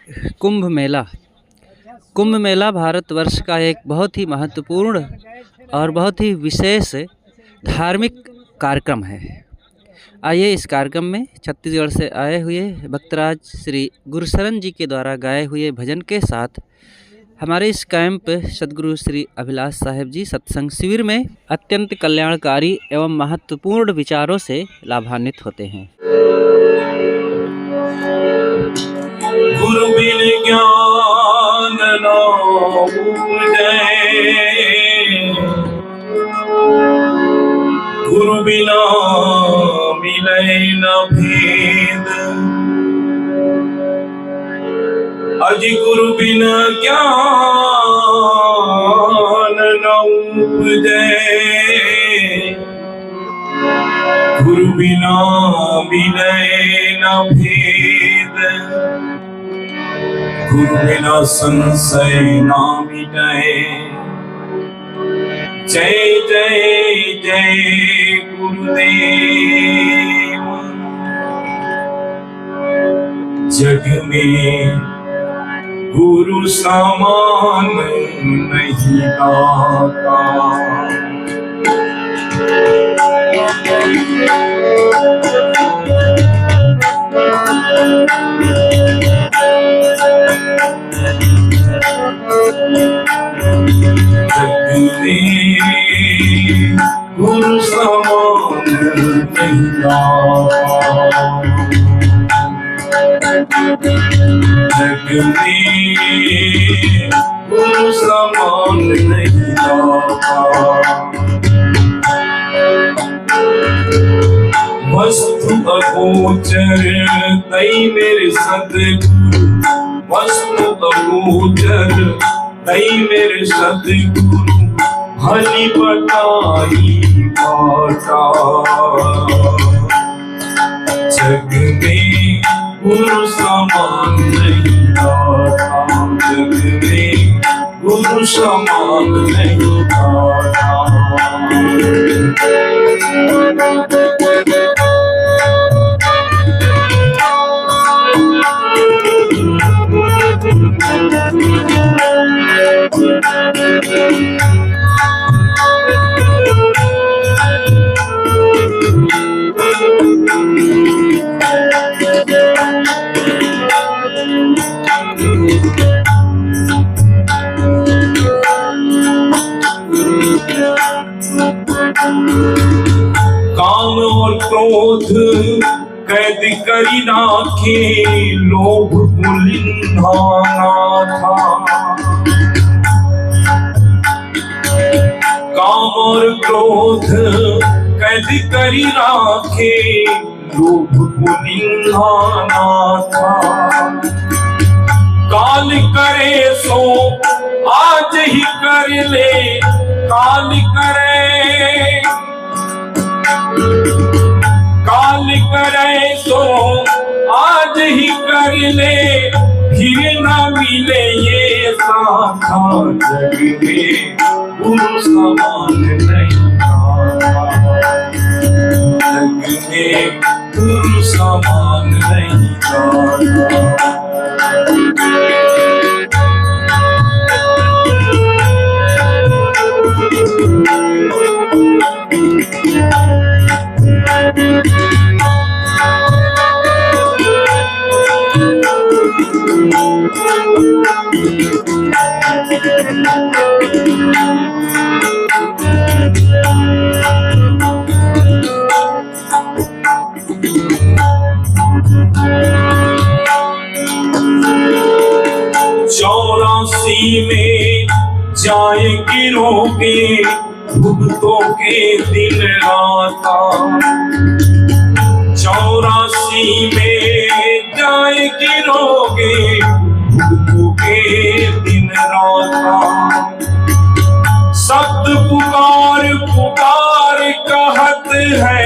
कुंभ मेला। कुंभ मेला भारतवर्ष का एक बहुत ही महत्वपूर्ण और बहुत ही विशेष धार्मिक कार्यक्रम है। आइए इस कार्यक्रम में छत्तीसगढ़ से आए हुए भक्तराज श्री गुरुशरण जी के द्वारा गाए हुए भजन के साथ हमारे इस कैंप सद्गुरु श्री अभिलाष साहेब जी सत्संग शिविर में अत्यंत कल्याणकारी एवं महत्वपूर्ण विचारों से लाभान्वित होते हैं। गुरु बिन ज्ञान न उपजै, गुरु बिना मिलै न भेद। अज गुरु बिना ज्ञान न उपजै, गुरु बिना मिलै न भेद। गुरु बिना संशय ना मिटै। जय जय जय गुरुदेव। जग में गुरु समान नहीं दाता। गुरु समान नहीं दाता। जग में गुरु समान नहीं दाता। वस्तु अगोचर तई मेरे सद्गुरु, वस्तु अगोचर तई मेरे सद्गुरु, भली बताई बाटा। जग में गुरु समान नहीं दाता। जग में गुरु समान नहीं दाता। काम और क्रोध कैद करी राखे, लोभ कुलिन्हाना था। काम और क्रोध कैद करी राखे, लोभ कुलिन्हाना था। काल करे सो आज ही कर ले, काल करे, काल करे सो आज ही कर ले, फिर ना मिले ये साथा। जग में गुरु समान नहीं दाता। जग में गुरु समान नहीं दाता। चौरासी में जाए गिरोगे, भुगतों के दिन राता। 84 में जाए गिरोगे, भुगतों के दिन राता। सत्य पुकार पुकार कहत है,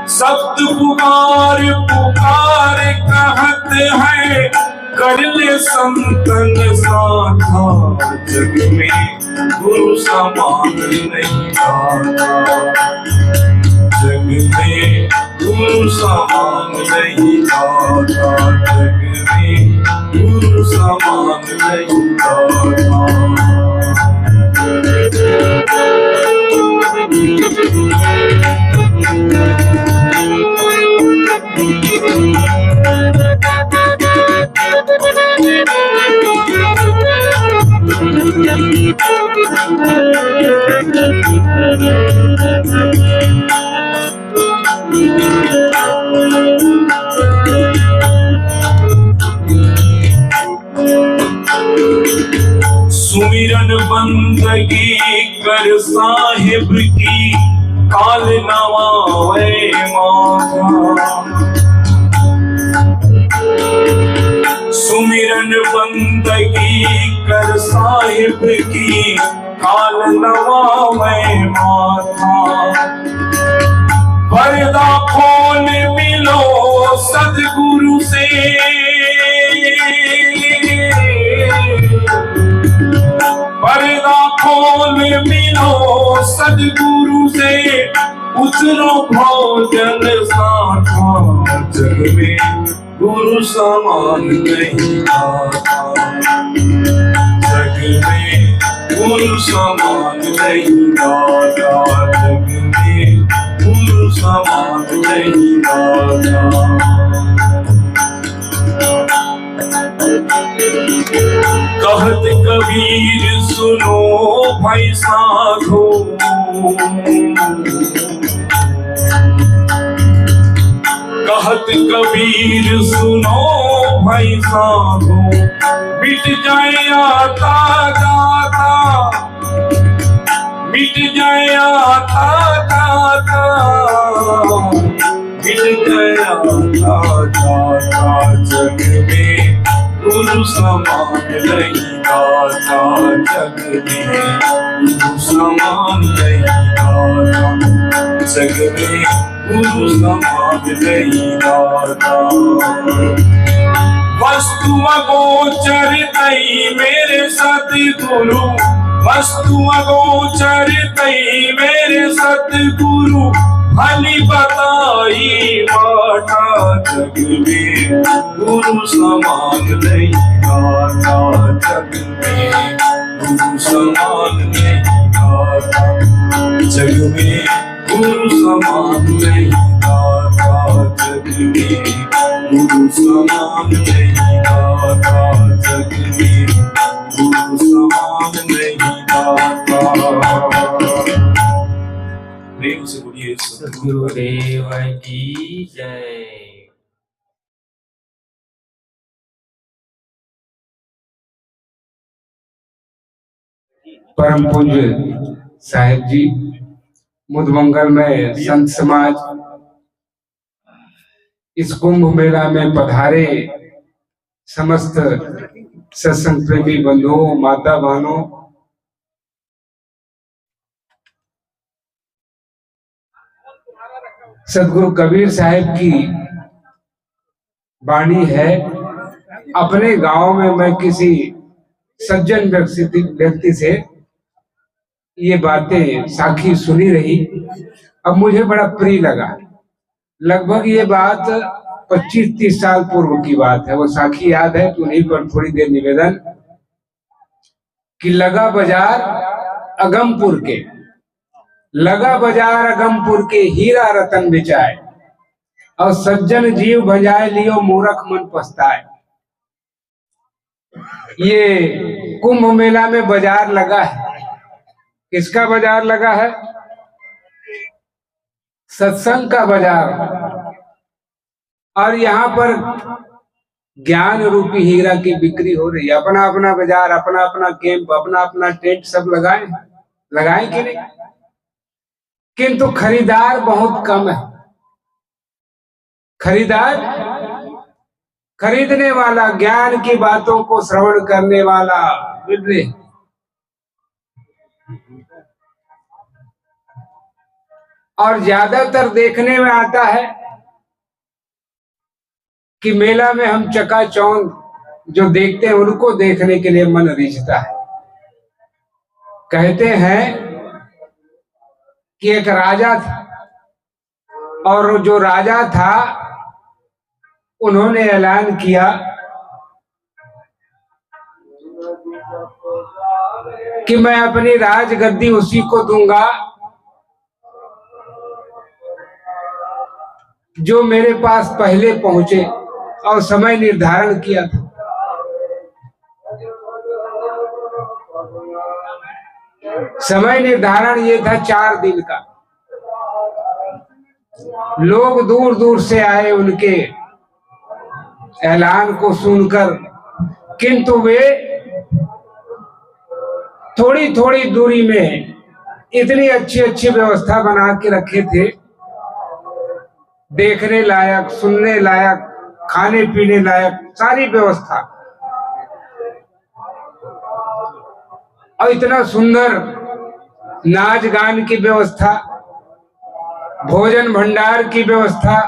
सत्य पुकार पुकार कहत है, कर ले संतन साथा। जग में गुरु समान नहीं दाता। जग में गुरु समान नहीं दाता, जग में गुरु समान नहीं दाता। सुमिरन बंदगी कर साहिब की, काल नवावे माथा। सुमिरन बंदगी कर साहिब की, काल नवावे माथा। पर्दा खोल मिलो सदगुरु से, पर्दा खोल मिलो सदगुरु से, उतरो भोजन साथा। जग में गुरु समान नहीं दाता, जग में गुरु समान नहीं दाता, जग में गुरु समान नहीं दाता। कहत कबीर सुनो भाई साधो, कहत कबीर सुनो भाई साधो। मिट जाए आता जाता, मिट जाए आता जाता, मिट जाए आता जाता। जग में गुरु समान नहीं दाता, जग में गुरु समान नहीं दाता, जग में गुरु समान नहीं दाता। वस्तु अगोचर तई मेरे सतगुरु, वस्तु अगोचर तई मेरे सतगुरु। भली बताई बाटा, जग में गुरु समान नहीं दाता, जग में गुरु समान नहीं दाता, जग में गुरु समान नहीं दाता, जग में गुरु समान नहीं दाता, जग में गुरु समान नहीं दाता। प्रेम से बोलिए सद्गुरुदेव की जय। परम पूज्य साहेब जी, मुदमंगल में संत समाज इस कुंभ मेला में पधारे समस्त सत्संग प्रेमी बंधुओं, माता बहनों, सदगुरु कबीर साहब की वाणी है। अपने गांव में मैं किसी सज्जन व्यक्ति से ये बातें साखी सुनी रही, अब मुझे बड़ा प्रिय लगा। लगभग ये बात 25-30 साल पूर्व की बात है। वो साखी याद है तो उन्हीं पर थोड़ी देर निवेदन कि लगा बाजार अगमपुर के, लगा बाजार अगमपुर के हीरा रतन बिचाए, और सज्जन जीव भजाए लियो मूर्ख मन पछताए। ये कुंभ मेला में बाजार लगा है। किसका बाजार लगा है? सत्संग का बाजार। और यहाँ पर ज्ञान रूपी हीरा की बिक्री हो रही है। अपना अपना बाजार, अपना अपना कैंप, अपना अपना टेंट सब लगाए कि नहीं? किंतु खरीदार बहुत कम है। खरीदार, खरीदने वाला, ज्ञान की बातों को श्रवण करने वाला बिल्कुल। और ज्यादातर देखने में आता है कि मेला में हम चकाचौंध जो देखते हैं उनको देखने के लिए मन रिझता है। कहते हैं कि एक राजा था, और जो राजा था उन्होंने ऐलान किया कि मैं अपनी राजगद्दी उसी को दूंगा जो मेरे पास पहले पहुंचे, और समय निर्धारण किया था। समय निर्धारण ये था 4 दिन का। लोग दूर दूर से आए उनके ऐलान को सुनकर, किंतु वे थोड़ी थोड़ी दूरी में इतनी अच्छी अच्छी व्यवस्था बना के रखे थे, देखने लायक, सुनने लायक, खाने पीने लायक सारी व्यवस्था, और इतना सुंदर नाच गान की व्यवस्था, भोजन भंडार की व्यवस्था,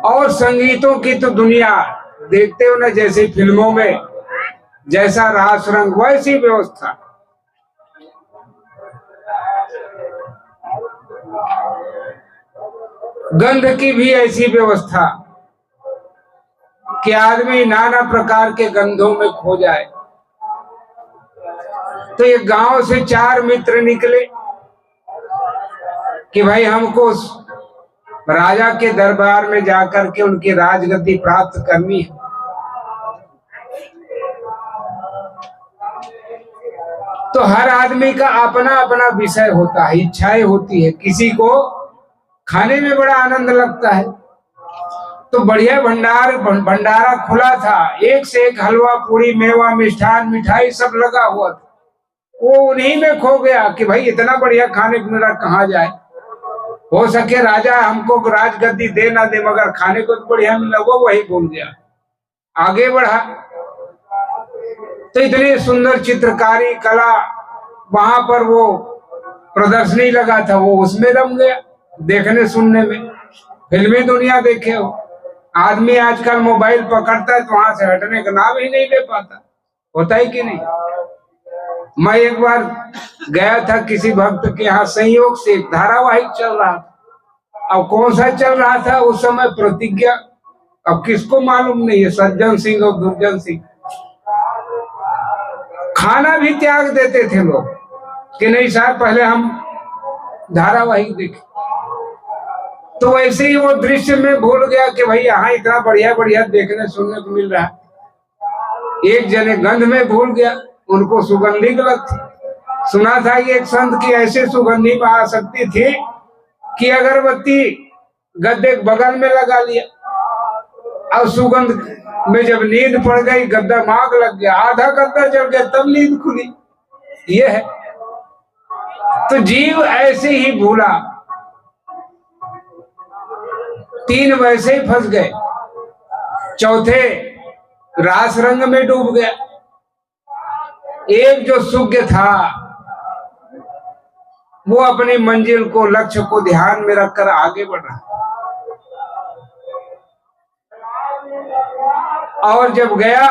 और संगीतों की तो दुनिया देखते हो ना, जैसे फिल्मों में जैसा रास रंग वैसी व्यवस्था। गंध की भी ऐसी व्यवस्था कि आदमी नाना प्रकार के गंधों में खो जाए। तो ये गांव से 4 मित्र निकले कि भाई हमको राजा के दरबार में जाकर के उनकी राजगद्दी प्राप्त करनी है। तो हर आदमी का अपना अपना विषय होता है, इच्छाएं होती है। किसी को खाने में बड़ा आनंद लगता है, तो बढ़िया भंडारा खुला था, एक से एक हलवा पूरी मेवा मिष्ठान मिठाई सब लगा हुआ था। वो उन्हीं में खो गया कि भाई इतना बढ़िया खाने को मिला, कहाँ जाए। हो सके राजा हमको राजगद्दी दे ना दे, मगर खाने को तो बढ़िया मिला, वो वही भूल गया। आगे बढ़ा तो इतनी सुंदर चित्रकारी कला, वहां पर वो प्रदर्शनी लगा था, वो उसमें रम गया देखने सुनने में। फिल्मी दुनिया देखे हो, आदमी आजकल मोबाइल पकड़ता है तो वहां से हटने का नाम ही नहीं ले पाता, होता है कि नहीं। मैं एक बार गया था किसी भक्त के यहाँ, संयोग से एक धारावाहिक चल रहा था। अब कौन सा चल रहा था उस समय, प्रतिज्ञा, अब किसको मालूम नहीं है, सज्जन सिंह और दुर्जन सिंह। खाना भी त्याग देते थे लोग कि नहीं साहब पहले हम धारावाहिक देखें। तो वैसे ही वो दृश्य में भूल गया कि भाई यहाँ इतना बढ़िया बढ़िया देखने सुनने को मिल रहा है। एक जने गंध में भूल गया, उनको सुगंधी गलत थी। सुना था कि एक संत की ऐसे सुगंधी में आ सकती थी कि अगरबत्ती गद्दे बगल में लगा लिया, और सुगंध में जब नींद पड़ गई, गद्दा माग लग गया, आधा गद्दा जल गया, तब नींद खुली। ये है। तो जीव ऐसे ही भूला, 3 वैसे ही फंस गए, चौथे रास रंग में डूब गया। एक जो सुज्ञ था वो अपनी मंजिल को, लक्ष्य को ध्यान में रखकर आगे बढ़ रहा, और जब गया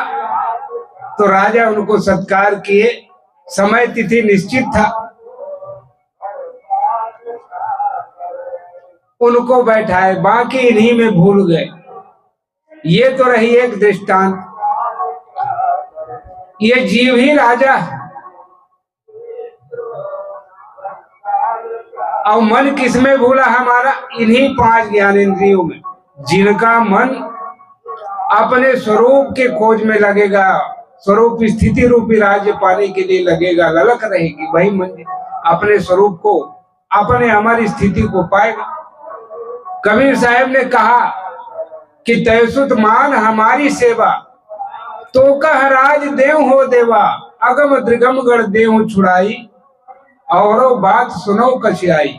तो राजा उनको सत्कार किए। समय तिथि निश्चित था, उनको बैठाए, बाकी इन्हीं में भूल गए। ये तो रही एक दृष्टांत। ये जीव ही राजा है, और मन किसमें भूला हमारा, इन्हीं 5 ज्ञानेंद्रियों में। जिनका मन अपने स्वरूप के खोज में लगेगा, स्वरूप स्थिति रूपी राज्य पाने के लिए लगेगा, ललक रहेगी, वही मन अपने स्वरूप को, अपने हमारी स्थिति को पाएगा। कबीर साहब ने कहा कि तैसुत मान हमारी सेवा, तो कह राज देव हो देवा, अगम द्रिगम गढ़ देव छुड़ाई, और बात सुनो कछियाई,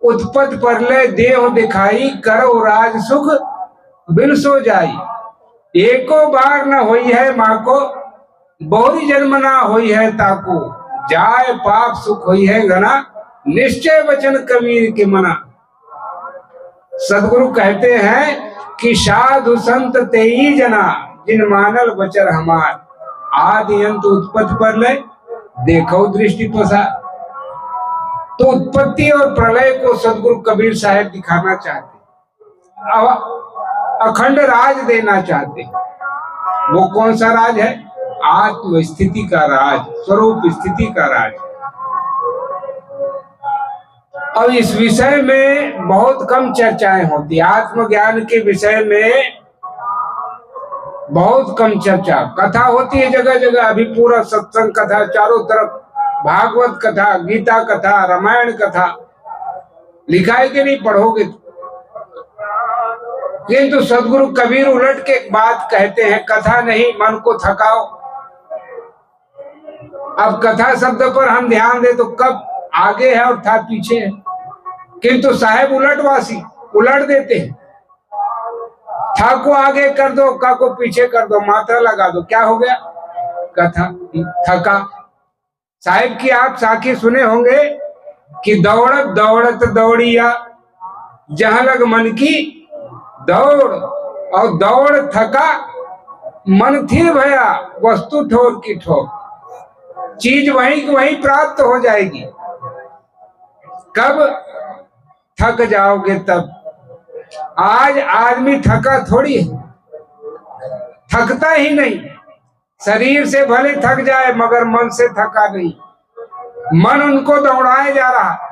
उत्पत परलय देव दिखाई, करो राज सुख बिन सो जाई। एको बार न होई है माँ को, बहुरी जन्म ना होई है ताको, जाय पाप सुख होई है घना, निश्चय वचन कबीर के मना। सदगुरु कहते हैं कि साधु संत तेई जना, जिन मानल वचन हमार, आदि अंत उत्पत्ति परलय देखो दृष्टि पसार। तो उत्पत्ति और प्रलय को सदगुरु कबीर साहब दिखाना चाहते, अखंड राज देना चाहते हैं। वो कौन सा राज है? आत्म स्थिति का राज, स्वरूप स्थिति का राज। और इस विषय में बहुत कम चर्चाएं होती। आत्मज्ञान के विषय में बहुत कम चर्चा, कथा होती है जगह जगह। अभी पूरा सत्संग कथा चारों तरफ, भागवत कथा, गीता कथा, रामायण कथा, लिखा है कि नहीं? पढ़ोगे तो। किंतु सदगुरु कबीर उलट के एक बात कहते हैं, कथा नहीं, मन को थकाओ। अब कथा शब्द पर हम ध्यान दे तो कब आगे है और था पीछे है। किंतु साहेब उलटवासी उलट देते हैं, था को आगे कर दो, का को पीछे कर दो, मात्रा लगा दो, क्या हो गया? कथा थका। साहिब की आप साखी सुने होंगे कि दौड़त दौड़त दौड़िया जहां लग मन की दौड़, और दौड़ थका मन थिर भया वस्तु ठोर की ठोर। चीज वहीं की वहीं प्राप्त हो जाएगी। कब थक जाओगे तब। आज आदमी थका थोड़ी है, थकता ही नहीं। शरीर से भले थक जाए मगर मन से थका नहीं। मन उनको दौड़ाए जा रहा।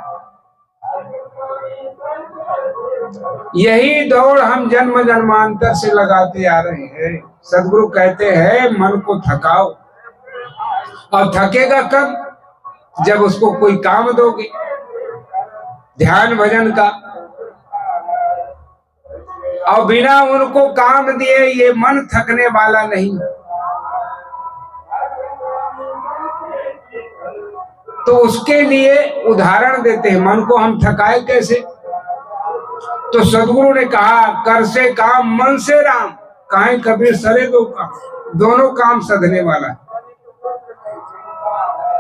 यही दौड़ हम जन्म जन्मांतर से लगाते आ रहे हैं। सदगुरु कहते हैं मन को थकाओ। और थकेगा कब? जब उसको कोई काम दोगे, ध्यान भजन का। और बिना उनको काम दिए ये मन थकने वाला नहीं। तो उसके लिए उदाहरण देते हैं, मन को हम थकाए कैसे? तो सदगुरु ने कहा, कर से काम मन से राम, काहे कबीर सरे दो काम। दोनों काम सधने वाला है।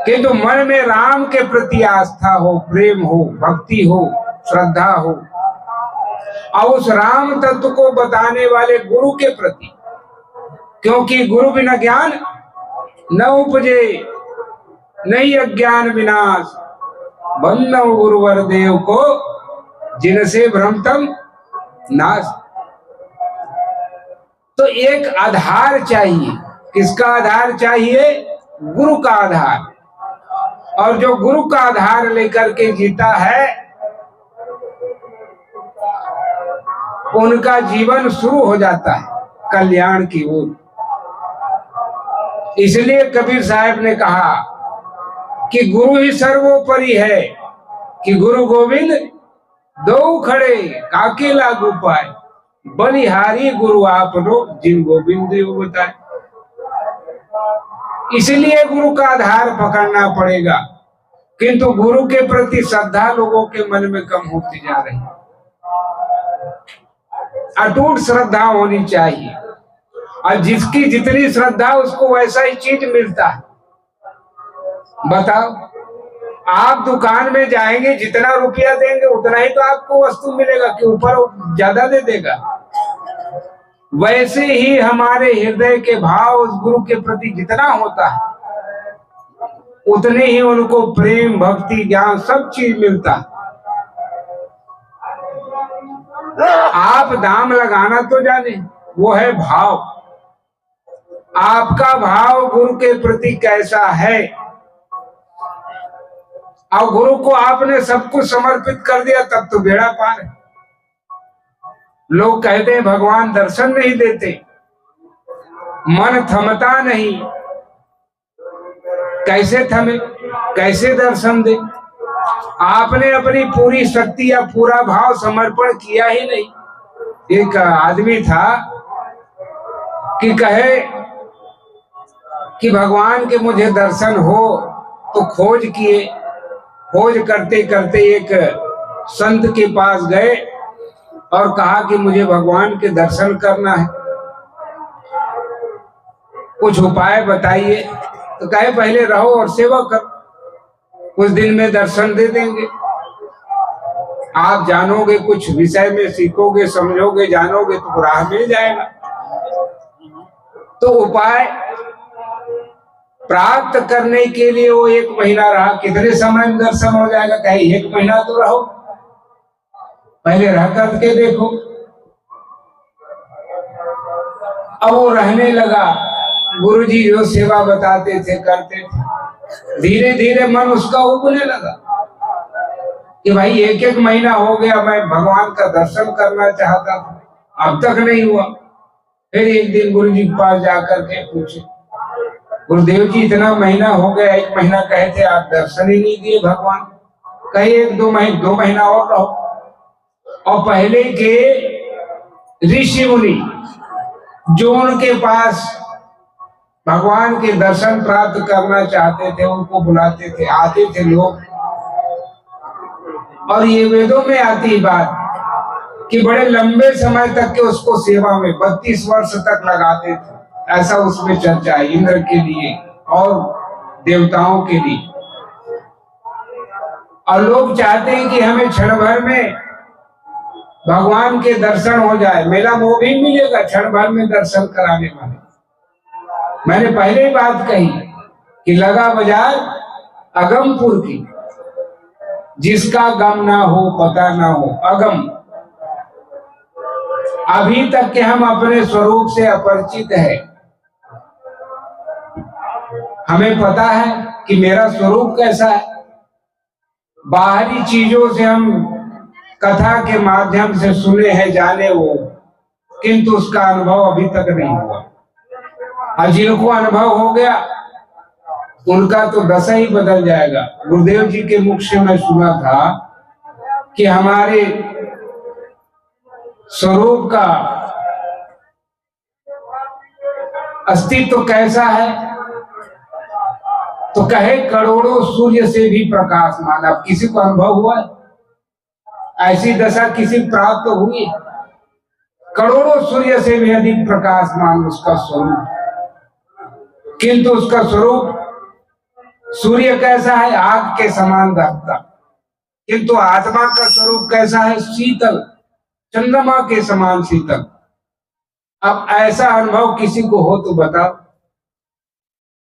किंतु मन में राम के प्रति आस्था हो, प्रेम हो, भक्ति हो, श्रद्धा हो, और उस राम तत्व को बताने वाले गुरु के प्रति। क्योंकि गुरु बिना ज्ञान न उपजे, नहीं अज्ञान विनाश। बंदव गुरुवर देव को जिनसे भ्रमतम नाश। तो एक आधार चाहिए। किसका आधार चाहिए? गुरु का आधार। और जो गुरु का आधार लेकर के जीता है, उनका जीवन शुरू हो जाता है कल्याण की ओर। इसलिए कबीर साहब ने कहा कि गुरु ही सर्वोपरि है, कि गुरु गोविंद दो खड़े काके लागू पाए, बलिहारी गुरु आपनो जिन गोविंद बताए। इसलिए गुरु का आधार पकड़ना पड़ेगा। किंतु गुरु के प्रति श्रद्धा लोगों के मन में कम होती जा रही है। अटूट श्रद्धा होनी चाहिए, और जिसकी जितनी श्रद्धा उसको वैसा ही चीज मिलता है। बताओ, आप दुकान में जाएंगे, जितना रुपया देंगे उतना ही तो आपको वस्तु मिलेगा, कि ऊपर ज्यादा दे देगा। वैसे ही हमारे हृदय के भाव उस गुरु के प्रति जितना होता है, उतने ही उनको प्रेम, भक्ति, ज्ञान सब चीज मिलता है। आप दाम लगाना तो जाने, वो है भाव। आपका भाव गुरु के प्रति कैसा है? और गुरु को आपने सब कुछ समर्पित कर दिया, तब तो बेड़ा पार है। लोग कहते हैं भगवान दर्शन नहीं देते, मन थमता नहीं। कैसे थमे, कैसे दर्शन दे? आपने अपनी पूरी शक्ति या पूरा भाव समर्पण किया ही नहीं। एक आदमी था कि कहे कि भगवान के मुझे दर्शन हो, तो खोज किए। खोज करते करते एक संत के पास गए और कहा कि मुझे भगवान के दर्शन करना है, कुछ उपाय बताइए। तो कहे पहले रहो और सेवा करो, कुछ दिन में दर्शन दे देंगे। आप जानोगे, कुछ विषय में सीखोगे, समझोगे, जानोगे तो राह मिल जाएगा। तो उपाय प्राप्त करने के लिए वो 1 महीना रहा। कितने समय में दर्शन हो जाएगा? कहे 1 महीना तो रहो, पहले रह करके देखो। अब वो रहने लगा। गुरुजी जो सेवा बताते थे करते थे, धीरे धीरे मन उसका उबने लगा कि भाई एक एक महीना हो गया मैं भगवान का दर्शन करना चाहता था, अब तक नहीं हुआ। फिर एक दिन गुरुजी के पास जाकर के पूछे, गुरुदेव जी इतना महीना हो गया, एक महीना कहे थे आप दर्शन ही नहीं दिए भगवान, कहे एक दो महीना और रहो। और पहले के ऋषि मुनि जो उनके पास भगवान के दर्शन प्राप्त करना चाहते थे उनको बुलाते थे, आते थे लोग। और ये वेदों में आती बात कि बड़े लंबे समय तक के उसको सेवा में 32 वर्ष तक लगाते थे, ऐसा उसमें चर्चा है, इंद्र के लिए और देवताओं के लिए। और लोग चाहते हैं कि हमें क्षण भर में भगवान के दर्शन हो जाए, मेला मोह भी मिलेगा क्षण भर में दर्शन कराने वाले। मैंने पहले ही बात कही कि लगा बाजार अगमपुर की, जिसका गम ना हो पता ना हो अगम। अभी तक के हम अपने स्वरूप से अपरिचित है। हमें पता है कि मेरा स्वरूप कैसा है, बाहरी चीजों से हम कथा के माध्यम से सुने हैं जाने वो, किंतु उसका अनुभव अभी तक नहीं हुआ। और जिनको अनुभव हो गया उनका तो दशा ही बदल जाएगा। गुरुदेव जी के मुख से मैं सुना था कि हमारे स्वरूप का अस्तित्व कैसा है, तो कहे करोड़ों सूर्य से भी प्रकाशमान। अब किसी को अनुभव हुआ है ऐसी दशा किसी प्राप्त हुई? करोड़ों सूर्य से भी अधिक प्रकाशमान उसका स्वरूप, किंतु उसका स्वरूप सूर्य कैसा है, आग के समान दहकता, किंतु आत्मा का स्वरूप कैसा है, शीतल, चंद्रमा के समान शीतल। अब ऐसा अनुभव किसी को हो तो बताओ।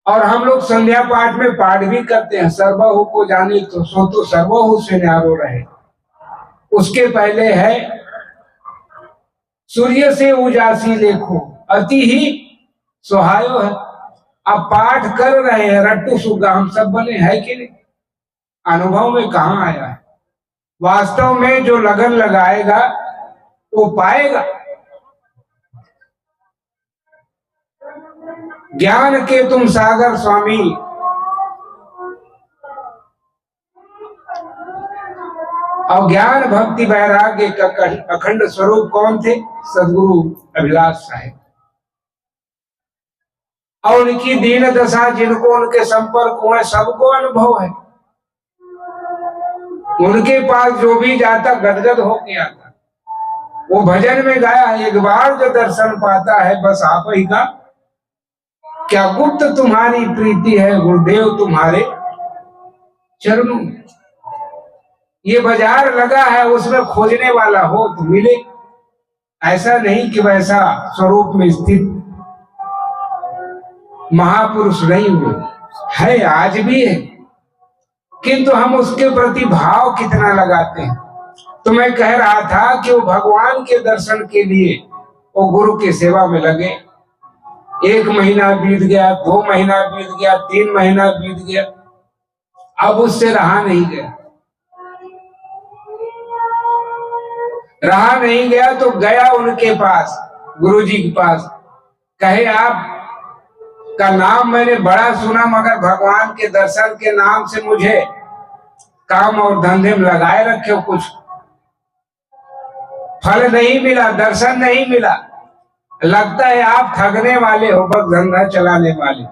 और हम लोग संध्या पाठ में पाठ भी करते हैं, सर्वहु को जाने तो सो तो सर्वहु से न्यारो रहे। उसके पहले है सूर्य से उजासी देखो अति ही सुहायो है। अब पाठ कर रहे हैं, रट्टू सुग्गा हम सब बने, है कि नहीं? अनुभव में कहां आया है? वास्तव में जो लगन लगाएगा वो पाएगा। ज्ञान के तुम सागर स्वामी, और ज्ञान भक्ति वैराग्य का अखंड स्वरूप कौन थे? सदगुरु अभिलाष साहेब। और उनकी दीन दशा जिनको उनके संपर्क हुए सबको अनुभव है। उनके पास जो भी जाता गदगद होके आता। वो भजन में गाया, एक बार जो दर्शन पाता है बस आप ही का, क्या गुप्त तुम्हारी प्रीति है गुरुदेव तुम्हारे चरणों में। ये बाजार लगा है, उसमें खोजने वाला हो तो मिले। ऐसा नहीं कि वैसा स्वरूप में स्थित महापुरुष नहीं हुए, है आज भी है, किंतु हम उसके प्रति भाव कितना लगाते हैं। तो मैं कह रहा था कि वो भगवान के दर्शन के लिए वो गुरु की सेवा में लगे। 1 महीना बीत गया, 2 महीना बीत गया, 3 महीना बीत गया, अब उससे रहा नहीं गया। रहा नहीं गया तो गया उनके पास, गुरुजी के पास। कहे आप का नाम मैंने बड़ा सुना, मगर भगवान के दर्शन के नाम से मुझे काम और धंधे में लगाए रखे हो, कुछ फल नहीं मिला, दर्शन नहीं मिला। लगता है आप ठगने वाले हो, बस धंधा चलाने वाले।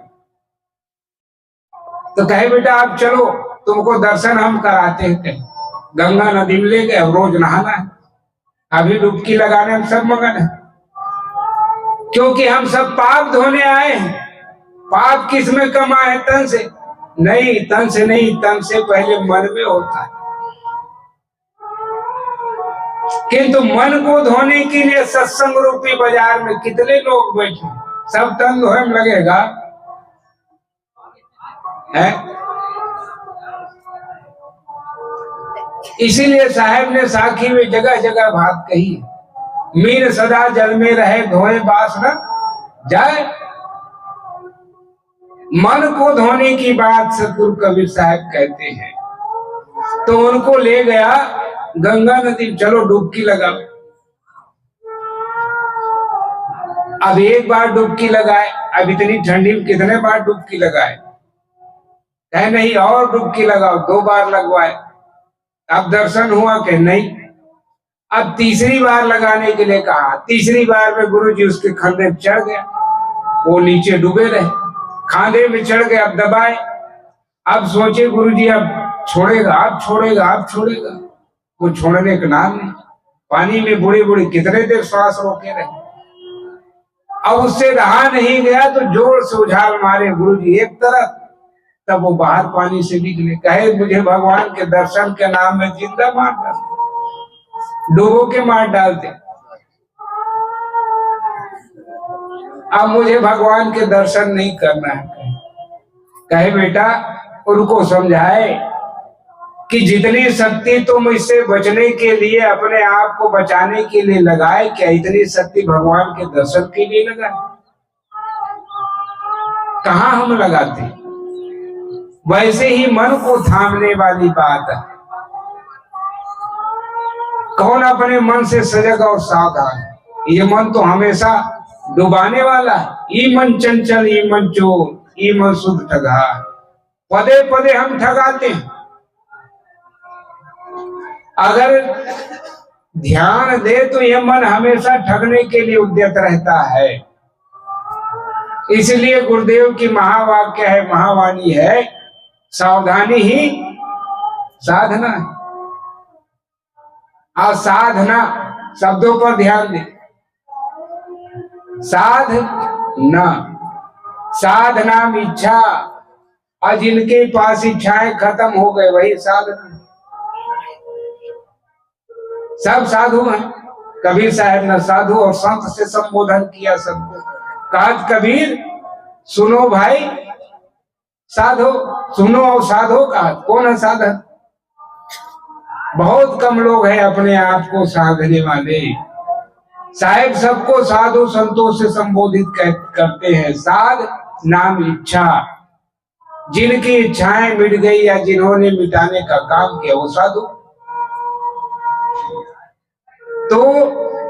तो कहे बेटा आप चलो, तुमको दर्शन हम कराते हैं। कहीं गंगा नदी में ले गए, रोज नहाना है, अभी डुबकी लगाने में सब मगन है, क्योंकि हम सब पाप धोने आए हैं। पाप किस में कमा है? तन से नहीं, तन से नहीं, तन से पहले मन में होता है। किंतु मन को धोने के लिए सत्संग रूपी बाजार में कितने लोग बैठे, सब तन धोए में लगेगा है। इसीलिए साहब ने साखी में जगह जगह बात कही है, मीन सदा जल में रहे धोए बास न जय। मन को धोने की बात सतगुरु कबीर साहब कहते हैं, तो उनको ले गया गंगा नदी, चलो डुबकी लगाओ। अब एक बार डुबकी लगाए, अब इतनी ठंडी में कितने बार डुबकी लगाए? कहे नहीं और डुबकी लगाओ, 2 बार लगवाए। अब दर्शन हुआ कि नहीं। अब तीसरी बार लगाने के लिए कहा, तीसरी बार में गुरुजी उसके कंधे में चढ़ गया, वो नीचे डूबे रहे, खांधे में चढ़ गए, अब दबाए। अब सोचे गुरुजी अब छोड़ेगा, अब छोड़ेगा, अब छोड़ेगा, वो छोड़ने का नाम नहीं। पानी में बुढ़े बुढ़े कितने देर श्वास रोके रहे। अब उससे रहा नहीं गया तो जोर से उछाल मारे गुरुजी एक तरफ, तब वो बाहर पानी से निकले। कहे मुझे भगवान के दर्शन के नाम में जिंदा मार डालते, डूबो के मार डालते, अब मुझे भगवान के दर्शन नहीं करना है। कहे बेटा, उनको समझाए कि जितनी शक्ति तुम इससे बचने के लिए, अपने आप को बचाने के लिए लगाए, क्या इतनी शक्ति भगवान के दर्शन के लिए लगाए? कहाँ हम लगाते? वैसे ही मन को थामने वाली बात है। कौन अपने मन से सजग और सावधान है? ये मन तो हमेशा डुबाने वाला है। ई मन चंचल, ई मन चोर, ई मन शुद्ध ठगा, पदे पदे हम ठगाते हैं। अगर ध्यान दे तो यह मन हमेशा ठगने के लिए उद्यत रहता है। इसलिए गुरुदेव की महावाक्य है, महावाणी है, सावधानी ही साधना है। और साधना शब्दों पर ध्यान दे, साधना, साधना इच्छा, और जिनके पास इच्छाएं खत्म हो गए वही साधना। सब साधु हैं। कबीर साहब ने साधु और संत से संबोधन किया सबको। कहा कबीर सुनो भाई साधो, सुनो और साधो। कहा कौन है साधक? बहुत कम लोग हैं अपने आप को साधने वाले। साहेब सबको साधु संतों से संबोधित करते हैं। साध नाम इच्छा, जिनकी इच्छाएं मिट गई या जिन्होंने मिटाने का काम किया वो साधु। तो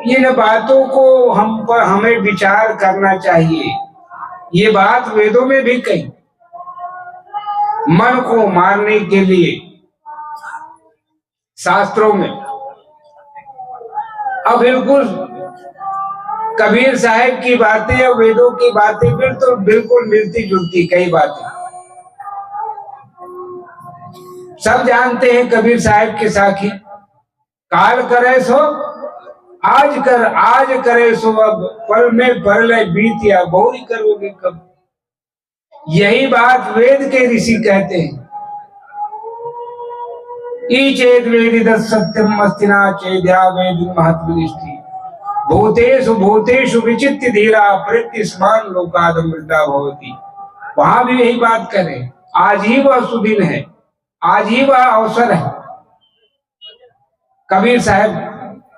इन बातों को हमें विचार करना चाहिए। ये बात वेदों में भी कही, मन को मारने के लिए शास्त्रों में। अब बिल्कुल कबीर साहब की बातें और वेदों की बातें बिल्कुल मिलती जुलती कई बातें। सब जानते हैं कबीर साहब के साखी, काल करे सो आज कर, आज करे सो अब, पल में परलय बीतिया बहुरी करोगे कब। यही बात वेद के ऋषि कहते हैं। चेद वेदित सत्यम अस्तिना चेद्या वेद महत्वनिष्ठि, भूतेषु भूतेषु विचित्य धीरा प्रत्यस्मान लोकादमृता भवति। वहां भी यही बात करें। आज ही वह सुदिन है, आज ही वह अवसर है। कबीर साहब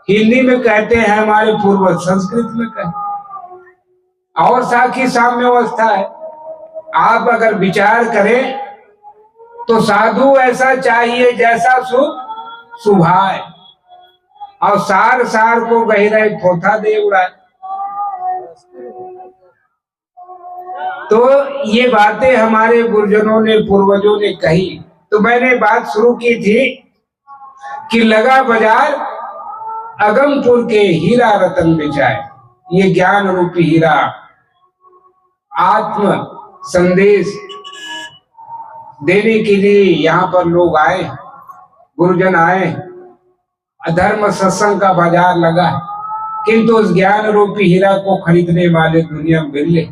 हिंदी में कहते हैं, हमारे पूर्वज संस्कृत में कहते। और साखी साम्य अवस्था है। आप अगर विचार करें तो साधु ऐसा चाहिए जैसा सुभाए, और सार सार को गहराई थोथा दे उड़ाए। तो ये बातें हमारे गुरुजनों ने, पूर्वजों ने कही। तो मैंने बात शुरू की थी कि लगा बाजार अगमपुर के हीरा रतन बेचाए। ये ज्ञान रूपी हीरा, आत्म संदेश देने के लिए यहाँ पर लोग आए, गुरुजन आए। धर्म सत्संग का बाजार लगा, किंतु उस ज्ञान रूपी हीरा को खरीदने वाले दुनिया में मिले।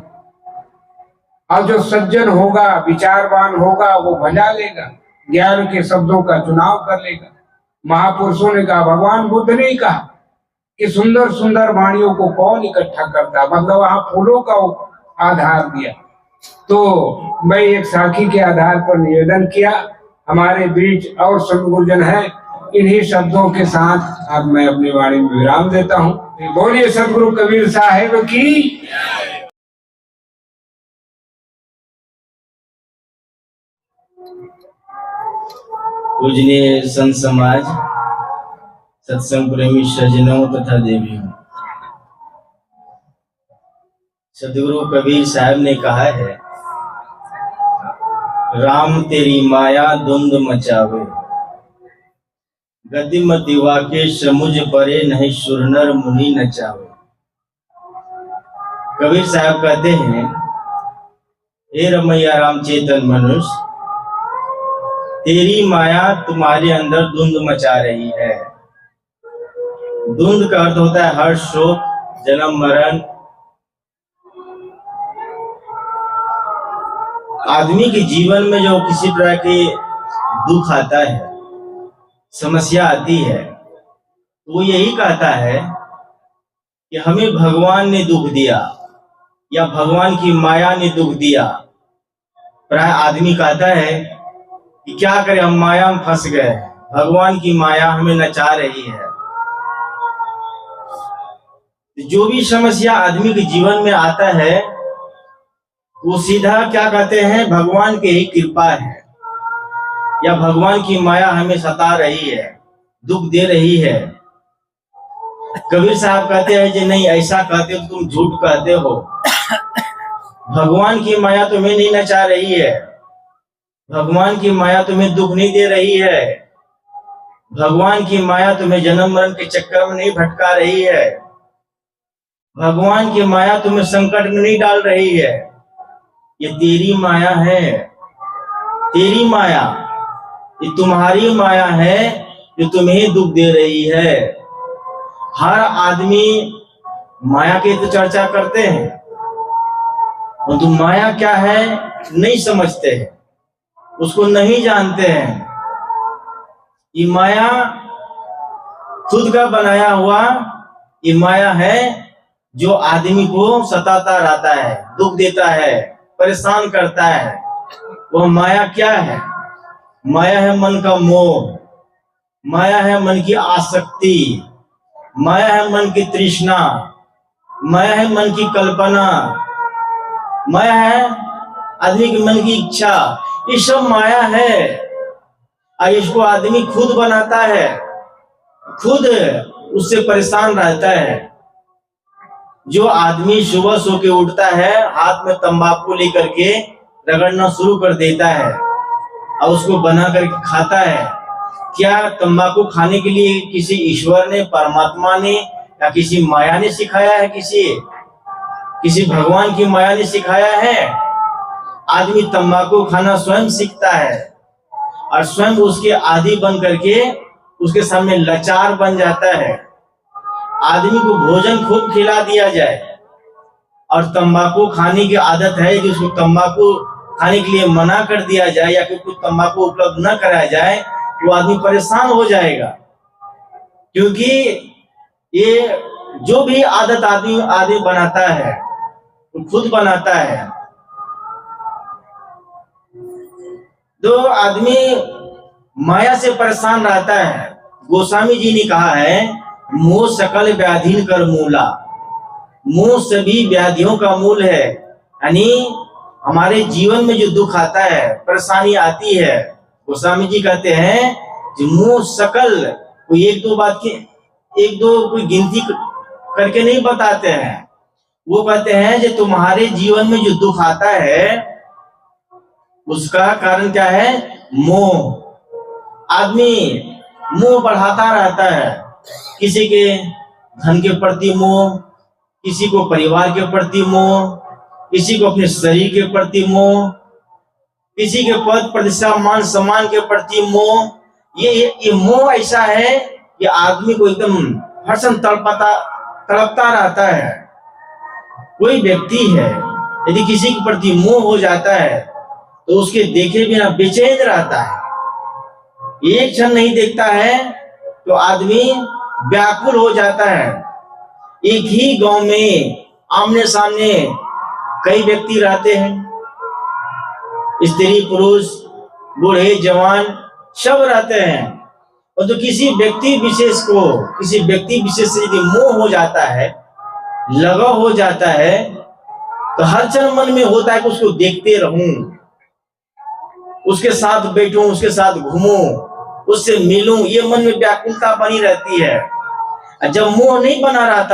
और जो सज्जन होगा, विचारवान होगा, वो भजा लेगा, ज्ञान के शब्दों का चुनाव कर लेगा। महापुरुषों ने कहा, भगवान बुद्ध ने कहा कि सुंदर सुंदर वाणियों को कौन इकट्ठा करता, मतलब वहां फूलों का आधार दिया। तो मैं एक साखी के आधार पर निवेदन किया। हमारे बीच और सद्गुरुजन है। इन्हीं शब्दों के साथ अब मैं अपनी वाणी में विराम देता हूँ। बोलिए सद्गुरु कबीर साहिब की। पूजनीय संत समाज, सत्संग प्रेमी सज्जनों तथा देवियों, सदगुरु कबीर साहब ने कहा है, राम तेरी माया धुंध मचावे, गति मति वाके समुझ परे, नहीं सुरनर मुनि नचावे। कबीर साहब कहते हैं, हे रमैया राम चेतन मनुष्य, तेरी माया तुम्हारे अंदर धुंध मचा रही है। धुंध का अर्थ होता है हर्ष, शोक, जन्म मरण। आदमी के जीवन में जो किसी तरह के दुख आता है, समस्या आती है, वो यही कहता है कि हमें भगवान ने दुख दिया या भगवान की माया ने दुख दिया। प्राय आदमी कहता है कि क्या करें, हम माया में फंस गए, भगवान की माया हमें नचा रही है। जो भी समस्या आदमी के जीवन में आता है, वो सीधा क्या कहते हैं, भगवान की ही कृपा है या भगवान की माया हमें सता रही है, दुख दे रही है। कबीर साहब कहते हैं कि नहीं, ऐसा कहते हो तुम झूठ कहते हो। भगवान की माया तुम्हें नहीं नचा रही है, भगवान की माया तुम्हें दुख नहीं दे रही है, भगवान की माया तुम्हें जन्म मरण के चक्कर में नहीं भटका रही है, भगवान की माया तुम्हें संकट में नहीं डाल रही है। ये तेरी माया है, तेरी माया, ये तुम्हारी माया है जो तुम्हें दुख दे रही है। हर आदमी माया की तो चर्चा करते हैं, परंतु माया क्या है नहीं समझते हैं, उसको नहीं जानते हैं। ये माया खुद का बनाया हुआ ये माया है जो आदमी को सताता रहता है, दुख देता है, परेशान करता है। वह माया क्या है? माया है मन का मोह, माया है मन की आसक्ति, माया है मन की तृष्णा, माया है मन की कल्पना, माया है आदमी के मन की इच्छा। ये सब माया है और इसको आदमी खुद बनाता है, खुद उससे परेशान रहता है। जो आदमी सुबह सो के उठता है, हाथ में तंबाकू लेकर के रगड़ना शुरू कर देता है और उसको बना करके खाता है, क्या तंबाकू खाने के लिए किसी ईश्वर ने, परमात्मा ने या किसी माया ने सिखाया है? किसी भगवान की माया ने सिखाया है? आदमी तंबाकू खाना स्वयं सीखता है और स्वयं उसके आदी बन करके उसके सामने लाचार बन जाता है। आदमी को भोजन खूब खिला दिया जाए और तंबाकू खाने की आदत है कि उसको तंबाकू खाने के लिए मना कर दिया जाए या फिर कुछ तंबाकू उपलब्ध न कराया जाए, वो आदमी परेशान हो जाएगा। क्योंकि ये जो भी आदत आदमी बनाता है वो खुद बनाता है। तो आदमी माया से परेशान रहता है। गोस्वामी जी ने कहा है, मोह सकल व्याधीन कर मूला, मोह सभी व्याधियों का मूल है। यानी हमारे जीवन में जो दुख आता है, परेशानी आती है, गोस्वामी जी कहते हैं कि मोह सकल, कोई एक दो कोई गिनती करके नहीं बताते हैं। वो कहते हैं कि तुम्हारे जीवन में जो दुख आता है उसका कारण क्या है? मोह। आदमी मोह बढ़ाता रहता है, किसी के धन के प्रति मोह, किसी को परिवार के प्रति मोह, किसी को अपने शरीर के प्रति मोह, किसी के पद प्रतिष्ठा मान सम्मान के प्रति मोह। ये मोह ऐसा है कि आदमी को एकदम हर समय तड़पता रहता है। कोई व्यक्ति है यदि किसी के प्रति मोह हो जाता है तो उसके देखे बिना बेचैन रहता है, एक क्षण नहीं देखता है तो आदमी व्याकुल हो जाता है। एक ही गांव में आमने सामने कई व्यक्ति रहते हैं, स्त्री पुरुष बूढ़े जवान सब रहते हैं, और तो किसी व्यक्ति विशेष से यदि मोह हो जाता है, लगाव हो जाता है, तो हर क्षण मन में होता है कि उसको देखते रहूं, उसके साथ बैठूं, उसके साथ घूमूं, उससे मिलूं, ये मन में व्याकुलता बनी रहती है। जब मोह नहीं बना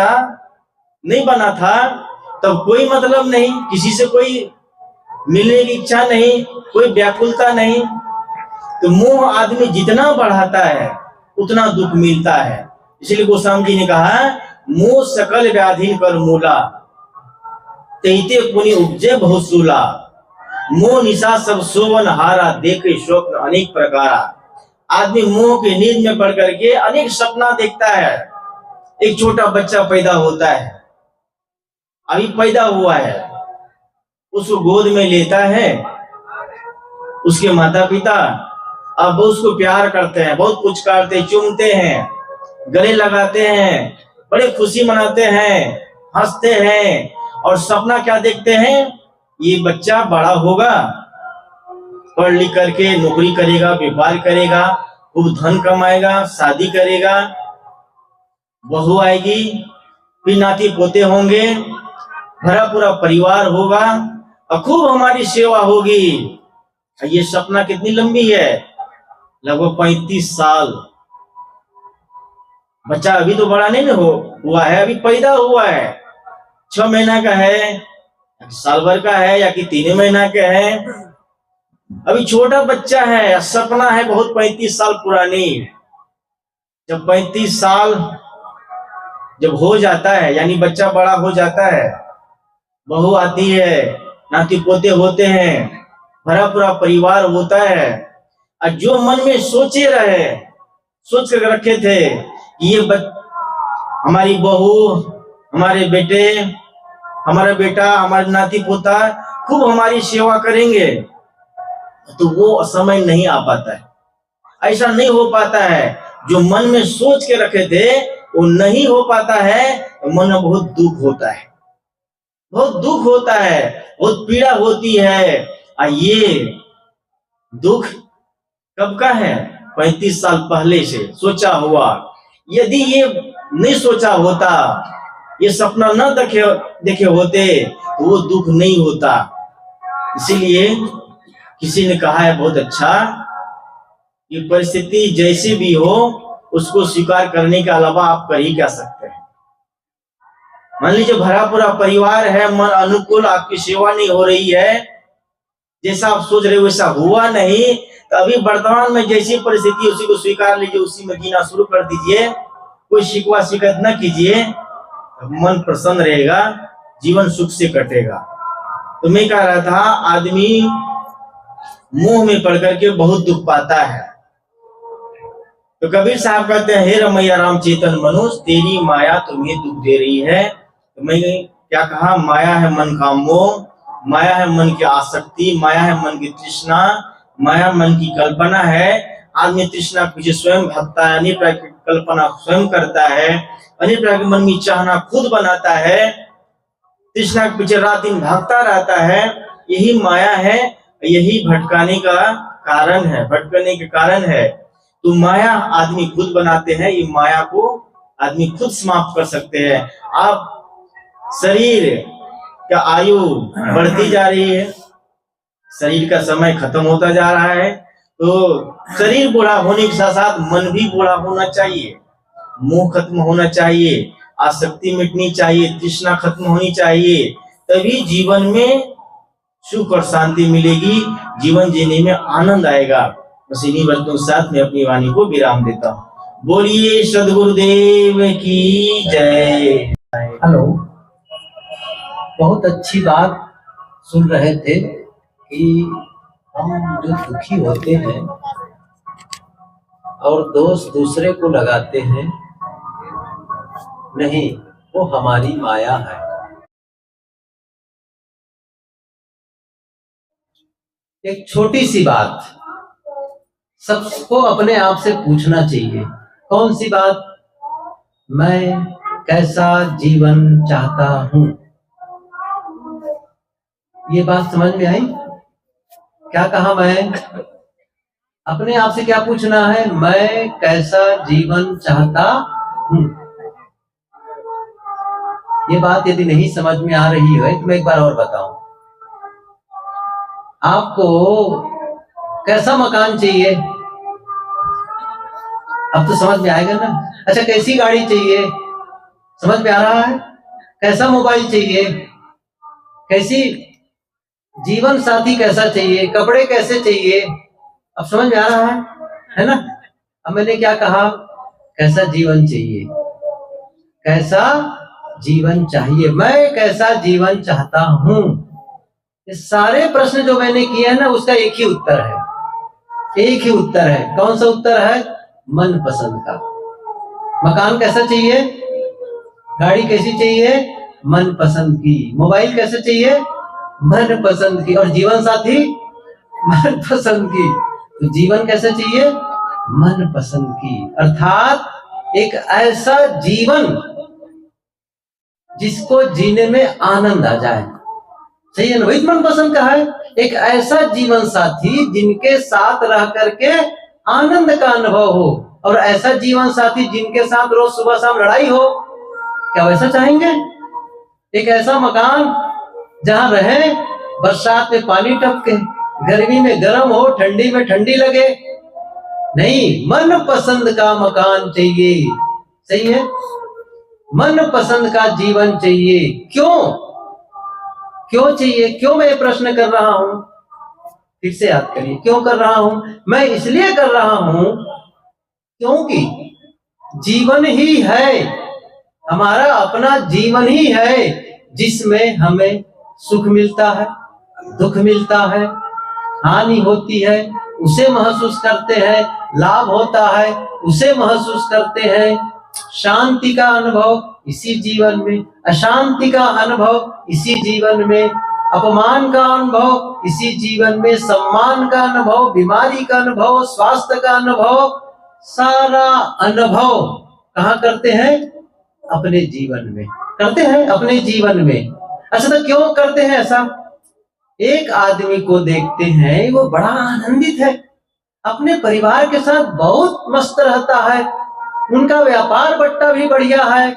था तब कोई मतलब नहीं, किसी से कोई मिलने की इच्छा नहीं, कोई व्याकुलता नहीं। तो मोह आदमी जितना बढ़ाता है उतना दुख मिलता है। इसलिए गोस्वामी जी ने कहा, मोह सकल व्याधि कर मूला, तैते पुनि उपजे बहुसूला। मोह निशा सब सोवन हारा, देखे स्वप्न अनेक प्रकारा। आदमी मोह की नींद में पड़ करके अनेक सपना देखता है। एक छोटा बच्चा पैदा होता है, अभी पैदा हुआ है, उसको गोद में लेता है उसके माता पिता। अब उसको प्यार करते हैं, बहुत कुछ करते, चूमते हैं, गले लगाते हैं, बड़े खुशी मनाते हैं, हंसते हैं। और सपना क्या देखते हैं, ये बच्चा बड़ा होगा, पढ़ लिख करके नौकरी करेगा, व्यापार करेगा, खूब धन कमाएगा, शादी करेगा, बहू आएगी, फिर नाती पोते होंगे, भरा पूरा परिवार होगा और खूब हमारी सेवा होगी। ये सपना कितनी लंबी है, लगभग 35 साल। बच्चा अभी तो बड़ा नहीं हुआ है, अभी पैदा हुआ है, 6 महीना का है, साल भर का है या कि 3 महीना का है, अभी छोटा बच्चा है। सपना है बहुत 35 साल पुरानी। जब 35 साल जब हो जाता है, यानी बच्चा बड़ा हो जाता है, बहू आती है, नाती पोते होते हैं, भरा पूरा परिवार होता है, और जो मन में सोच कर रखे थे ये हमारी बहू, हमारे बेटे, हमारा बेटा, हमारे नाती पोता खूब हमारी सेवा करेंगे, तो वो समय नहीं आ पाता है। ऐसा नहीं हो पाता है। जो मन में सोच के रखे थे वो नहीं हो पाता है, तो मन में बहुत दुख होता है, बहुत दुख होता है, बहुत पीड़ा होती है। और ये दुख कब का है, 35 साल पहले से सोचा हुआ। यदि ये नहीं सोचा होता, ये सपना न देखे होते, तो वो दुख नहीं होता। इसीलिए किसी ने कहा है बहुत अच्छा, ये परिस्थिति जैसी भी हो उसको स्वीकार करने के अलावा आप कर ही क्या सकते हैं। मान लीजिए भरा पूरा परिवार है, मन अनुकूल, आपकी सेवा नहीं हो रही है, जैसा आप सोच रहे हो वैसा हुआ नहीं, तो अभी वर्तमान में जैसी परिस्थिति उसी को स्वीकार लीजिए, उसी में जीना शुरू कर दीजिए, कोई शिकवा शिकायत न कीजिए, मन प्रसन्न रहेगा, जीवन सुख से कटेगा। तो मैं कह रहा था, आदमी मोह में पड़ करके बहुत दुख पाता है। तो कबीर साहब कहते हैं, हे रमैया राम चेतन मनुष्य, तेरी माया तुम्हें दुख दे रही है। तो मैं क्या कहा, माया है मन का मोह, माया है मन की आसक्ति, माया है मन की तृष्णा, माया मन की कल्पना है। आदमी तृष्णा के पीछे स्वयं भागता है, अनेक प्रकार की कल्पना स्वयं करता है, अनेक प्रकार के मन में चाहना खुद बनाता है, तृष्णा के पीछे रात दिन भागता रहता है। यही माया है, यही भटकाने का कारण है, भटकने के कारण है। तो माया आदमी खुद बनाते हैं, ये माया को आदमी खुद समाप्त कर सकते हैं। आप शरीर का आयु बढ़ती जा रही है, शरीर का समय खत्म होता जा रहा है, तो शरीर बूढ़ा होने के साथ साथ मन भी बूढ़ा होना चाहिए, मोह खत्म होना चाहिए, आसक्ति मिटनी चाहिए, तृष्णा खत्म होनी चाहिए, तभी जीवन में सुख और शांति मिलेगी, जीवन जीने में आनंद आएगा। बस इन्हीं बातों के साथ मैं अपनी वाणी को विराम देता हूँ। बोलिए सद्गुरुदेव की जय। हेलो, बहुत अच्छी बात सुन रहे थे कि हम जो दुखी होते हैं और दोष दूसरे को लगाते हैं, नहीं, वो हमारी माया है। एक छोटी सी बात सबको अपने आप से पूछना चाहिए। कौन सी बात? मैं कैसा जीवन चाहता हूं। ये बात समझ में आई? क्या कहा? मैं अपने आप से क्या पूछना है? मैं कैसा जीवन चाहता हूं। ये बात यदि नहीं समझ में आ रही है तो मैं एक बार और बताऊं, आपको कैसा मकान चाहिए? अब तो समझ में आएगा ना। अच्छा, कैसी गाड़ी चाहिए, समझ में आ रहा है? कैसा मोबाइल चाहिए, कैसी जीवन साथी कैसा चाहिए, कपड़े कैसे चाहिए, अब समझ में आ रहा है ना? अब मैंने क्या कहा, कैसा जीवन चाहिए, कैसा जीवन चाहिए, मैं कैसा जीवन चाहता हूं। ये सारे प्रश्न जो मैंने किए हैं ना, उसका एक ही उत्तर है, एक ही उत्तर है। कौन सा उत्तर है? मन पसंद का। मकान कैसा चाहिए, गाड़ी कैसी चाहिए, मन पसंद की। मोबाइल कैसे चाहिए, मन पसंद की। और जीवन साथी मन पसंद की। तो जीवन कैसे चाहिए, मन पसंद की। अर्थात एक ऐसा जीवन जिसको जीने में आनंद आ जाए, सही है ना? वही मन पसंद का है। एक ऐसा जीवन साथी जिनके साथ रह करके आनंद का अनुभव हो, और ऐसा जीवन साथी जिनके साथ रोज सुबह शाम लड़ाई हो, क्या वैसा चाहेंगे? एक ऐसा मकान जहां रहे, बरसात में पानी टपके, गर्मी में गर्म हो, ठंडी में ठंडी लगे, नहीं, मन पसंद का मकान चाहिए, सही है? मन पसंद का जीवन चाहिए। क्यों, क्यों चाहिए? क्यों मैं ये प्रश्न कर रहा हूं? फिर से याद करिए, क्यों कर रहा हूं? मैं इसलिए कर रहा हूं क्योंकि जीवन ही है, हमारा अपना जीवन ही है, जिसमें हमें सुख मिलता है, दुख मिलता है, हानि होती है, उसे महसूस करते हैं, लाभ होता है, उसे महसूस करते हैं। शांति का अनुभव इसी जीवन में, अशांति का अनुभव इसी जीवन में, अपमान का अनुभव इसी जीवन में, सम्मान का अनुभव, बीमारी का अनुभव, स्वास्थ्य का अनुभव, सारा अनुभव कहाँ करते हैं? अपने जीवन में करते हैं, अपने जीवन में। अच्छा, तो क्यों करते हैं ऐसा? एक आदमी को देखते हैं, वो बड़ा आनंदित है, अपने परिवार के साथ बहुत मस्त रहता है, उनका व्यापार बट्टा भी बढ़िया है,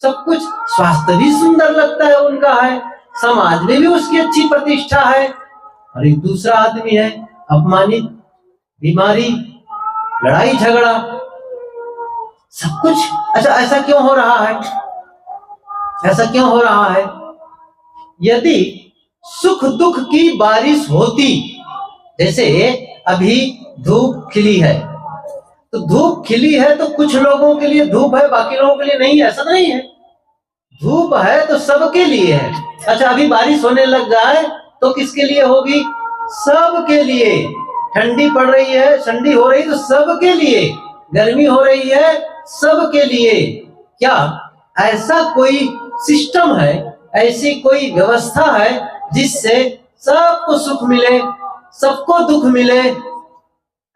सब कुछ, स्वास्थ्य भी सुंदर लगता है उनका है, समाज में भी उसकी अच्छी प्रतिष्ठा है। और एक दूसरा आदमी है, अपमानित, बीमारी, लड़ाई झगड़ा, सब कुछ। अच्छा, ऐसा क्यों हो रहा है? ऐसा क्यों हो रहा है? यदि सुख दुख की बारिश होती, जैसे अभी धूप खिली है, तो धूप खिली है तो कुछ लोगों के लिए धूप है, बाकी लोगों के लिए नहीं है, ऐसा नहीं है। धूप है तो सबके लिए है। अच्छा, अभी बारिश होने लग जाए तो किसके लिए होगी? सबके लिए। ठंडी पड़ रही है, ठंडी हो रही तो सबके लिए, गर्मी हो रही है सबके लिए। क्या ऐसा कोई सिस्टम है, ऐसी कोई व्यवस्था है जिससे सबको सुख मिले, सबको दुख मिले?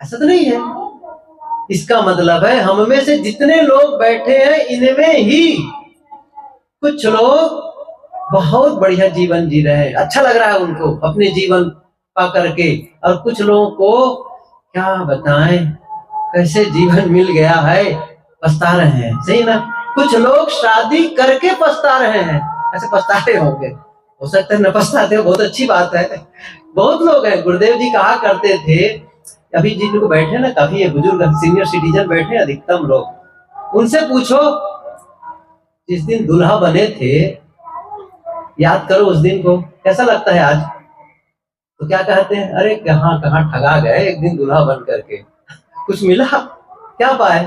ऐसा तो नहीं है। इसका मतलब है हम में से जितने लोग बैठे हैं, इनमें ही कुछ लोग बहुत बढ़िया जीवन जी रहे हैं, अच्छा लग रहा है उनको अपने जीवन पा करके, और कुछ लोगों को क्या बताएं कैसे जीवन मिल गया है, पछता रहे हैं, सही ना? कुछ लोग शादी करके पछता रहे हैं। ऐसे पछता रहे होंगे, हो सकता है न पछताते हो, बहुत अच्छी बात है। बहुत लोग हैं, गुरुदेव जी कहा करते थे, अभी जिनको बैठे ना, काफी है बुजुर्ग, सीनियर सिटीजन बैठे अधिकतम लोग, उनसे पूछो जिस दिन दूल्हा बने थे, याद करो उस दिन को, कैसा लगता है आज? तो क्या कहते हैं, अरे कहाँ कहाँ ठगा गए, एक दिन दूल्हा बन करके कुछ मिला क्या पाए?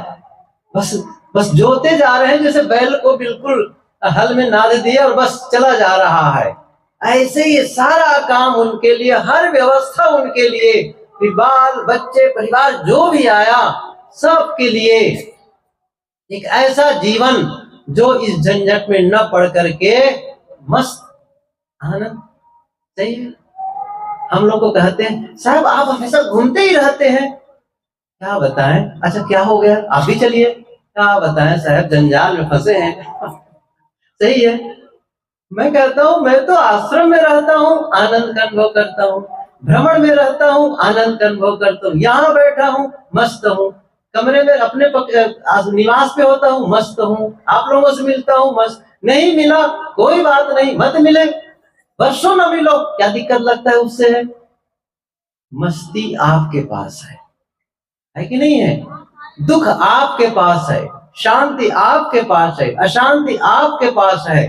बस जोते जा रहे हैं, जैसे बैल को बिल्कुल हल में नाद दिया और बस चला जा रहा है। ऐसे ही सारा काम उनके लिए, हर व्यवस्था उनके लिए, बाल बच्चे परिवार जो भी आया सबके लिए एक ऐसा जीवन जो इस झंझट में न पड़ करके मस्त आनंद। सही है। हम लोग को कहते हैं साहब आप हमेशा घूमते ही रहते हैं, क्या बताएं? अच्छा क्या हो गया, आप भी चलिए। क्या बताएं साहब, जंजाल में फंसे हैं। सही है। मैं कहता हूँ मैं तो आश्रम में रहता हूँ, आनंद का अनुभव करता हूँ, भ्रमण में रहता हूँ, आनंद का अनुभव करता हूँ, यहाँ बैठा हूँ मस्त हूँ, कमरे में अपने निवास पे होता हूँ मस्त हूँ, आप लोगों से मिलता हूँ मस्त। नहीं मिला कोई बात नहीं, मत मिले, वर्षों न मिलो, क्या दिक्कत लगता है उससे? है मस्ती आपके पास है कि नहीं है? दुख आपके पास है, शांति आपके पास है, अशांति आपके पास है,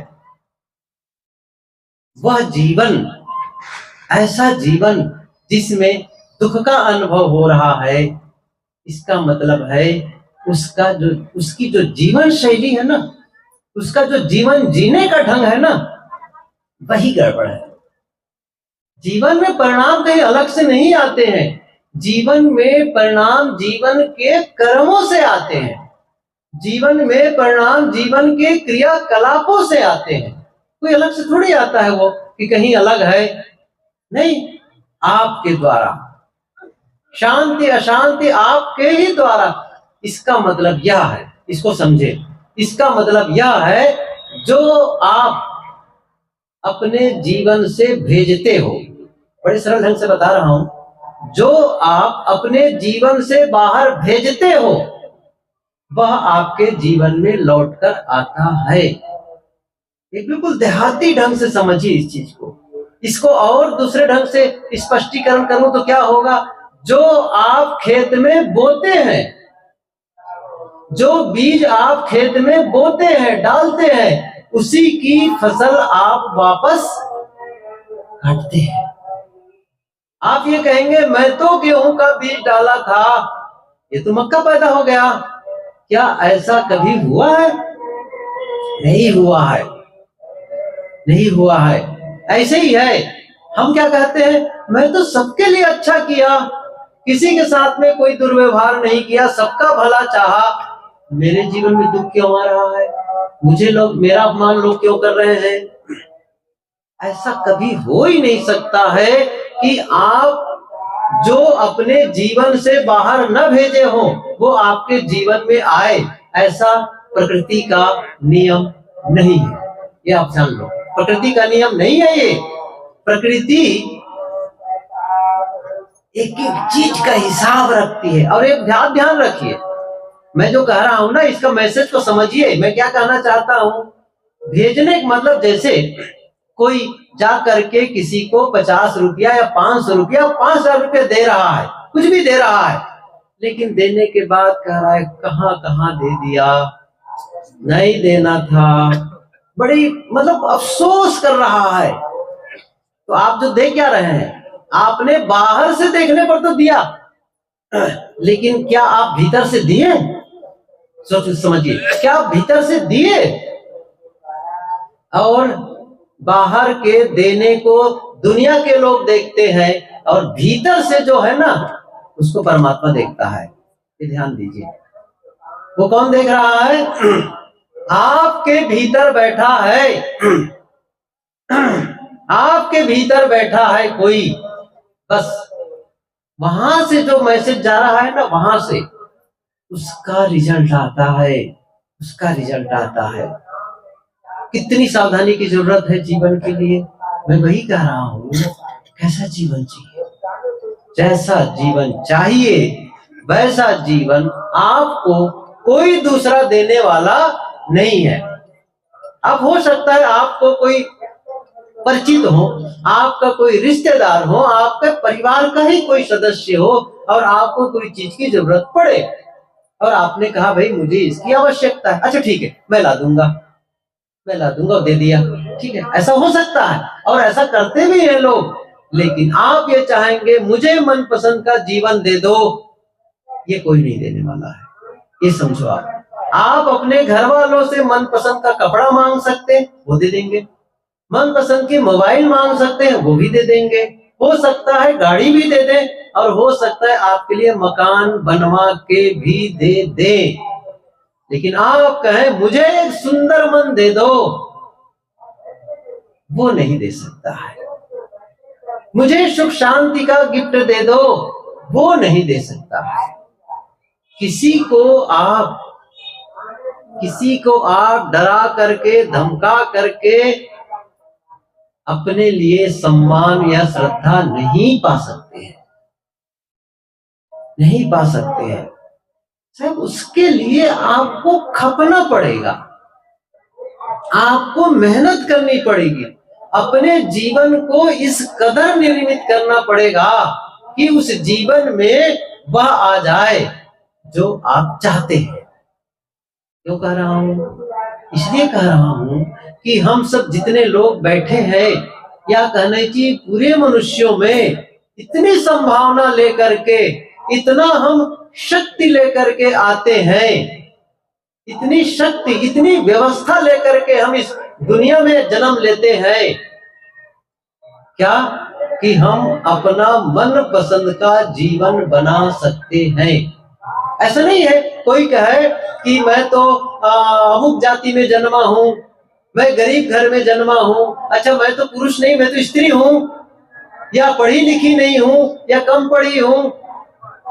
वह जीवन, ऐसा जीवन जिसमें दुख का अनुभव हो रहा है, इसका मतलब है उसकी जो जीवन शैली है ना, उसका जो जीवन जीने का ढंग है ना, वही गड़बड़ है। जीवन में परिणाम कहीं अलग से नहीं आते हैं, जीवन में परिणाम जीवन के कर्मों से आते हैं, जीवन में परिणाम जीवन के क्रियाकलापों से आते हैं। कोई अलग से थोड़ी आता है वो कि कहीं अलग है, नहीं, आपके द्वारा शांति अशांति आपके ही द्वारा। इसका मतलब यह है, इसको समझे, इसका मतलब यह है जो आप अपने जीवन से भेजते हो, बड़े सरल ढंग से बता रहा हूं, जो आप अपने जीवन से बाहर भेजते हो वह आपके जीवन में लौटकर आता है। एक बिल्कुल देहाती ढंग से समझिए इस चीज को। इसको और दूसरे ढंग से स्पष्टीकरण करूं तो क्या होगा, जो आप खेत में बोते हैं, जो बीज आप खेत में बोते हैं, डालते हैं, उसी की फसल आप वापस काटते हैं। आप ये कहेंगे मैं तो गेहूं का बीज डाला था, ये तो मक्का पैदा हो गया। क्या ऐसा कभी हुआ है? नहीं हुआ है, नहीं हुआ है। ऐसे ही है, हम क्या कहते हैं, मैं तो सबके लिए अच्छा किया, किसी के साथ में कोई दुर्व्यवहार नहीं किया, सबका भला चाहा, मेरे जीवन में दुख क्यों आ रहा है, मुझे लोग, मेरा अपमान लोग क्यों कर रहे हैं? ऐसा कभी हो ही नहीं सकता है कि आप जो अपने जीवन से बाहर न भेजे हो वो आपके जीवन में आए। ऐसा प्रकृति का नियम नहीं है, ये आप जान लो। प्रकृति का नियम नहीं है ये। प्रकृति एक एक चीज का हिसाब रखती है। और एक ध्यान रखिए, मैं जो कह रहा हूं ना, इसका मैसेज को समझिए। मैं क्या कहना चाहता हूं, भेजने का मतलब जैसे कोई जा करके किसी को 50 रुपया या 500 रुपया 5,000 रुपया दे रहा है, कुछ भी दे रहा है, लेकिन देने के बाद कह रहा है कहां कहां दे दिया, नहीं देना था, बड़ी मतलब अफसोस कर रहा है। तो आप जो दे क्या रहे हैं, आपने बाहर से देखने पर तो दिया, लेकिन क्या आप भीतर से दिए? सोच समझिए, क्या आप भीतर से दिए? और बाहर के देने को दुनिया के लोग देखते हैं और भीतर से जो है ना उसको परमात्मा देखता है। ये ध्यान दीजिए। वो कौन देख रहा है? आपके भीतर बैठा है, आपके भीतर बैठा है कोई, बस वहां से जो मैसेज जा रहा है ना, वहां से उसका रिजल्ट आता है, उसका रिजल्ट आता है। कितनी सावधानी की जरूरत है जीवन के लिए। मैं वही कह रहा हूं, कैसा जीवन चाहिए, जैसा जीवन चाहिए वैसा जीवन आपको कोई दूसरा देने वाला नहीं है। अब हो सकता है आपको कोई परिचित हो, आपका कोई रिश्तेदार हो, आपके परिवार का ही कोई सदस्य हो और आपको कोई चीज की जरूरत पड़े और आपने कहा भाई मुझे इसकी आवश्यकता है, अच्छा ठीक है मैं ला दूंगा, मैं ला दूंगा, दे दिया, ठीक है। ऐसा हो सकता है और ऐसा करते भी हैं लोग। लेकिन आप ये चाहेंगे मुझे मनपसंद का जीवन दे दो, ये कोई नहीं देने वाला है, ये समझो। आप अपने घर वालों से मनपसंद का कपड़ा मांग सकते हैं, वो दे देंगे। मनपसंद की मोबाइल मांग सकते हैं, वो भी दे देंगे। हो सकता है गाड़ी भी दे दें और हो सकता है आपके लिए मकान बनवा के भी दे दें। लेकिन आप कहें मुझे एक सुंदर मन दे दो, वो नहीं दे सकता है। मुझे सुख शांति का गिफ्ट दे दो, वो नहीं दे सकता है। किसी को आप डरा करके, धमका करके अपने लिए सम्मान या श्रद्धा नहीं पा सकते हैं, नहीं पा सकते हैं। साहब उसके लिए आपको खपना पड़ेगा, आपको मेहनत करनी पड़ेगी, अपने जीवन को इस कदर निर्मित करना पड़ेगा कि उस जीवन में वह आ जाए जो आप चाहते हैं। क्यों कह रहा हूं? इसलिए कह रहा हूं कि हम सब जितने लोग बैठे हैं, या कहने की पूरे मनुष्यों में इतनी संभावना लेकर के, इतना हम शक्ति लेकर के आते हैं, इतनी शक्ति, इतनी व्यवस्था लेकर के हम इस दुनिया में जन्म लेते हैं, क्या कि हम अपना मन पसंद का जीवन बना सकते हैं। ऐसा नहीं है कोई कहे कि मैं तो अमुक जाति में जन्मा हूं, मैं गरीब घर में जन्मा हूं, अच्छा मैं तो पुरुष नहीं, मैं तो स्त्री हूं, या पढ़ी लिखी नहीं हूं, या कम पढ़ी हूं।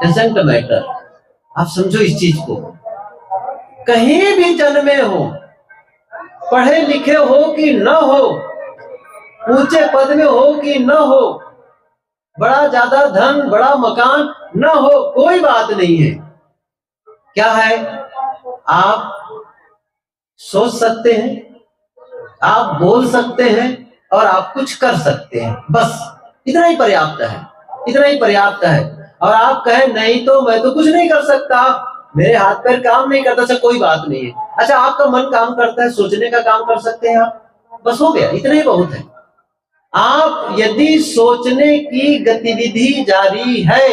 Doesn't matter. आप समझो इस चीज को, कहीं भी जन्मे हो, पढ़े लिखे हो कि न हो, ऊंचे पद में हो कि न हो, बड़ा ज्यादा धन, बड़ा मकान न हो, कोई बात नहीं है। क्या है, आप सोच सकते हैं, आप बोल सकते हैं और आप कुछ कर सकते हैं, बस इतना ही पर्याप्त है, इतना ही पर्याप्त है। और आप कहें नहीं तो मैं तो कुछ नहीं कर सकता, मेरे हाथ पैर काम नहीं करता, अच्छा कोई बात नहीं है। अच्छा आपका मन काम करता है, सोचने का काम कर सकते हैं आप, बस हो गया, इतना ही बहुत है। आप यदि सोचने की गतिविधि जारी है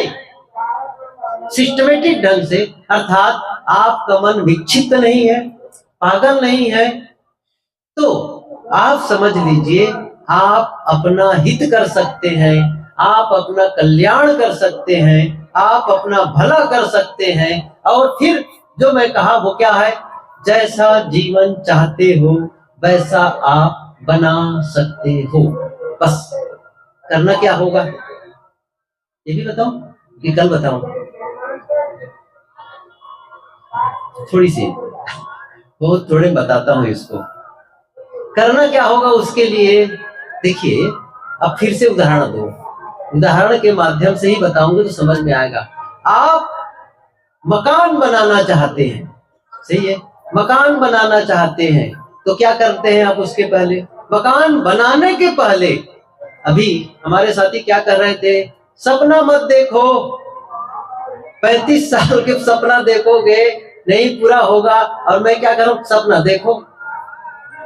सिस्टमेटिक ढंग से, अर्थात आपका मन विक्षिप्त नहीं है, पागल नहीं है, तो आप समझ लीजिए आप अपना हित कर सकते हैं, आप अपना कल्याण कर सकते हैं, आप अपना भला कर सकते हैं। और फिर जो मैं कहा वो क्या है, जैसा जीवन चाहते हो वैसा आप बना सकते हो। बस करना क्या होगा ये भी बताऊं कि कल बताऊं? थोड़ी सी बहुत थोड़े बताता हूं इसको। करना क्या होगा उसके लिए, देखिए अब फिर से उदाहरण दो, उदाहरण के माध्यम से ही बताऊंगा तो समझ में आएगा। आप मकान बनाना चाहते हैं, सही है, मकान बनाना चाहते हैं तो क्या करते हैं आप उसके पहले, मकान बनाने के पहले, अभी हमारे साथी क्या कर रहे थे, सपना मत देखो, 35 साल के सपना देखोगे नहीं पूरा होगा, और मैं क्या करूं, सपना देखो।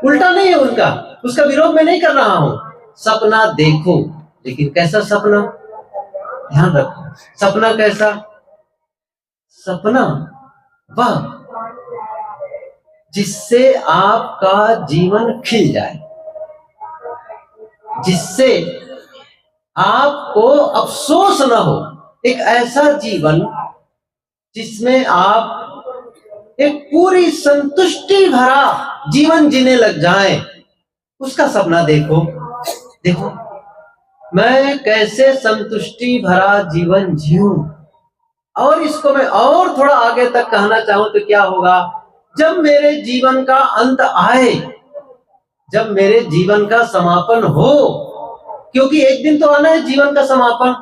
उल्टा नहीं है उनका, उसका विरोध मैं नहीं कर रहा हूं, सपना देखो, लेकिन कैसा सपना, ध्यान रखो, सपना कैसा, सपना वह जिससे आपका जीवन खिल जाए, जिससे आपको अफसोस न हो, एक ऐसा जीवन जिसमें आप एक पूरी संतुष्टि भरा जीवन जीने लग जाएं, उसका सपना देखो। देखो मैं कैसे संतुष्टि भरा जीवन जीऊं, और इसको मैं और थोड़ा आगे तक कहना चाहूं तो क्या होगा, जब मेरे जीवन का अंत आए, जब मेरे जीवन का समापन हो, क्योंकि एक दिन तो आना है जीवन का समापन,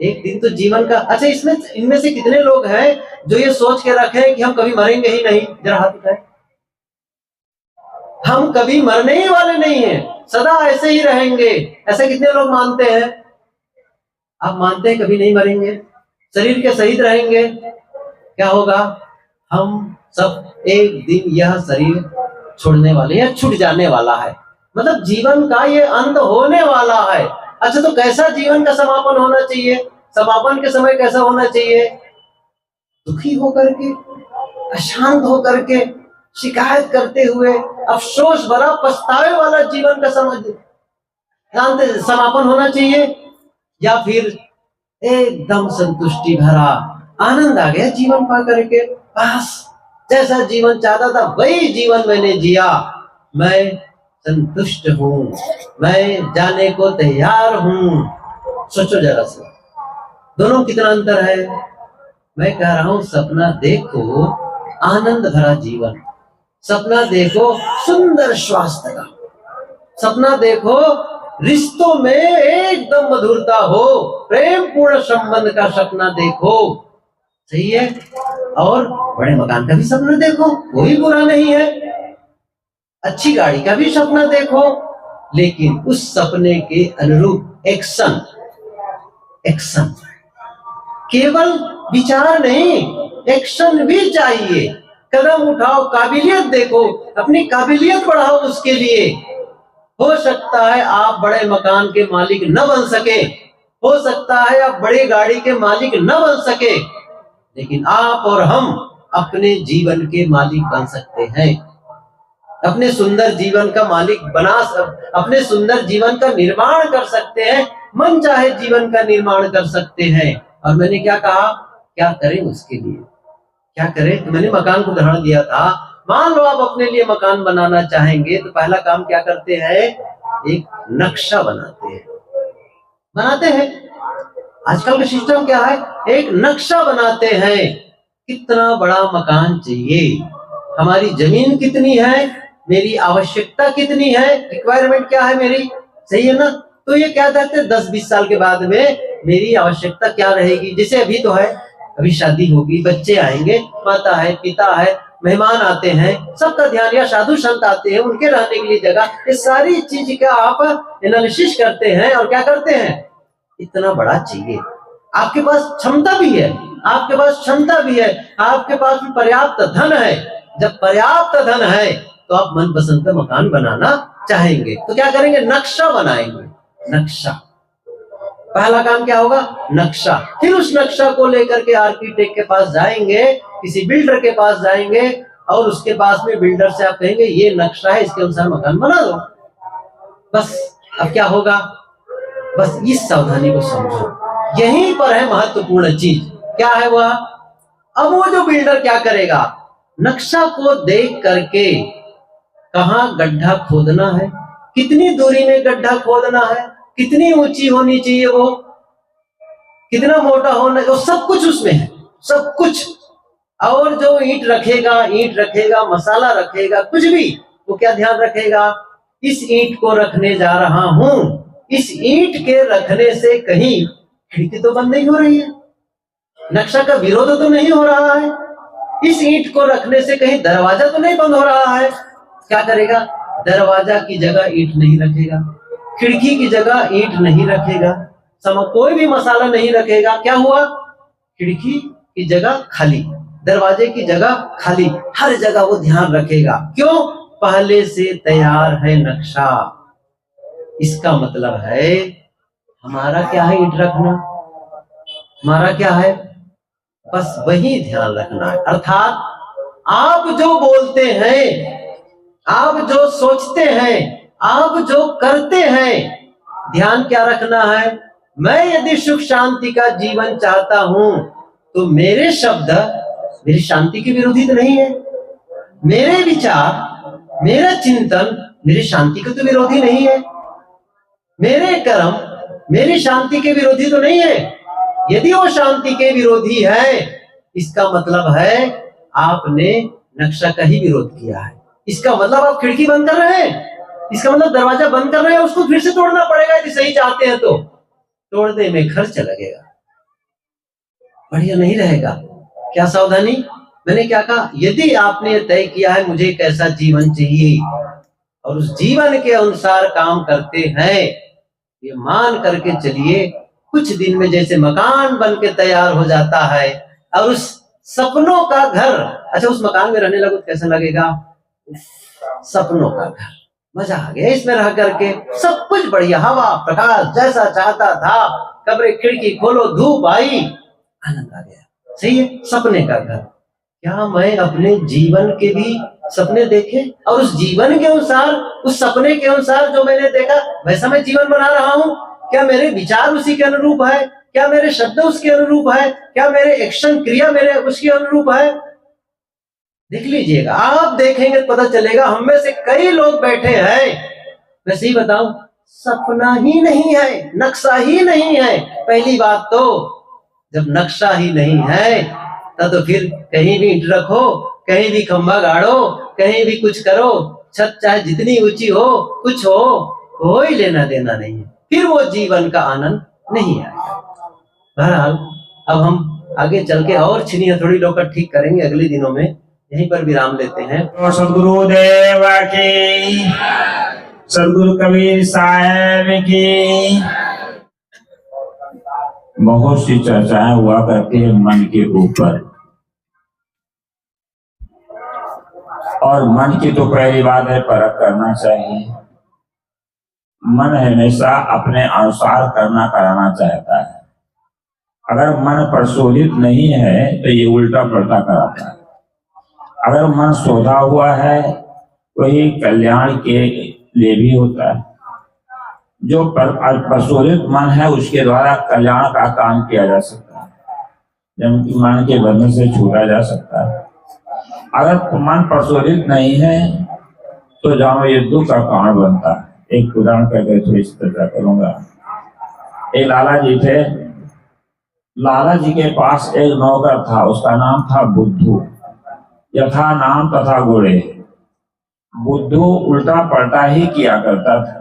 एक दिन तो जीवन का। अच्छा इसमें इनमें से कितने लोग हैं जो ये सोच के रखे कि हम कभी मरेंगे ही नहीं, जरा हाथ उठाएं। हम कभी मरने ही वाले नहीं हैं, सदा ऐसे ही रहेंगे, ऐसे कितने लोग मानते हैं? आप मानते हैं कभी नहीं मरेंगे, शरीर के सहित रहेंगे? क्या होगा, हम सब एक दिन यह शरीर छोड़ने वाले हैं, छूट जाने वाला है, मतलब जीवन का ये अंत होने वाला है। अच्छा तो कैसा जीवन का समापन होना चाहिए, समापन के समय कैसा होना चाहिए, दुखी होकर के, अशांत होकर के, शिकायत करते हुए, अफसोस भरा पछतावे वाला जीवन का समापन होना चाहिए, या फिर एकदम संतुष्टि भरा आनंद आ गया जीवन पा करके, बस जैसा जीवन चाहता था वही जीवन मैंने जिया, मैं संतुष्ट हूं, मैं जाने को तैयार हूं। सोचो जरा से दोनों कितना अंतर है। मैं कह रहा हूं सपना देखो आनंद भरा जीवन, सपना देखो सुंदर स्वास्थ्य का, सपना देखो रिश्तों में एकदम मधुरता हो, प्रेम पूर्ण संबंध का सपना देखो, सही है। और बड़े मकान का भी सपना देखो, कोई बुरा नहीं है, अच्छी गाड़ी का भी सपना देखो, लेकिन उस सपने के अनुरूप एक्शन, एक्शन, केवल विचार नहीं, एक्शन भी चाहिए। कदम उठाओ, काबिलियत देखो, अपनी काबिलियत बढ़ाओ उसके लिए। हो सकता है आप बड़े मकान के मालिक न बन सके, हो सकता है आप बड़ी गाड़ी के मालिक न बन सके, लेकिन आप और हम अपने जीवन के मालिक बन सकते हैं। अपने सुंदर जीवन का मालिक अपने सुंदर जीवन का निर्माण कर सकते हैं, मन चाहे जीवन का निर्माण कर सकते हैं। और मैंने क्या कहा, क्या करें उसके लिए, क्या करें? तो मैंने मकान को उदाहरण दिया था। मान लो आप अपने लिए मकान बनाना चाहेंगे तो पहला काम क्या करते हैं? एक नक्शा बनाते हैं। आजकल का सिस्टम क्या है? एक नक्शा बनाते हैं। कितना बड़ा मकान चाहिए, हमारी जमीन कितनी है, मेरी आवश्यकता कितनी है, रिक्वायरमेंट क्या है मेरी, सही है ना? तो ये क्या कहते हैं 10-20 साल के बाद में मेरी आवश्यकता क्या रहेगी। जैसे अभी तो है, अभी शादी होगी, बच्चे आएंगे, माता है, पिता है, मेहमान आते हैं, सबका ध्यान, या साधु संत आते हैं, उनके रहने के लिए जगह, ये सारी चीज का आप एनालिसिस करते हैं और क्या करते हैं? इतना बड़ा चाहिए। आपके पास क्षमता भी है, आपके पास क्षमता भी है, आपके पास भी पर्याप्त धन है। जब पर्याप्त धन है तो आप मनपसंद का मकान बनाना चाहेंगे तो क्या करेंगे? नक्शा बनाएंगे। नक्शा, पहला काम क्या होगा? नक्शा। फिर उस नक्शा को लेकर के आर्किटेक्ट के पास जाएंगे, किसी बिल्डर के पास जाएंगे और उसके पास में बिल्डर से आप कहेंगे ये नक्शा है, इसके अनुसार मकान बना दो। बस अब क्या होगा? बस इस सावधानी को समझो, यहीं पर है महत्वपूर्ण चीज। क्या है वह? अब वो जो बिल्डर क्या करेगा? नक्शा को देख करके कहाँ गड्ढा खोदना है, कितनी दूरी में गड्ढा खोदना है, कितनी ऊंची होनी चाहिए वो, कितना मोटा होना, वो सब कुछ उसमें है, सब कुछ। और जो ईंट रखेगा, मसाला रखेगा, कुछ भी, वो क्या ध्यान रखेगा? इस ईंट को रखने जा रहा हूं, इस ईंट के रखने से कहीं खिड़की तो बंद नहीं हो रही है, नक्शा का विरोध तो नहीं हो रहा है, इस ईंट को रखने से कहीं दरवाजा तो नहीं बंद हो रहा है। क्या करेगा? दरवाजा की जगह ईंट नहीं रखेगा, खिड़की की जगह ईंट नहीं रखेगा, कोई भी मसाला नहीं रखेगा। क्या हुआ? खिड़की की जगह खाली, दरवाजे की जगह खाली, हर जगह वो ध्यान रखेगा। क्यों? पहले से तैयार है नक्शा। इसका मतलब है हमारा क्या है? ईंट रखना। हमारा क्या है? बस वही ध्यान रखना है। अर्थात आप जो बोलते हैं, आप जो सोचते हैं, आप जो करते हैं, ध्यान क्या रखना है? मैं यदि सुख शांति का जीवन चाहता हूं तो मेरे शब्द मेरी शांति के विरोधी तो नहीं है, मेरे विचार, मेरा चिंतन मेरी शांति के तो विरोधी नहीं है, मेरे कर्म मेरी शांति के विरोधी तो नहीं है। यदि वो शांति के विरोधी है, इसका मतलब है आपने नक्शा का ही विरोध किया है। इसका मतलब आप खिड़की बंद कर रहे हैं, इसका मतलब दरवाजा बंद कर रहे हैं, उसको फिर से तोड़ना पड़ेगा यदि सही चाहते हैं तो। तोड़ने में खर्च लगेगा, बढ़िया नहीं रहेगा। क्या सावधानी? मैंने क्या कहा? यदि आपने तय किया है मुझे कैसा जीवन चाहिए और उस जीवन के अनुसार काम करते हैं, ये मान करके चलिए कुछ दिन में जैसे मकान बन के तैयार हो जाता है और उस सपनों का घर, अच्छा उस मकान में रहने लगो कैसा लगेगा? सपनों का घर, मजा आ गया इसमें रह करके, सब कुछ बढ़िया, हवा प्रकाश जैसा चाहता था, कमरे खिड़की खोलो धूप आई, आनंद आ गया। सही है, सपने का घर। क्या मैं अपने जीवन के भी सपने देखे और उस जीवन के अनुसार, उस सपने के अनुसार जो मैंने देखा वैसा मैं जीवन बना रहा हूं? क्या मेरे विचार उसी के अनुरूप है? क्या मेरे शब्द उसके अनुरूप है? क्या मेरे एक्शन क्रिया मेरे उसके अनुरूप है? देख लीजिएगा, आप देखेंगे पता चलेगा। हम में से कई लोग बैठे हैं, मैं सही बताऊं, सपना ही नहीं है, नक्शा ही नहीं है। पहली बात तो जब नक्शा ही नहीं है तब तो फिर कहीं भी ईंट रखो, कहीं भी खंभा गाड़ो, कहीं भी कुछ करो, छत चाहे जितनी ऊंची हो, कुछ हो, कोई लेना देना नहीं है, फिर वो जीवन का आनंद नहीं आएगा। बहरहाल अब हम आगे चल के और छिनी हथौड़ी लोग ठीक करेंगे अगले दिनों में, यहीं पर विराम लेते हैं। सदगुरुदेव की, सदगुरु कबीर साहब की। बहुत सी चर्चाएं हुआ करती है मन के ऊपर, और मन की तो पहली बात है परख करना चाहिए। मन हमेशा अपने अनुसार करना कराना चाहता है। अगर मन प्रशोधित नहीं है तो ये उल्टा पलटा कराता है। अगर मन शोधा हुआ है वही कल्याण के लिए भी होता है। जो प्रशोधित मन है उसके द्वारा कल्याण का काम किया जा सकता है, जबकि मन के बंधन से छूटा जा सकता है। अगर मन प्रशोधित नहीं है तो जानो ये दुख का कारण बनता है। एक उदाहरण करके थोड़ी सी चर्चा करूंगा। एक लाला जी थे। लाला जी के पास एक नौकर था, उसका नाम था बुद्धू। यथा नाम तथा गुणे। बुद्धू उल्टा पलटा ही किया करता था।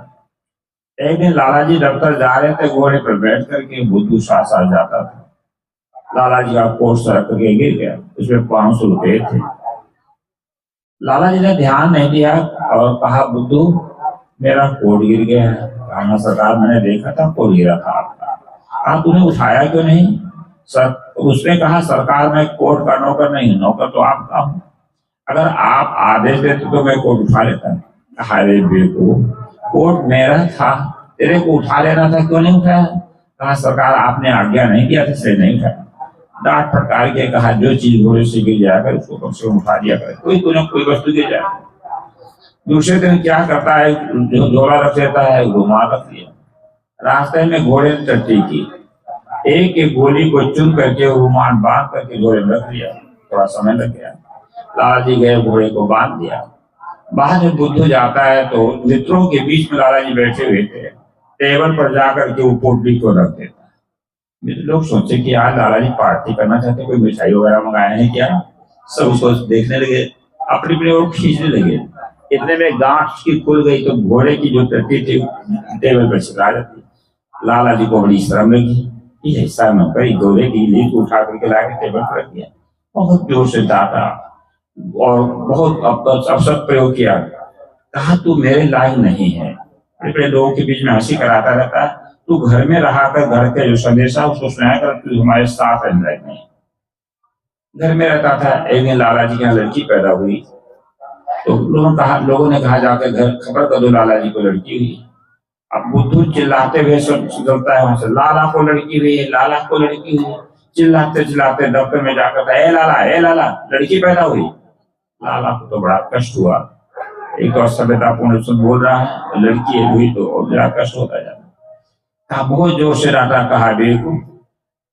एक दिन लाला जी दफ्तर जा रहे थे, घोड़े पर बैठ करके बुद्धू साथ साथ जाता था। लाला जी का कोट सड़क के गिर गया, उसमें 500 रुपए थे। लाला जी ने ध्यान नहीं दिया और कहा, बुद्धू मेरा कोट गिर गया है। कहा, सरकार मैंने देखा था कोट गिरा था आपका। कहा, तूने उठाया क्यों नहीं? सर उसने कहा, सरकार मैं कोट का नौकर नहीं, नौकर तो आपका हूँ। अगर आप आदेश देते तो मैं कोट उठा लेता। अरे बेवकूफ, कोट मेरा था, तेरे को उठा लेना था, क्यों नहीं उठाया? कहा, सरकार आपने आज्ञा नहीं किया था इसलिए नहीं उठाया। डांट फटकार के कहा, जो चीज घोड़े से गिर जाकर उसको कम से कम उठा दिया करे, कोई वस्तु गिर जाए। दूसरे दिन क्या करता है, जो झोला रख लेता है रुमाल रख लिया। रास्ते में घोड़े ने टट्टी की, एक एक गोली को चुन करके रुमाल बांध करके घोड़े में रख लिया। थोड़ा समय लग गया, लाला जी गए, घोड़े को बांध दिया। बाद में बुद्धू जाता है तो मित्रों के बीच में लाला जी बैठे हुए थे, टेबल पर जाकर के वो पोटली को रख देता। मित्र लोग सोचे कि आज लाला जी पार्टी करना चाहते, कोई मिठाई वगैरह मंगाए हैं क्या। सब उसको देखने लगे, अपनी अपनी ओर खींचने लगे। इतने में गांठ की खुल गई तो घोड़े की जो टट्टी थी टेबल पर छिपा जाती। लाला जी को बड़ी शर्म लगी, ये शर्म करी, घोड़े की लीड उठा करके लाके टेबल पर रख दिया। बहुत जोर से डांटा और बहुत अपशब्द प्रयोग किया। कहा, तू मेरे लायक नहीं है। बड़े बड़े लोगों के बीच में हंसी कराता रहता है, तू घर में रहा कर घर के जो संदेशा उसको सुनाया कर, तू हमारे साथ रहने लायक नहीं। घर में रहता था। एक दिन लाला जी के यहाँ लड़की पैदा हुई तो लोगों ने कहा जाकर घर खबर कर दो लाला जी को लड़की हुई। अब बुद्धू चिल्लाते हुए चलता है वहां से, लाला को लड़की हुई है, लाला को लड़की हुई। चिल्लाते चिल्लाते दफ्तर में जाकर, ए लाला लड़की पैदा हुई। लाला को तो बड़ा कष्ट हुआ। एक और सभ्यतापूर्ण बोल रहा है, लड़की हुई तो और बड़ा कष्ट होता जाता। कहा, बहुत जोर से डांटा। कहा, देखो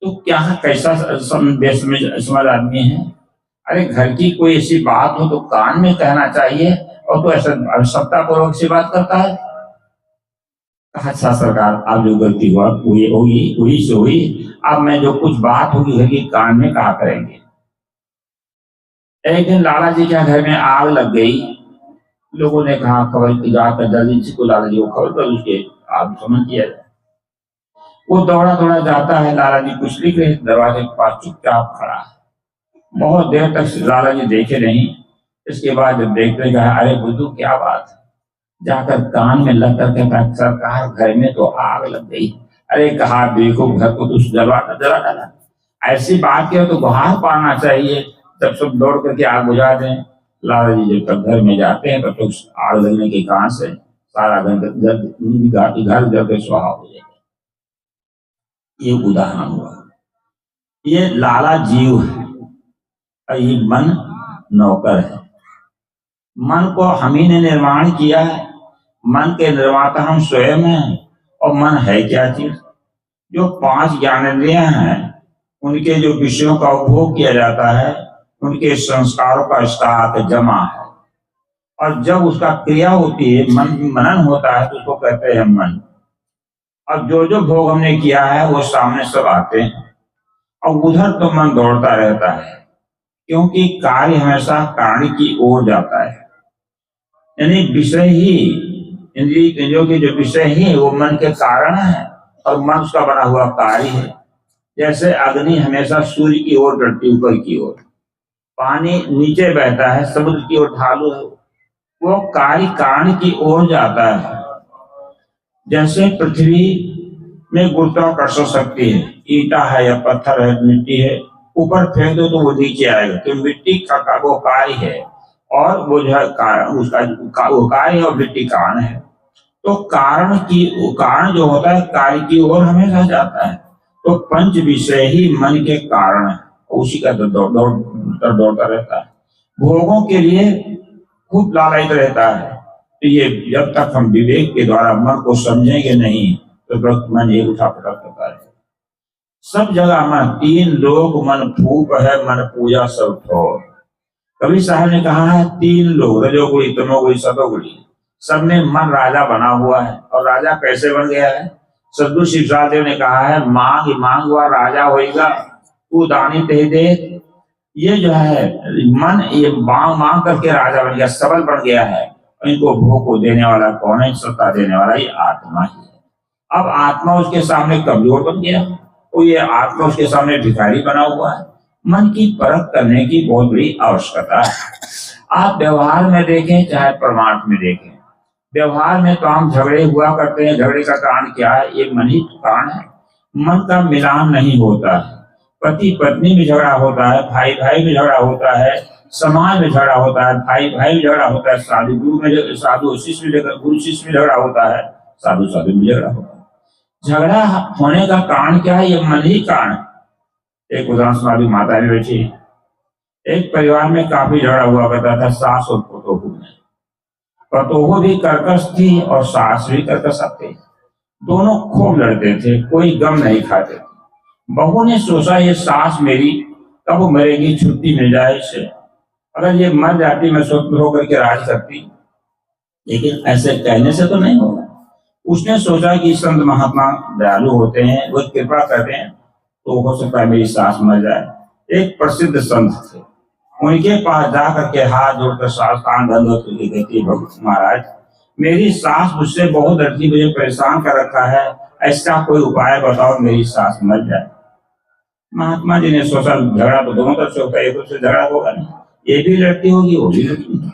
तो क्या कैसा देश में समझ आदमी है। अरे घर की कोई ऐसी बात हो तो कान में कहना चाहिए, और तो ऐसा सत्तापूर्वक से बात करता है। कहा, अच्छा सरकार, आप जो गलती हुआ वही से हुई, अब मैं जो कुछ बात होगी घर की कान में कहा करेंगे। एक दिन लाला जी के घर में आग लग गई। लोगों ने कहा, खबर की जाकर जल्दी से को लाला जी को खबर कर उसके आग समन किया जाए। वो दौड़ा दौड़ा जाता है, लाला जी कुछ लिख रहे, दरवाजे के पास चुपचाप खड़ा है। बहुत देर तक लाला जी देखे नहीं। इसके बाद जब देखते कहा, अरे बुद्धू क्या बात है। जाकर कान में लग कर कहता, सरकार घर में तो आग लग गई। अरे कहा, देखो घर को तो जला डाला, ऐसी बात किया तो गुहार पाना चाहिए, तब सब दौड़ करके आग बुझा दें। लाला जी जब तक घर में जाते हैं तब तक आग लगने के कारण से सारा घर जल के स्वाहा हो जाएगा। ये उदाहरण हुआ। ये लाला जीव है और ये मन नौकर है। मन को हम ही ने निर्माण किया है। मन के निर्माता हम स्वयं हैं। और मन है क्या चीज? जो 5 ज्ञानेंद्रियां हैं उनके जो विषयों का उपभोग किया जाता है, उनके संस्कारों का स्टॉक जमा है। और जब उसका क्रिया होती है, मनन होता है, तो उसको कहते हैं मन। और जो जो भोग हमने किया है वो सामने सब आते हैं। और उधर तो मन दौड़ता रहता है, क्योंकि कार्य हमेशा कारण की ओर जाता है। यानी विषय ही, इंद्रियों के जो विषय ही वो मन के कारण है और मन उसका बना हुआ कार्य है। जैसे अग्नि हमेशा सूर्य की ओर बढ़ती, ऊपर की ओर। पानी नीचे बहता है, समुद्र की ओर ढालू है, वो कार्य कारण की ओर जाता है। जैसे पृथ्वी में गुरुत्वाकर्षण शक्ति है, ईटा है या पत्थर है, मिट्टी है, ऊपर फेंक दो तो वो नीचे आएगा, तो मिट्टी का वो कार्य है और वो जो है कारण उसका वो कार्य और वृत्ति कारण है। तो कारण जो होता है कार्य की ओर हमेशा जाता है। तो पंच विषय ही मन के कारण है, उसी का दौड़ता रहता है, भोगों के लिए खूब लालयित रहता है। तो ये जब तक हम विवेक के द्वारा मन को समझेंगे नहीं तो मन ये उठा पटक करता है। सब जगह मन, तीन लोग मन फूप है, मन पूजा सब ठोर। कबीर साहब ने कहा है तीन लोग, रजोगुणी, तमोगुणी, सतोगुणी, सब में मन राजा बना हुआ है। और राजा कैसे बन गया है? सद्गुरु शिवसार देव ने कहा है मांग हुआ राजा होएगा, तू दानी ते दे। ये जो है मन ये मांग करके राजा बन गया, सबल बन गया है। इनको भोग को देने वाला कौन है? सत्ता देने वाला ये आत्मा ही है। अब आत्मा उसके सामने कमजोर बन गया, तो ये आत्मा उसके सामने भिखारी बना हुआ है। मन की परख करने की बहुत बड़ी आवश्यकता है। आप व्यवहार में देखें चाहे परमार्थ में देखें, व्यवहार में तो हम झगड़े हुआ करते हैं। झगड़े का कारण क्या है? ये मन ही कारण है। मन का मिलान नहीं होता है। पति पत्नी में झगड़ा होता है, भाई भाई में झगड़ा होता है, समाज में झगड़ा होता है, भाई भाई में झगड़ा होता है, साधु शिष्य में, गुरु शिष्य में झगड़ा होता है, साधु में झगड़ा होता है। झगड़ा होने का कारण क्या है? ये मन ही कारण है। एक उदाहरण सुना दूं, माता भी बैठी, एक परिवार में काफी झगड़ा हुआ करता था सास और पतोहू में। पतोहू भी कर्कश थी और सास भी कर्कश थे। दोनों खूब लड़ते थे, कोई गम नहीं खाते थे। बहू ने सोचा ये सास मेरी कब मरेगी, छुट्टी मिल जाए इससे, अगर ये मर जाती मैं स्वतंत्र होकर के राज करती। लेकिन ऐसे कहने से तो नहीं होगा। उसने सोचा कि संत महात्मा दयालु होते हैं, वो कृपा करते हैं, तो हो सकता है मेरी सास मर जाए। एक प्रसिद्ध संत थे, उनके पास जाकर के हाथ जोड़कर साष्टांग दंडवत करके कहती, भक्त महाराज मेरी सास मुझसे बहुत डरती, मुझे परेशान कर रखा है, ऐसा कोई उपाय बताओ मेरी सास मर जाए। महात्मा जी ने सोचा झगड़ा तो दोनों तरफ से होता है, एक से झगड़ा होगा नहीं, ये भी लड़ती होगी वो भी लड़ती।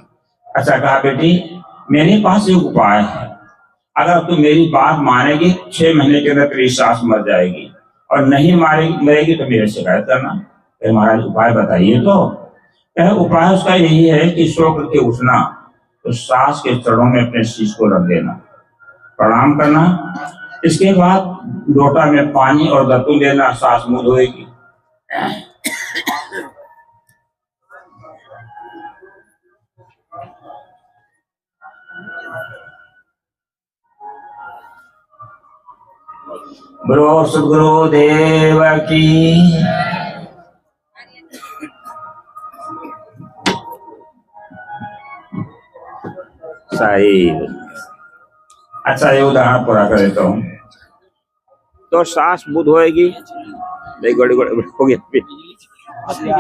अच्छा कहा बेटी मेरे पास एक उपाय है, अगर तू मेरी बात मानेगी 6 महीने के अंदर तेरी सास मर जाएगी, और नहीं मरेगी तो मेरे शिकायत करना। महाराज उपाय बताइए। तो उपाय उसका यही है कि सो करके उठना, तो सास के चरणों में अपने शीश को रख देना, प्रणाम करना, इसके बाद लोटा में पानी और दत्तू लेना, सास मुंह धोएगी। बोलो सद्गुरु देव की। सही। अच्छा ये उदाहरण पूरा कर देता हूँ। तो सास बुध होएगी, हो गया।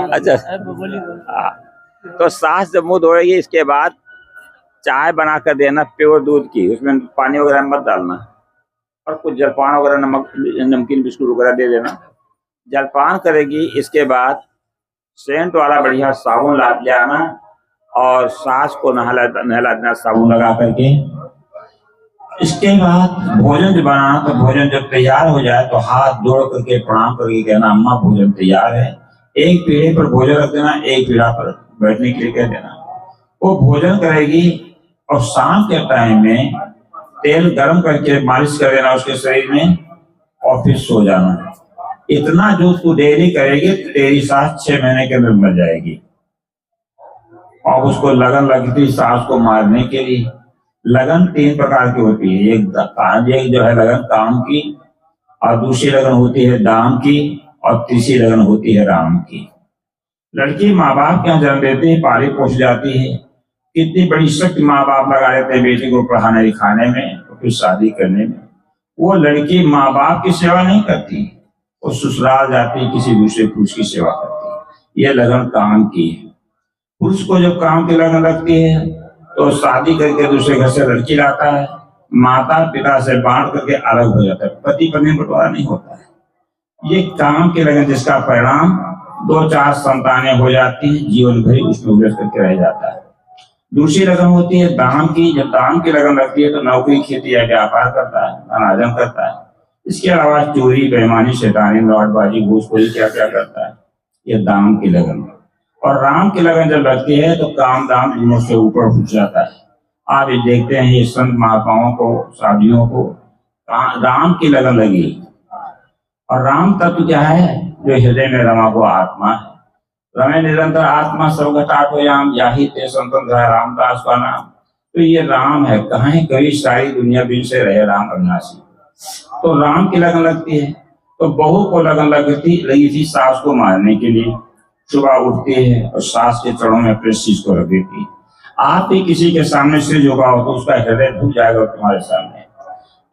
अच्छा तो सास जब मुंह धोएगी, इसके बाद चाय बना कर देना प्योर दूध की, उसमें पानी वगैरह मत डालना, और कुछ जलपान वगैरह नमकीन बिस्कुट वगैरह दे देना। जलपान करेगी, इसके बाद सेंट वाला बढ़िया साबुन ला आना और सास को नहला देना साबुन लगा करके। इसके बाद भोजन जब बनाना, तो भोजन जब तैयार हो जाए तो हाथ जोड़ करके प्रणाम करके कहना अम्मा भोजन तैयार है। एक पीढ़े पर भोजन रख देना, एक पीढ़ा पर बैठने के लिए कह देना। वो भोजन करेगी और शाम के टाइम में तेल गर्म करके मालिश कर देना उसके शरीर में, और फिर सो जाना। इतना जो तू देरी करेगी तेरी सास 6 महीने के अंदर मर जाएगी। और उसको लगन लगती सास को मारने के लिए। लगन 3 प्रकार की होती है, एक जो है लगन काम की, और दूसरी लगन होती है दाम की, और तीसरी लगन होती है राम की। लड़की माँ बाप के यहाँ जन्म लेते ही पाली पोस जाती है। कितनी बड़ी शक्ति माँ बाप लगा देते हैं बेटी को पढ़ाने लिखाने में, और फिर शादी करने में। वो लड़की माँ बाप की सेवा नहीं करती, वो ससुराल जाती किसी दूसरे पुरुष की सेवा करती। ये लगन काम की है। पुरुष को जब काम की लगन लगती है तो शादी करके दूसरे घर से लड़की लाता है, माता पिता से बांट करके अलग हो जाता है, पति पत्नी बंटवारा नहीं होता है। ये काम की लगन जिसका परिणाम 2-4 संतानें हो जाती हैं, जीवन भर उसमें उलझ करके रह जाता है। दूसरी लगन होती है दान की। जब दान की लगन लगती है तो नौकरी खेती या व्यापार करता है, धनार्जन करता है। इसके अलावा चोरी बेईमानी शैतानी लौटबाजी घूसखोरी क्या क्या करता है, ये दान की लगन। और राम की लगन जब लगती है तो काम दाम दोनों से ऊपर उठ जाता है। आप ये देखते हैं ये संत महात्माओं को, साधुओं को राम की लगन लगी। और राम तत्व क्या है? जो हृदय में रमा हुआ आत्मा है। रमे निरंतर आत्मा सब घटाटोयाम याहि ते संतन रामदास का नाम। तो ये राम है। कहाँ है? कभी सारी दुनिया बिन से रहे राम अविनाशी। तो राम की लगन लगती है। तो बहू को लगन लगी थी सास को मारने के लिए। सुबह उठती है और सास के चरणों में अपने शीश को रख देती है। आप ही किसी के सामने सिर झुकाओ तो उसका हृदय झुक जाएगा तुम्हारे सामने।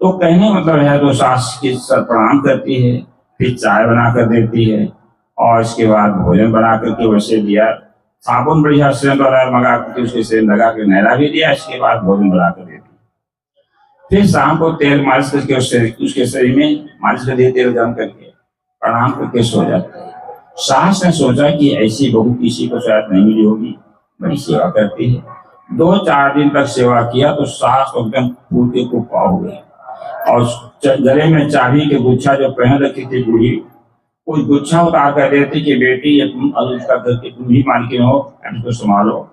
तो कहने मतलब है तो सास की सर प्रणाम करती है, फिर चाय बना कर देती है और इसके बाद भोजन बना करके वैसे दिया। साबुन बढ़िया से मंगा करके उसके सिर लगा के नहला भी दिया। इसके बाद भोजन बना कर देती। फिर शाम को तेल मालिश करके उसके शरीर में मालिश कर दिया, तेल गरम करके प्रणाम करके सो जाता है। सास ने सोचा कि ऐसी बहू किसी को शायद नहीं मिली होगी, बड़ी सेवा करती है। 2-4 दिन तक सेवा किया तो सास एकदम फूल के कुप्पा हो गई और गले में चाबी के गुच्छा जो पहन रखी थी बूढ़ी, उस गुच्छा उतार कर देती कि बेटी ये तुम तुम ही मालकिन हो, इसको संभालो।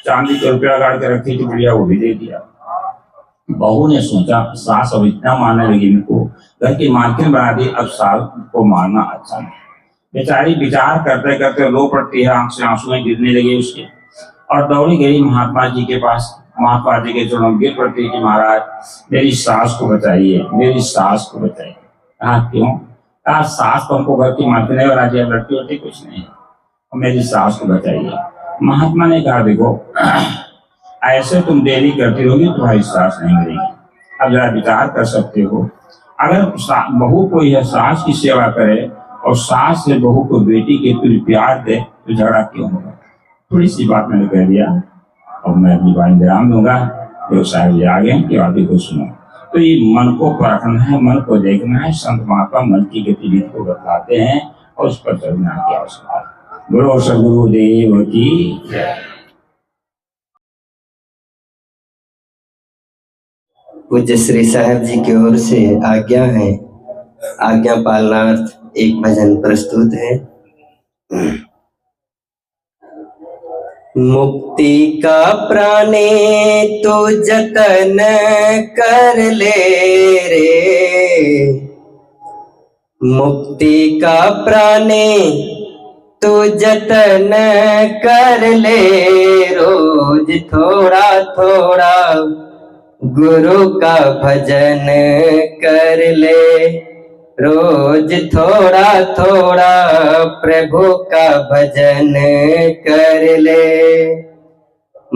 चांदी के रुपया गाड़ के रखी थी बुढ़िया, वो भी दे दिया। बहू ने सोचा सास अब इतना मारने लगी, इनको घर की मालकिन बना दी, अब सास को मारना अच्छा नहीं। बेचारी विचार करते करते रो पड़ती है, आंख से आंसू गिरने लगे उसके और दौड़ी गई महात्मा जी के पास। महात्मा जी के चरणों में गिर पड़ती है कि महाराज मेरी सास को बचाइए, मेरी सास को बचाइए। कहा क्यों? कहा सास तो हमको घर की मालकिन है, लड़की वड़की कुछ नहीं है, मेरी सास को बचाइए। महात्मा ने कहा देखो ऐसे तुम देरी करती रहोगी तुम्हारी सास नहीं मिलेगी। अब जरा विचार कर सकते हो, अगर बहू को यह सास की सेवा करे और सास से बहू को बेटी के तुल्य प्यार दे तो झगड़ा क्यों होगा? थोड़ी सी बात मैंने कह दिया और मैं अपनी वाणी विराम दूंगा। जो साहब जी आ गए कि बातें को सुनो। तो ये मन को परखना है, मन को देखना है। संत महात्मा मन की गतिविधि को बतलाते हैं और उस पर चलना की आवश्यकता है। बोलो सद्गुरुदेव की जय। पूज्य श्री साहब जी की ओर से आज्ञा है। आज्ञा पालनार्थ एक भजन प्रस्तुत है। मुक्ति का प्राणे तो जतन कर ले रे, मुक्ति का प्राणे तो जतन कर ले, रोज थोड़ा थोड़ा गुरु का भजन कर ले, रोज थोड़ा थोड़ा प्रभु का भजन कर ले।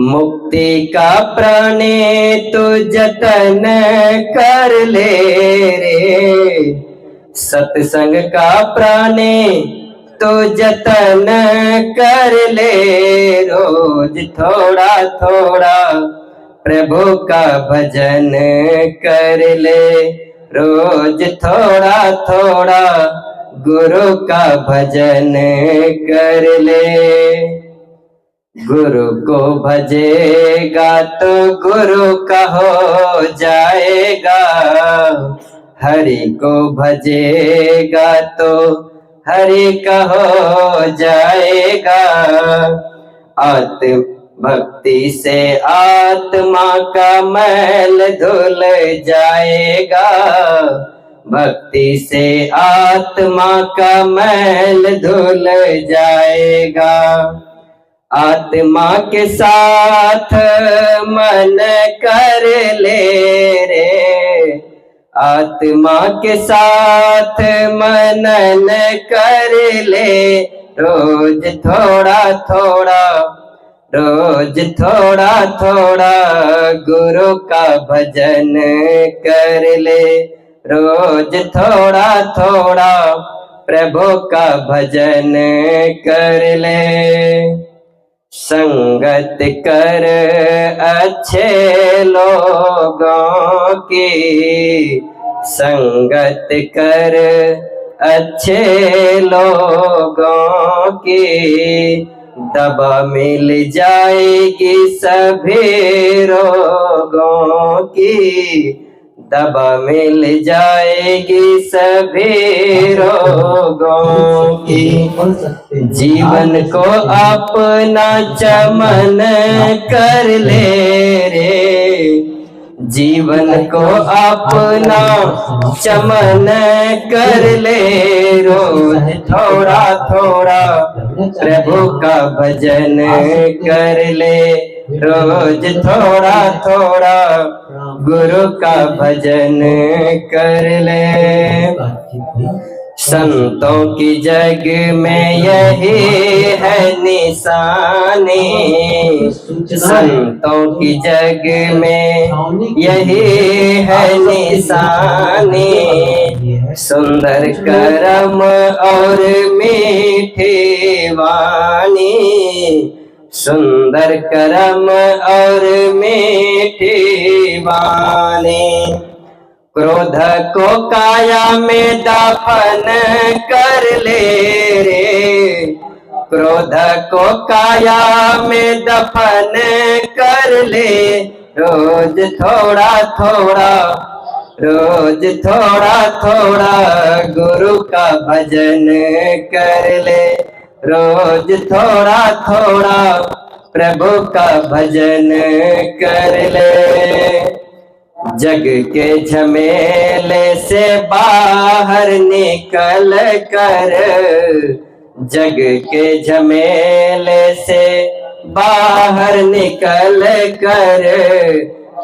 मुक्ति का प्राणे तो जतन कर ले रे, सत्संग का प्राणे तो जतन कर ले, रोज थोड़ा थोड़ा प्रभु का भजन कर ले, रोज थोड़ा थोड़ा गुरु का भजन कर ले। गुरु को भजेगा तो गुरु का हो जाएगा, हरि को भजेगा तो हरि का हो जाएगा। आत्म भक्ति से आत्मा का मैल धुल जाएगा, भक्ति से आत्मा का मैल धुल जाएगा। आत्मा के साथ मन कर ले रे, आत्मा के साथ मनन कर ले, रोज थोड़ा थोड़ा, रोज थोड़ा थोड़ा गुरु का भजन कर ले, रोज थोड़ा थोड़ा प्रभु का भजन कर ले। संगत कर अच्छे लोगों की, संगत कर अच्छे लोगों की, दवा मिल जाएगी सभी रोगों की, दवा मिल जाएगी सभी रोगों की। जीवन को अपना चमन कर ले रे, जीवन को अपना चमन कर ले। रोज थोड़ा थोड़ा प्रभु का भजन कर ले, रोज थोड़ा थोड़ा गुरु का भजन कर ले। संतों की जग में यही है निशानी, संतों की जग में यही है निशानी। सुंदर कर्म और मीठी वाणी, सुंदर कर्म और मीठी वाणी। क्रोध को काया में दफन कर ले रे, क्रोध को काया में दफन कर ले। रोज थोड़ा थोड़ा, रोज थोड़ा थोड़ा गुरु का भजन कर ले, रोज थोड़ा थोड़ा प्रभु का भजन कर ले। जग के झमेले से बाहर निकल कर, जग के झमेले से बाहर निकल कर,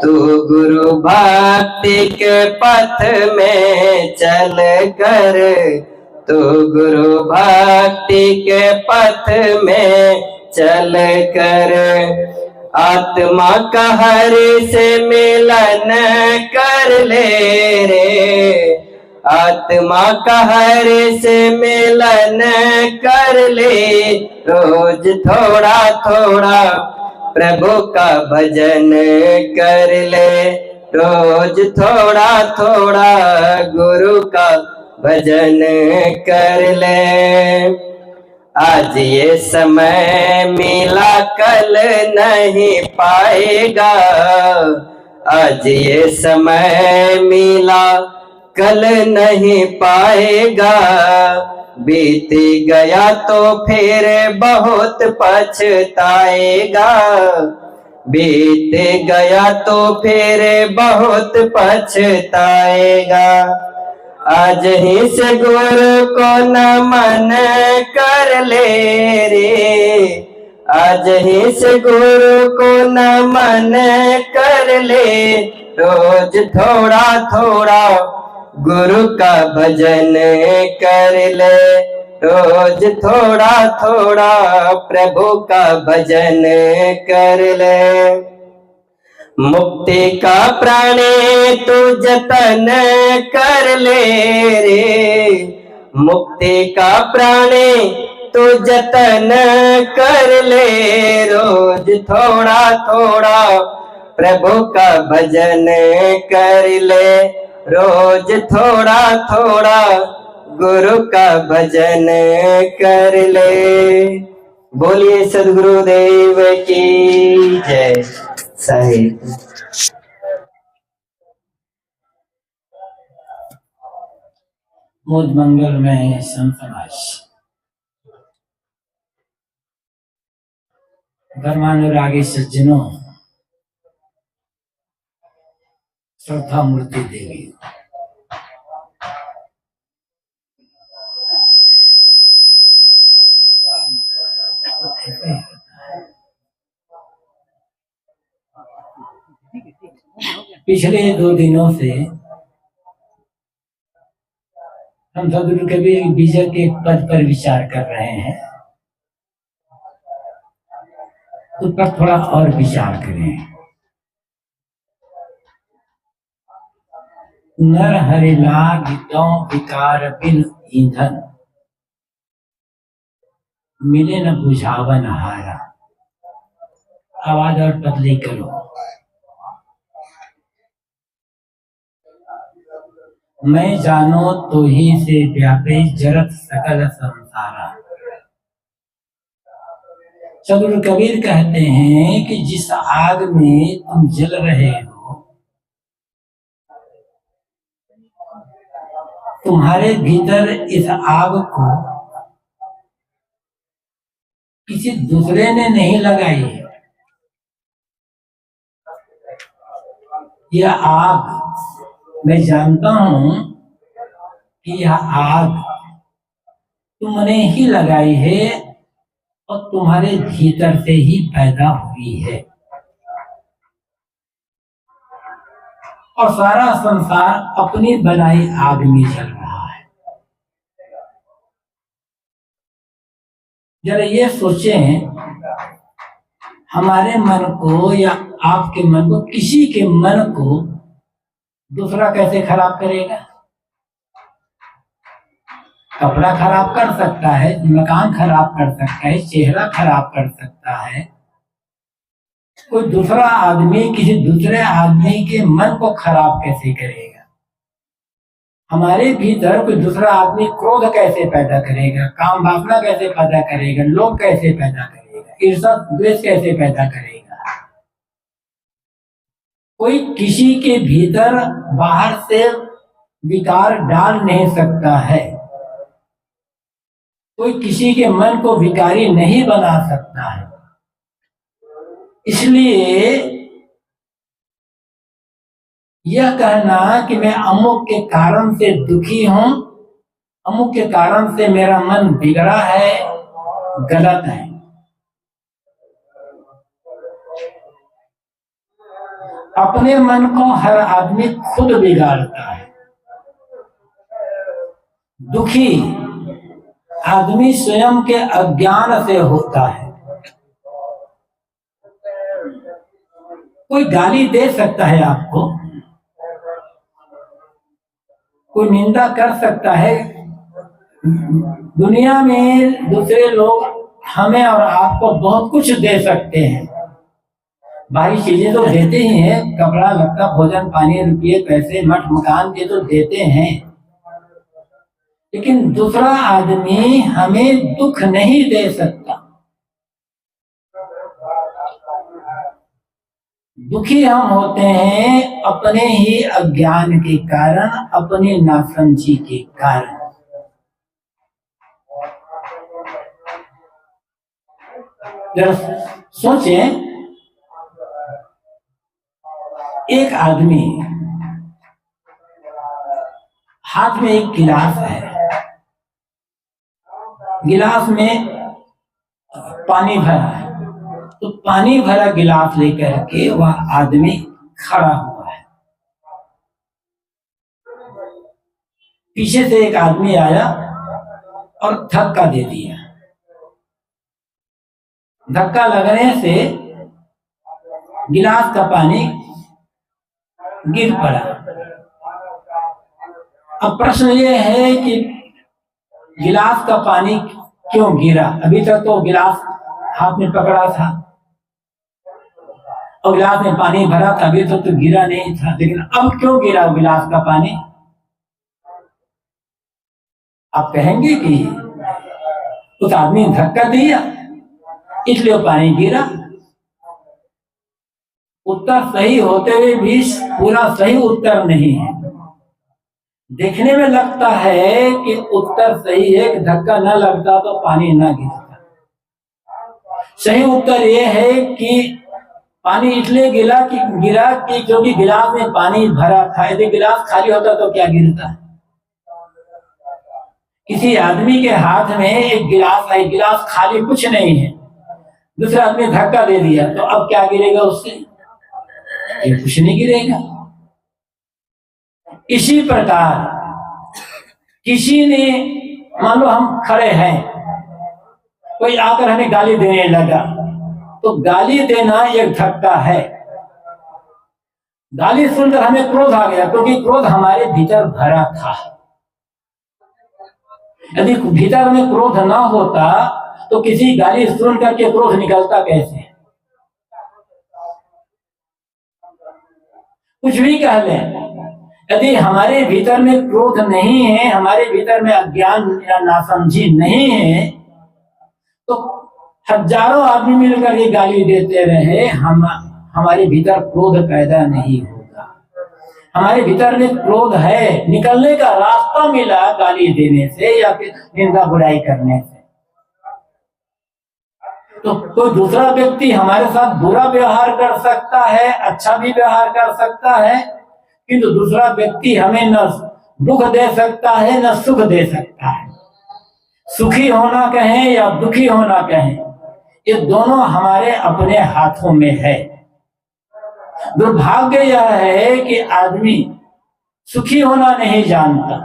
तू गुरु भक्ति के पथ में चल कर, तू गुरु भक्ति के पथ में चल कर। आत्मा का हरि से मिलन कर ले रे, आत्मा का हरि से मिलन कर ले। रोज थोड़ा थोड़ा प्रभु का भजन कर ले, रोज थोड़ा थोड़ा गुरु का भजन कर ले। आज ये समय मिला कल नहीं पाएगा, आज ये समय मिला कल नहीं पाएगा। बीत गया तो फिर बहुत पछताएगा, बीत गया तो फिर बहुत पछताएगा। आज ही से गुरु को नमन कर ले रे, आज ही से गुरु को नमन कर ले। रोज थोड़ा थोड़ा गुरु का भजन कर ले, रोज थोड़ा थोड़ा प्रभु का भजन कर ले। मुक्ति का प्राणे तू जतन कर ले रे, मुक्ति का प्राणे तू जतन कर ले। रोज थोड़ा थोड़ा प्रभु का भजन कर ले, रोज थोड़ा थोड़ा गुरु का भजन कर ले। बोलिए सद्गुरुदेव की जय। साहिब मोद मंगल में संतमाश धर्मानुरागी सज्जनों, श्रद्धा मूर्ति देवी, पिछले 2 दिनों से हम सदगुरु कबीर विजय के पद पर विचार कर रहे हैं, उस पर थोड़ा और विचार करें। नर हरि लाग दो विकार बिन ईंधन, मिले न बुझावन हारा। आवाज और पतली करो। मैं जानो तो ही से व्यापे जरत सकल संसारा। सद्गुरु कबीर कहते हैं कि जिस आग में तुम जल रहे हो, तुम्हारे भीतर इस आग को किसी दूसरे ने नहीं लगाई है। यह आग मैं जानता हूं कि यह आग तुमने ही लगाई है और तुम्हारे भीतर से ही पैदा हुई है। और सारा संसार अपनी बनाई आग में जल रहा है। जरा ये सोचें, हमारे मन को या आपके मन को, किसी के मन को दूसरा कैसे खराब करेगा? कपड़ा खराब कर सकता है, मकान खराब कर सकता है, चेहरा खराब कर सकता है। कोई दूसरा आदमी किसी दूसरे आदमी के मन को खराब कैसे करेगा? हमारे भीतर कोई दूसरा आदमी क्रोध कैसे पैदा करेगा, काम वासना कैसे पैदा करेगा, लोभ कैसे पैदा करेगा, ईर्ष्या द्वेष कैसे पैदा करेगा? कोई किसी के भीतर बाहर से विकार डाल नहीं सकता है। कोई किसी के मन को विकारी नहीं बना सकता है। इसलिए यह कहना कि मैं अमुक के कारण से दुखी हूं, अमुक के कारण से मेरा मन बिगड़ा है, गलत है। अपने मन को हर आदमी खुद बिगाड़ता है। दुखी आदमी स्वयं के अज्ञान से होता है। कोई गाली दे सकता है आपको, कोई निंदा कर सकता है। दुनिया में दूसरे लोग हमें और आपको बहुत कुछ दे सकते हैं, बाहरी चीजें तो देते ही हैं, कपड़ा लत्ता भोजन पानी रुपये पैसे मठ मकान के तो देते हैं। लेकिन दूसरा आदमी हमें दुख नहीं दे सकता। दुखी हम होते हैं अपने ही अज्ञान के कारण, अपनी नासमझी के कारण। जरा सोचें, एक आदमी हाथ में एक गिलास है, गिलास में पानी भरा है, तो पानी भरा गिलास लेकर के वह आदमी खड़ा हुआ है। पीछे से एक आदमी आया और धक्का दे दिया। धक्का लगने से गिलास का पानी गिर पड़ा। अब प्रश्न ये है कि गिलास का पानी क्यों गिरा? अभी तक तो गिलास हाथ में पकड़ा था और गिलास में पानी भरा था, अभी तक तो गिरा नहीं था, लेकिन अब क्यों गिरा वो गिलास का पानी? आप कहेंगे कि उस आदमी ने धक्का दिया इसलिए वो पानी गिरा। उत्तर सही होते हुए भी पूरा सही उत्तर नहीं है। देखने में लगता है कि उत्तर सही है, कि धक्का न लगता तो पानी न गिरता। सही उत्तर यह है कि पानी इसलिए गिरा कि क्योंकि गिलास में पानी भरा था। यदि गिलास खाली होता तो क्या गिरता? किसी आदमी के हाथ में एक गिलास है, गिलास खाली कुछ नहीं है, दूसरा आदमी धक्का दे दिया तो अब क्या गिरेगा उससे? कुछ नहीं गिरेगा। इसी प्रकार किसी ने, मान लो हम खड़े हैं, कोई आकर हमें गाली देने लगा, तो गाली देना एक धक्का है। गाली सुनकर हमें क्रोध आ गया, क्योंकि क्रोध हमारे भीतर भरा था। यदि भीतर में क्रोध ना होता तो किसी गाली सुन करके क्रोध निकलता कैसे? कुछ भी कह लें, यदि हमारे भीतर में क्रोध नहीं है, हमारे भीतर में अज्ञान या नासमझी नहीं है, तो हजारों आदमी मिलकर के गाली देते रहे, हमारे भीतर क्रोध पैदा नहीं होगा। हमारे भीतर में क्रोध है, निकलने का रास्ता मिला गाली देने से या फिर निंदा बुराई करने से। तो कोई दूसरा व्यक्ति हमारे साथ बुरा व्यवहार कर सकता है, अच्छा भी व्यवहार कर सकता है, किंतु दूसरा व्यक्ति हमें न दुख दे सकता है न सुख दे सकता है। सुखी होना कहें या दुखी होना कहें, ये दोनों हमारे अपने हाथों में है। दुर्भाग्य यह है कि आदमी सुखी होना नहीं जानता,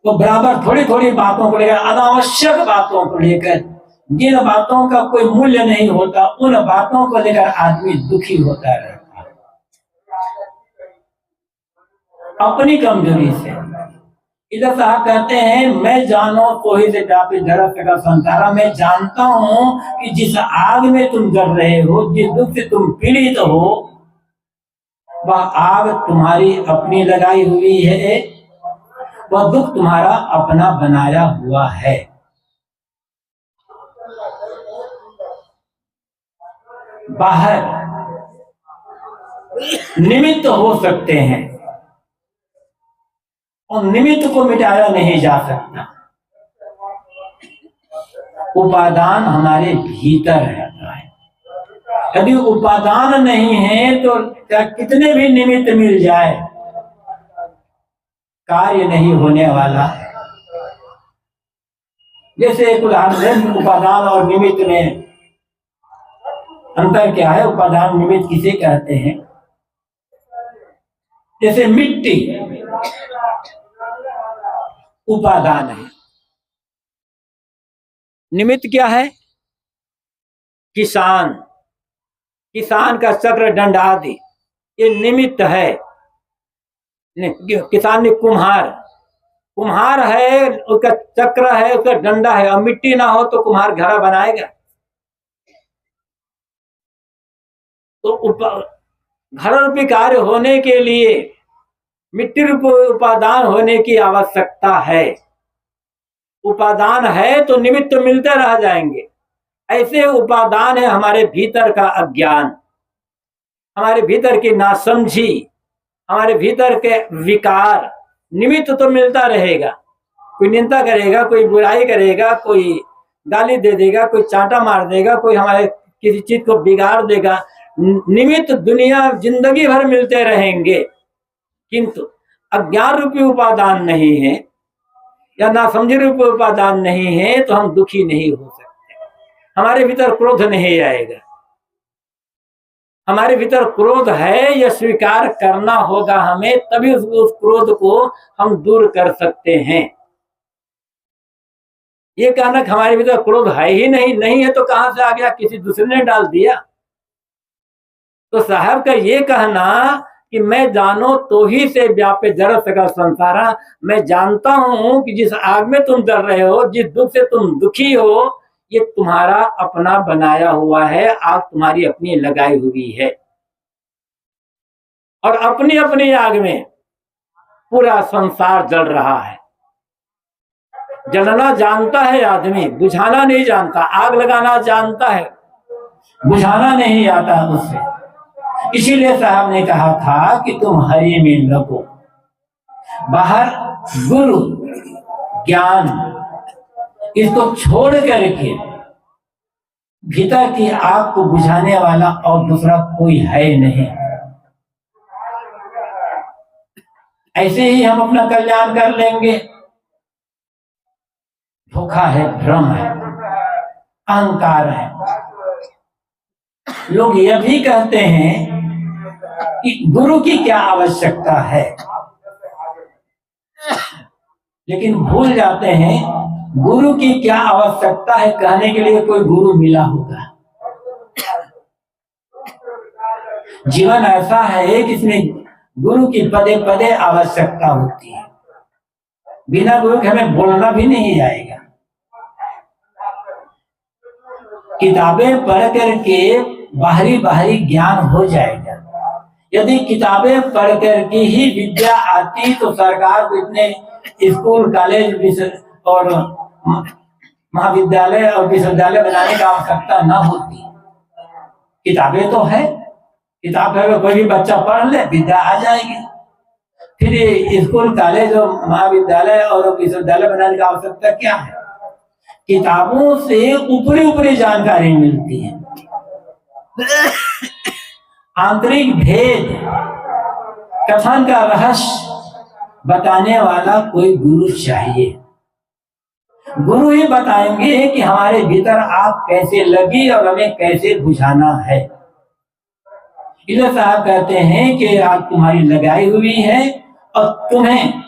तो बराबर थोड़ी थोड़ी बातों को लेकर, अनावश्यक बातों को लेकर, जिन बातों का कोई मूल्य नहीं होता, उन बातों को लेकर आदमी दुखी होता रहता है अपनी कमजोरी से। इधर साहब कहते हैं, मैं जानो तो ही से व्यापी जगत का संसारा। मैं जानता हूं कि जिस आग में तुम जल रहे हो, जिस दुख से तुम पीड़ित हो, वह आग तुम्हारी अपनी लगाई हुई है, वह दुख तुम्हारा अपना बनाया हुआ है। बाहर निमित्त हो सकते हैं और निमित्त को मिटाया नहीं जा सकता। उपादान हमारे भीतर रहता है। यदि उपादान नहीं है तो कितने भी निमित्त मिल जाए, कार्य नहीं होने वाला। जैसे एक उदाहरण है, उपादान और निमित्त में अंतर क्या है? उपादान निमित्त किसे कहते हैं? जैसे मिट्टी उपादान है, निमित्त क्या है? किसान, किसान का चक्र दंड आदि, ये निमित्त है। किसान ने कुम्हार, कुम्हार है, उसका चक्र है, उसका डंडा है, और मिट्टी ना हो तो कुम्हार घड़ा बनाएगा? तो घर रूपी कार्य होने के लिए मिट्टी रूपी उपादान होने की आवश्यकता है। उपादान है तो निमित्त मिलते रह जाएंगे। ऐसे उपादान है हमारे भीतर का अज्ञान, हमारे भीतर की नासमझी, हमारे भीतर के विकार। निमित्त तो मिलता रहेगा, कोई निंदा करेगा, कोई बुराई करेगा, कोई गाली दे देगा, कोई चांटा मार देगा, कोई हमारे किसी चीज को बिगाड़ देगा। निमित्त दुनिया जिंदगी भर मिलते रहेंगे, किंतु अज्ञान रूपी उपादान नहीं है या नासमझी रूपी उपादान नहीं है तो हम दुखी नहीं हो सकते। हमारे भीतर क्रोध नहीं आएगा। हमारे भीतर क्रोध है, यह स्वीकार करना होगा हमें, तभी उस क्रोध को हम दूर कर सकते हैं। ये कहना कि हमारे भीतर क्रोध है ही नहीं है तो कहां से आ गया? किसी दूसरे ने डाल दिया। तो साहब का ये कहना कि मैं जानो तो ही से व्यापे जगत का संसारा, मैं जानता हूं कि जिस आग में तुम जल रहे हो, जिस दुख से तुम दुखी हो, ये तुम्हारा अपना बनाया हुआ है, आग तुम्हारी अपनी लगाई हुई है। और अपनी अपनी आग में पूरा संसार जल रहा है। जलना जानता है आदमी, बुझाना नहीं जानता। आग लगाना जानता है, बुझाना नहीं आता उससे। इसीलिए साहब ने कहा था कि तुम हरि में लगो। बाहर गुरु ज्ञान, इसको छोड़ करके भीतर की आग को बुझाने वाला और दूसरा कोई है नहीं। ऐसे ही हम अपना कल्याण कर लेंगे। धोखा है, भ्रम है, अहंकार है। लोग यह भी कहते हैं कि गुरु की क्या आवश्यकता है, लेकिन भूल जाते हैं गुरु की क्या आवश्यकता है कहने के लिए कोई गुरु मिला होगा। जीवन ऐसा है कि इसमें गुरु की पदे पदे आवश्यकता होती है। बिना गुरु के हमें बोलना भी नहीं आएगा। किताबें पढ़ करके बाहरी बाहरी ज्ञान हो जाएगा। यदि किताबें पढ़ करके ही विद्या आती तो सरकार को इतने स्कूल, कॉलेज और महाविद्यालय और विश्वविद्यालय बनाने की आवश्यकता न होती। किताबें तो है, किताब अगर कोई भी बच्चा पढ़ ले विद्या आ जाएगी। फिर ये स्कूल, कॉलेज और महाविद्यालय और विश्वविद्यालय बनाने की आवश्यकता क्या है? किताबों से ऊपरी ऊपरी जानकारी मिलती है। आंतरिक भेद, कथन का रहस्य बताने वाला कोई गुरु चाहिए। गुरु ही बताएंगे कि हमारे भीतर आग कैसे लगी और हमें कैसे बुझाना है। इसलिए साहब कहते हैं कि आग तुम्हारी लगाई हुई है और तुम्हें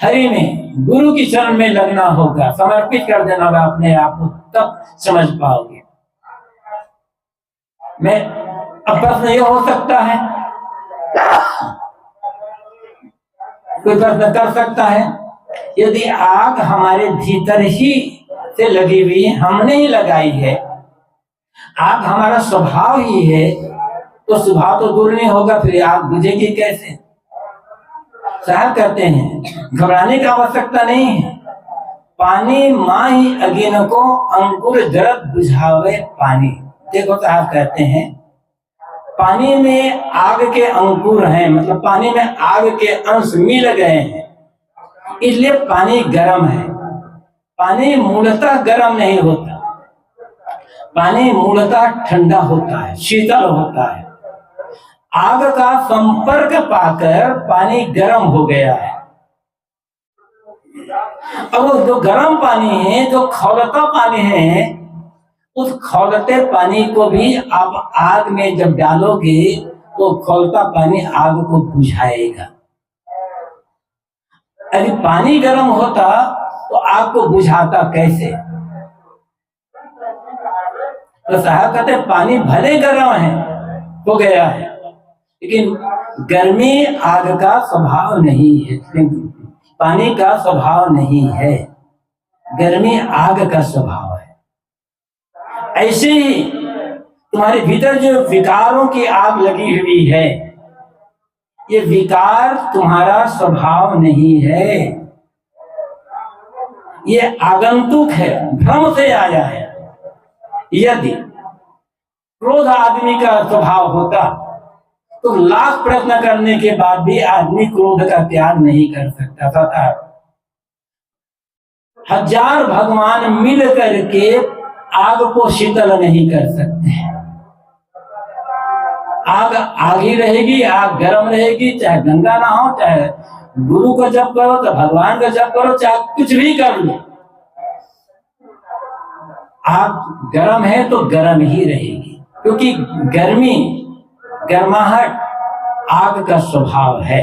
हरि में, गुरु की शरण में लगना होगा, समर्पित कर देना होगा अपने आप को, तब समझ पाओगे। मैं अब प्रश्न ये हो सकता है, कोई प्रश्न कर सकता है, यदि आग हमारे भीतर ही से लगी हुई है, हमने ही लगाई है, आग हमारा स्वभाव ही है, तो स्वभाव तो दूर नहीं होगा, फिर आग बुझेगी कैसे? साहब कहते हैं घबराने की आवश्यकता नहीं है। पानी माँ ही अगिन को अंकुर जरत बुझावे पानी। देखो साहब कहते हैं पानी में आग के अंकुर हैं, मतलब पानी में आग के अंश मिल गए हैं, इसलिए पानी गर्म है। पानी मूलतः गर्म नहीं होता, पानी मूलतः ठंडा होता है, शीतल होता है। आग का संपर्क पाकर पानी गर्म हो गया है। अब जो गर्म पानी है, जो खौलता पानी है, उस खौलते पानी को भी आप आग में जब डालोगे तो खौलता पानी आग को बुझाएगा। यदि पानी गर्म होता तो आग को बुझाता कैसे? तो साहब कहते पानी भले गर्म है, हो गया है, लेकिन गर्मी आग का स्वभाव नहीं है, पानी का स्वभाव नहीं है, गर्मी आग का स्वभाव है। ऐसे ही तुम्हारे भीतर जो विकारों की आग लगी हुई है, ये विकार तुम्हारा स्वभाव नहीं है, ये आगंतुक है, भ्रम से आया है। यदि क्रोध आदमी का स्वभाव होता तो लाख प्रयत्न करने के बाद भी आदमी क्रोध का त्याग नहीं कर सकता था। हजार भगवान मिल करके आग को शीतल नहीं कर सकते। आग आग ही रहेगी, आग गर्म रहेगी, चाहे गंगा ना हो, चाहे गुरु को जप करो, तो भगवान का जप करो, चाहे कुछ भी कर लो, आग गर्म है तो गर्म ही रहेगी, क्योंकि गर्मी, गर्माहट आग का स्वभाव है।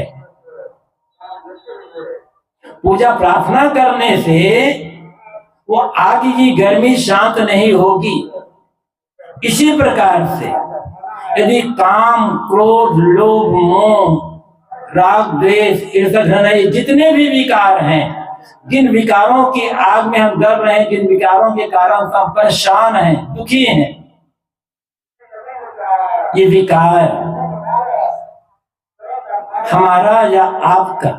पूजा प्रार्थना करने से वो आग की गर्मी शांत नहीं होगी। इसी प्रकार से यदि काम, क्रोध, लोभ, मोह, राग, द्वेष, ईर्ष्या, घृणा, जितने भी विकार हैं, जिन विकारों की आग में हम डर रहे हैं, जिन विकारों के कारण हम परेशान हैं, दुखी हैं, ये विकार हमारा या आपका,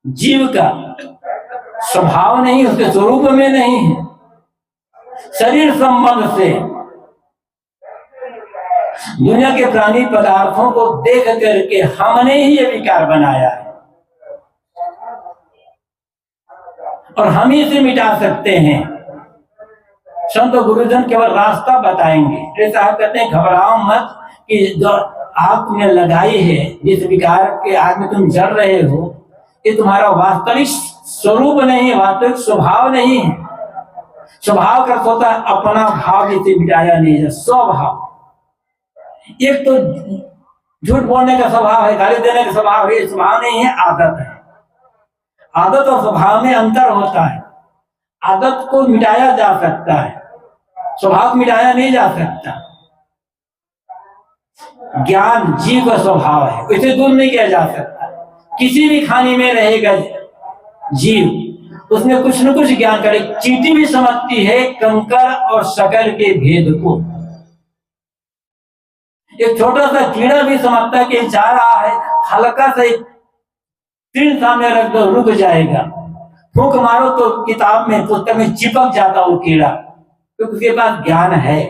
जीव का स्वभाव नहीं, उसके स्वरूप में नहीं है। शरीर संबंध से दुनिया के प्राणी पदार्थों को देख करके हमने ही ये विकार बनाया है, और हम ही इसे मिटा सकते हैं। संत गुरुजन केवल रास्ता बताएंगे। साहब कहते हैं घबराओ मत कि जो आग तुमने लगाई है, जिस विकार के आग में तुम जल रहे हो, ये तुम्हारा वास्तविक स्वरूप नहीं है, वास्तविक स्वभाव नहीं है। स्वभाव का होता है अपना भाव इसे मिटाया नहीं है, स्वभाव। एक तो झूठ बोलने का स्वभाव है, गाली देने का स्वभाव है, स्वभाव नहीं है, आदत है। आदत और स्वभाव में अंतर होता है। आदत को मिटाया जा सकता है, स्वभाव मिटाया नहीं जा सकता। ज्ञान जीव का स्वभाव है, इसे दूर नहीं किया जा सकता। किसी भी खाने में रहेगा जीव, उसमें कुछ न कुछ ज्ञान करे। चींटी भी समझती है कंकर और शकर के भेद को। एक छोटा सा कीड़ा भी समझता है कि जा रहा है, हल्का सा तीन सामने रख दो, रुक जाएगा। फूंक मारो तो किताब में, पुस्तक में चिपक जाता वो कीड़ा, क्योंकि उसके पास ज्ञान है।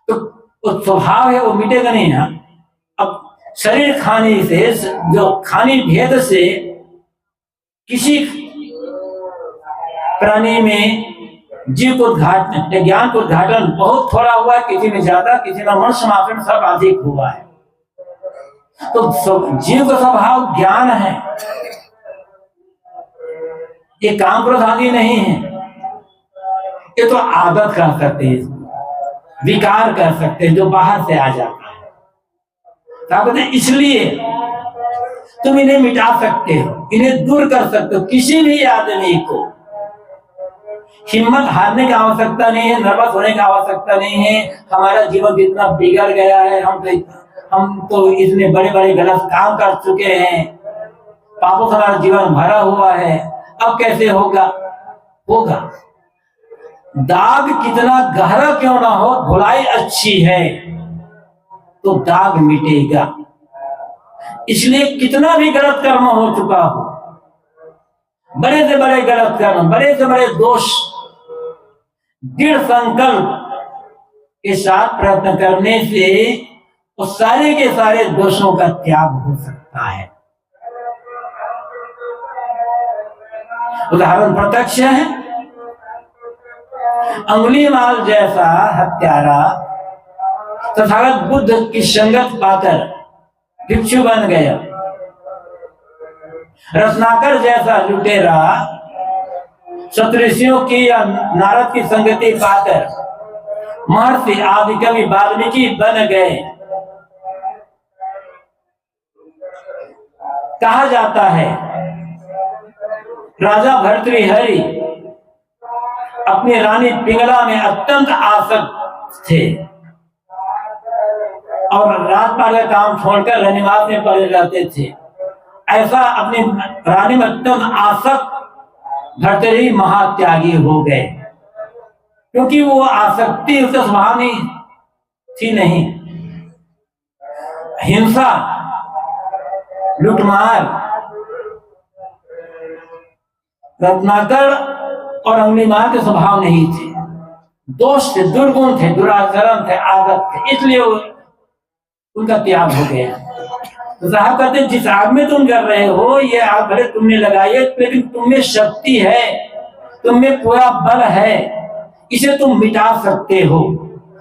तो वो स्वभाव है वो मिटेगा नहीं है। अब शरीर खाने से, जो खाने भेद से किसी प्राणी में जीव को उद्घाटन, ज्ञान को उद्घाटन बहुत थोड़ा हुआ है, किसी में ज्यादा, किसी में मनुष्य मात्र में सब अधिक हुआ है। तो जीव का स्वभाव ज्ञान है, ये काम क्रोध आदि नहीं है। ये तो आदत कर सकते हैं, विकार कर सकते हैं जो बाहर से आ जाता है। कहते हैं इसलिए तुम इन्हें मिटा सकते हो, इन्हें दूर कर सकते हो। किसी भी आदमी को हिम्मत हारने की आवश्यकता नहीं है, नर्वस होने की आवश्यकता नहीं है। हमारा जीवन कितना बिगड़ गया है, हम तो इतने बड़े बड़े गलत काम कर चुके हैं, पापों से हमारा जीवन भरा हुआ है, अब कैसे होगा? होगा। दाग कितना गहरा क्यों ना हो, धुलाई अच्छी है तो दाग मिटेगा। इसलिए कितना भी गलत कर्म हो चुका हो, बड़े से बड़े गलत कर्म, बड़े से बड़े दोष, दृढ़ संकल्प के साथ प्रयत्न करने से वो सारे के सारे दोषों का त्याग हो सकता है। उदाहरण प्रत्यक्ष है। अंगुलीमाल जैसा हत्यारा तथागत बुद्ध की संगत पाकर भिक्षु बन गया। रत्नाकर जैसा लुटेरा सप्तऋषियों की या नारद की संगति पाकर महर्षि आदि कवि वाल्मीकि बन गए। कहा जाता है राजा भर्तृहरि अपनी रानी पिंगला में अत्यंत आसक्त थे और राजपाल का काम छोड़कर रनिवास में पड़े रहते थे। ऐसा अपनी रानी में अत्यंत आसक्त भर्तृहरि महात्यागी हो गए, क्योंकि वो आसक्ति उसका स्वभाव नहीं थी। नहीं, हिंसा, लुटमार, रत्नाकर और अंगुलीमाल के स्वभाव नहीं थे, दोष थे, दुर्गुण थे, दुराचरण थे, आदत थे, इसलिए उनका त्याग हो गया। तो साहब कहते हैं जिस आग में तुम कर रहे हो, ये आग भले तुमने लगाई है, लेकिन तुम में शक्ति है, तुम में पूरा बल है, इसे तुम मिटा सकते हो।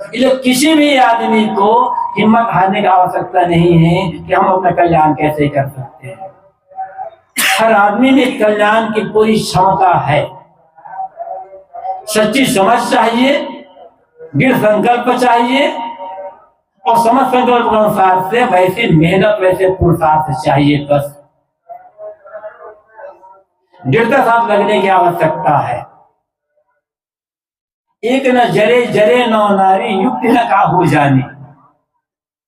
इसलिए किसी भी आदमी को हिम्मत हारने की आवश्यकता नहीं है कि हम अपना कल्याण कैसे कर सकते हैं। हर आदमी में कल्याण की पूरी क्षमता है। सच्ची समझ चाहिए, दृढ़ संकल्प चाहिए और समझ संकल्प के अनुसार से वैसे मेहनत, वैसे पुरुषार्थ चाहिए। बस दृढ़ता साथ लगने की आवश्यकता है। एक न जरे जरे नौ नारी युक्ति न का हो जाने।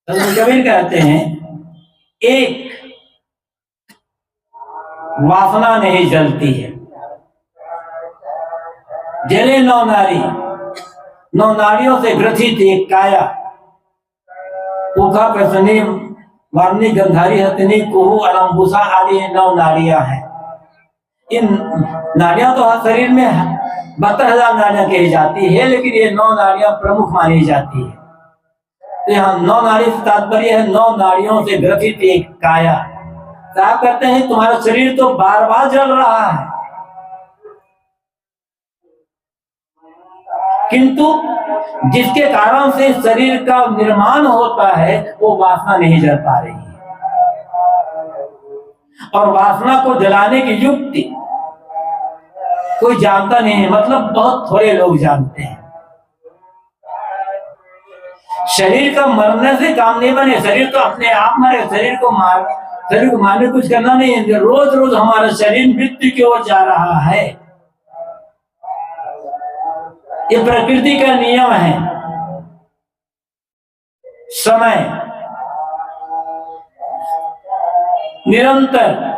तो कबीर कहते हैं एक वासना नहीं जलती है, जले नौ नारी, नौ नारियों से ग्रथित एक काया, उखा प्रसनी वार्णी गंधारी हथिनी कुहू अलम्बुसा आदि 9 नारियां हैं। इन नारियां तो हर शरीर में 72,000 नारियां कही जाती है, लेकिन ये 9 नारियां प्रमुख मानी जाती है। तो यहाँ 9 नारी से तात्पर्य है 9 नारियों से ग्रथित एक काया। साहब कहते हैं तुम्हारा शरीर तो बार बार जल रहा है, किंतु जिसके कारण से शरीर का निर्माण होता है वो वासना नहीं जल पा रही है। और वासना को जलाने की युक्ति कोई जानता नहीं है, मतलब बहुत थोड़े लोग जानते हैं। शरीर का मरने से काम नहीं बने, शरीर तो अपने आप मरे, शरीर को मारने कुछ करना नहीं है। रोज रोज हमारा शरीर मृत्यु की ओर जा रहा है, ये प्रकृति का नियम है। समय निरंतर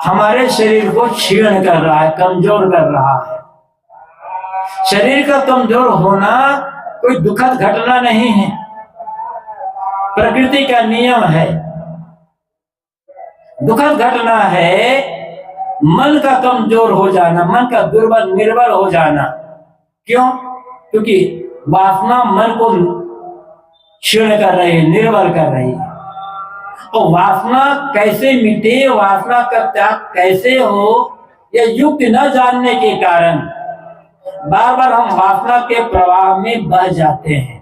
हमारे शरीर को क्षीण कर रहा है, कमजोर कर रहा है। शरीर का कमजोर होना कोई दुखद घटना नहीं है, प्रकृति का नियम है। दुखद घटना है मन का कमजोर हो जाना, मन का दुर्बल निर्बल हो जाना। क्यों? क्योंकि वासना मन को क्षीण कर रही है, निर्बल कर रही है। और वासना कैसे मिटे, वासना का त्याग कैसे हो, यह युक्ति न जानने के कारण बार बार हम वासना के प्रवाह में बह जाते हैं।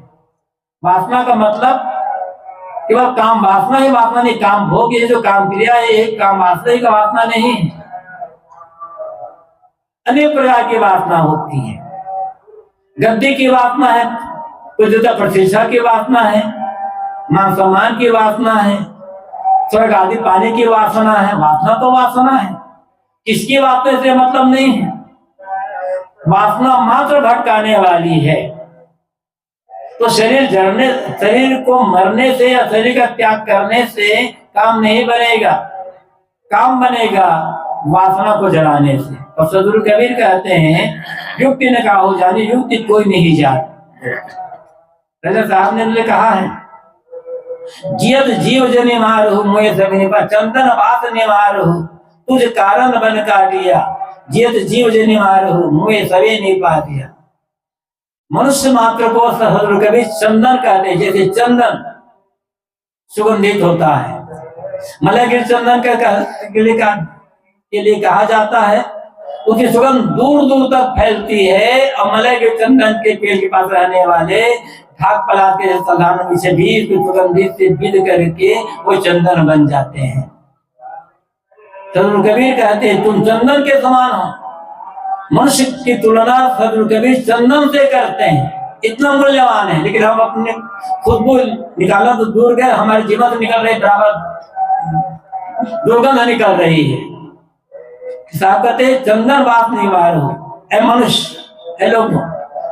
वासना का मतलब केवल काम वासना ही वासना नहीं, काम भोग ये जो काम क्रिया है एक काम वासना ही का वासना नहीं है, अनेक प्रकार की वासना होती है। गद्दी की वासना है, पूज्यता प्रतिष्ठा की वासना है, मान सम्मान की वासना है, स्वर्ग आदि पाने की वासना है। वासना तो वासना है, किसकी वासना से मतलब नहीं है, वासना मात्र भटकाने वाली है। तो शरीर को मरने से या शरीर का त्याग करने से काम नहीं बनेगा, काम बनेगा वासना को जलाने से। और सदगुरु कबीर कहते हैं युक्ति ने कहा हो जानी युक्ति कोई नहीं जाती। राजा साहब ने कहा है जियत जीव जनि मारहु मोय सभी पर चंदन बात ने मारहु तुझ कारण बन काटिया, जियत जीव जनि मारहु मोय सभी नहीं पा दिया। मनुष्य मात्र को सदगुरु कबीर चंदन कहते हैं। जैसे चंदन सुगंधित होता है, मलयगिरी चंदन के लिए कहा जाता है, उसकी सुगंध दूर दूर तक फैलती है। और मलयगिरी चंदन के पेड़ के पास रहने वाले ढाक पलाट के साधारण से भी सुगंधित से विद करके वो चंदन बन जाते हैं। सदगुरु कबीर कहते हैं तुम चंदन के समान हो। मनुष्य की तुलना सदगुरु कबीर चंदन से करते हैं, इतना मूल्यवान है। लेकिन हम अपने खुशबू निकालना तो दूर गए, हमारे जीवन से निकल रहे बराबर दुर्गंध निकल रही है। साहब कहते चंदन बात नहीं मार हो, ऐ मनुष्य, ऐ लोगों,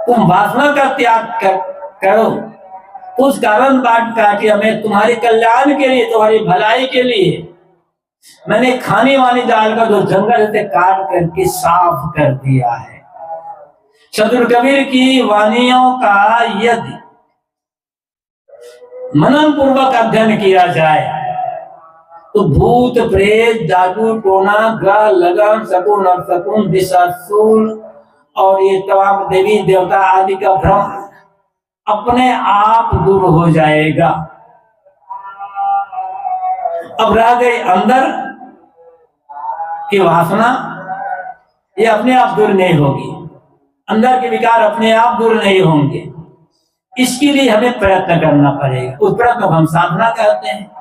तुम वासना का त्याग करो, उस कारण बाट काटी हमें तुम्हारे कल्याण के लिए, तुम्हारी भलाई के लिए मैंने खाने वाली डाल का जो जंगल से काट करके साफ कर दिया है। सदगुरु कबीर की वाणियों का यदि मनन पूर्वक अध्ययन किया जाए तो भूत प्रेत जादू टोना ग्रह लगन शकुन और शकुन दिशाशूल और ये तमाम देवी देवता आदि का भ्रम अपने आप दूर हो जाएगा। अब रह गई अंदर की वासना, ये अपने आप दूर नहीं होगी, अंदर के विकार अपने आप दूर नहीं होंगे। इसके लिए हमें प्रयत्न करना पड़ेगा, उस प्रयत्न को हम साधना कहते हैं।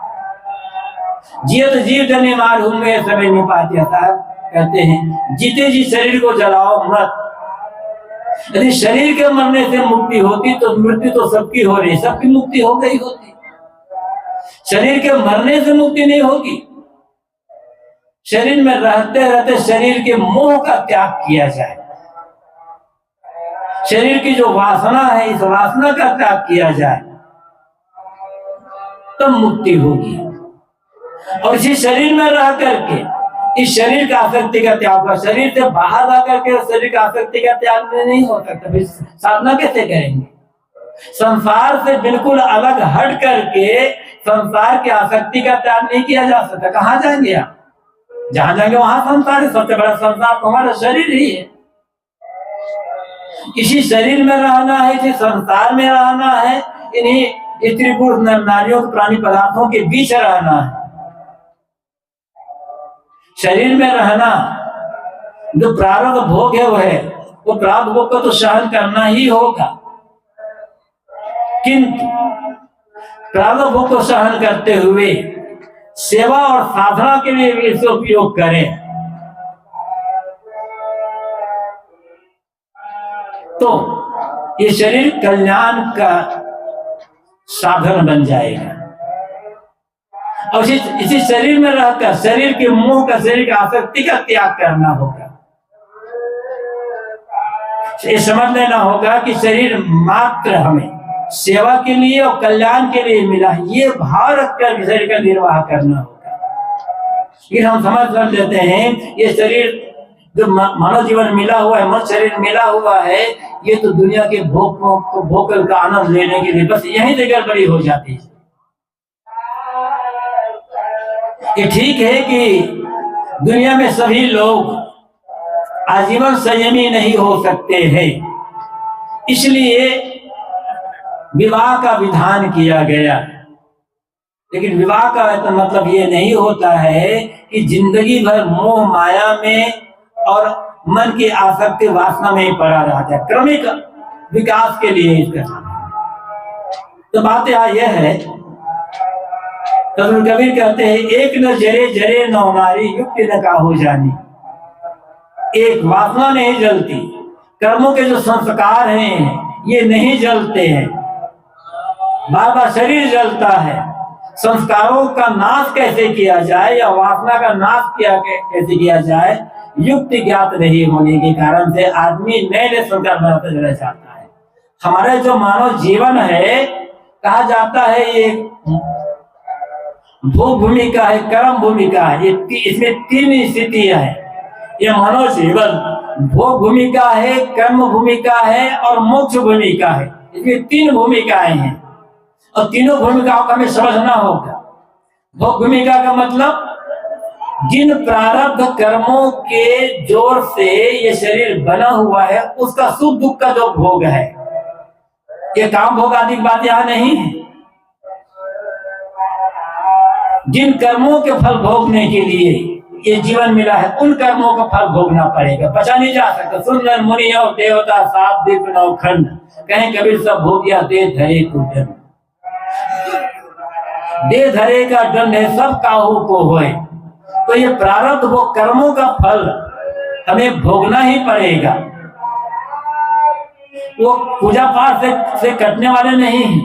जियत जीव जने मार होंगे सभी नहीं पाते। साहब कहते हैं जीते जी शरीर को जलाओ मत। यदि शरीर के मरने से मुक्ति होती तो मृत्यु तो सबकी हो रही, सबकी मुक्ति हो गई होती। शरीर के मरने से मुक्ति नहीं होगी, शरीर में रहते रहते शरीर के मोह का त्याग किया जाए, शरीर की जो वासना है इस वासना का त्याग किया जाए तो मुक्ति होगी। और इसी शरीर में रह करके इस शरीर का आसक्ति का त्याग होगा। शरीर से बाहर रह करके शरीर का आसक्ति का त्याग नहीं हो सकता, फिर साधना कैसे करेंगे? संसार से बिल्कुल अलग हट करके संसार की आसक्ति का त्याग नहीं किया जा सकता। कहाँ जाएंगे आप? जहां जाएंगे वहां संसार है, सबसे बड़ा संसार तो हमारा शरीर ही है। इसी शरीर में रहना है, इसी संसार में रहना है, इन्हीं स्त्री पुरुष नारियों प्राणी पदार्थों के बीच रहना है। शरीर में रहना जो प्रारब्ध भोग है वो प्रारब्ध भोग को तो सहन करना ही होगा, किंतु प्रारब्ध भोग को सहन करते हुए सेवा और साधना के लिए भी इसका उपयोग करें तो ये शरीर कल्याण का साधन बन जाएगा। और इसी शरीर में रहकर शरीर के मोह का, शरीर की आसक्ति का त्याग करना होगा। ये समझ लेना होगा कि शरीर मात्र हमें सेवा के लिए और कल्याण के लिए मिला, ये भाव रखकर शरीर का निर्वाह करना होगा। फिर हम समझ लेते हैं ये शरीर जो मानव जीवन मिला हुआ है, मनुष्य शरीर मिला हुआ है, ये तो दुनिया के भोग का आनंद लेने के लिए, बस यहीं से गड़बड़ी हो जाती है। ये ठीक है कि दुनिया में सभी लोग आजीवन संयमी नहीं हो सकते हैं, इसलिए विवाह का विधान किया गया। लेकिन विवाह का तो मतलब ये नहीं होता है कि जिंदगी भर मोह माया में और मन की आसक्ति वासना में ही पड़ा रहता है, क्रमिक विकास के लिए इसका। तो बात यहाँ यह है, तो कबीर कहते हैं एक न जरे जरे न हमारी युक्ति न का हो जानी। एक वासना नहीं जलती, कर्मों के जो संस्कार हैं ये नहीं जलते हैं, बार बार शरीर जलता है। संस्कारों का नाश कैसे किया जाए या वासना का नाश कैसे किया जाए, युक्ति ज्ञात नहीं होने के कारण से आदमी नए नए संस्कार बनाते चला जाता है। हमारा जो मानव जीवन है, कहा जाता है ये भोग भूमिका है, कर्म भूमिका है, इसमें 3 स्थितियां है। ये मानव जीवन भोग भूमिका है, कर्म भूमिका है और मोक्ष भूमिका है। इसमें 3 भूमिकाएं हैं और तीनों भूमिकाओं का हमें समझना होगा। भोग भूमिका का मतलब जिन प्रारब्ध कर्मों के जोर से ये शरीर बना हुआ है उसका सुख दुख का जो भोग है, ये काम भोग आदि की बात यहाँ नहीं है। जिन कर्मों के फल भोगने के लिए ये जीवन मिला है उन कर्मों का फल भोगना पड़ेगा, बचा नहीं जा सकता। सुंदर मुनि और देवता 7 दीप 9 खंड, कहीं कबीर सब भोगिया दे धरे को दंड। दे धरे का दंड है सब काहू को होए। तो ये प्रारब्ध वो कर्मों का फल हमें भोगना ही पड़ेगा। वो पूजा पाठ से कटने वाले नहीं है।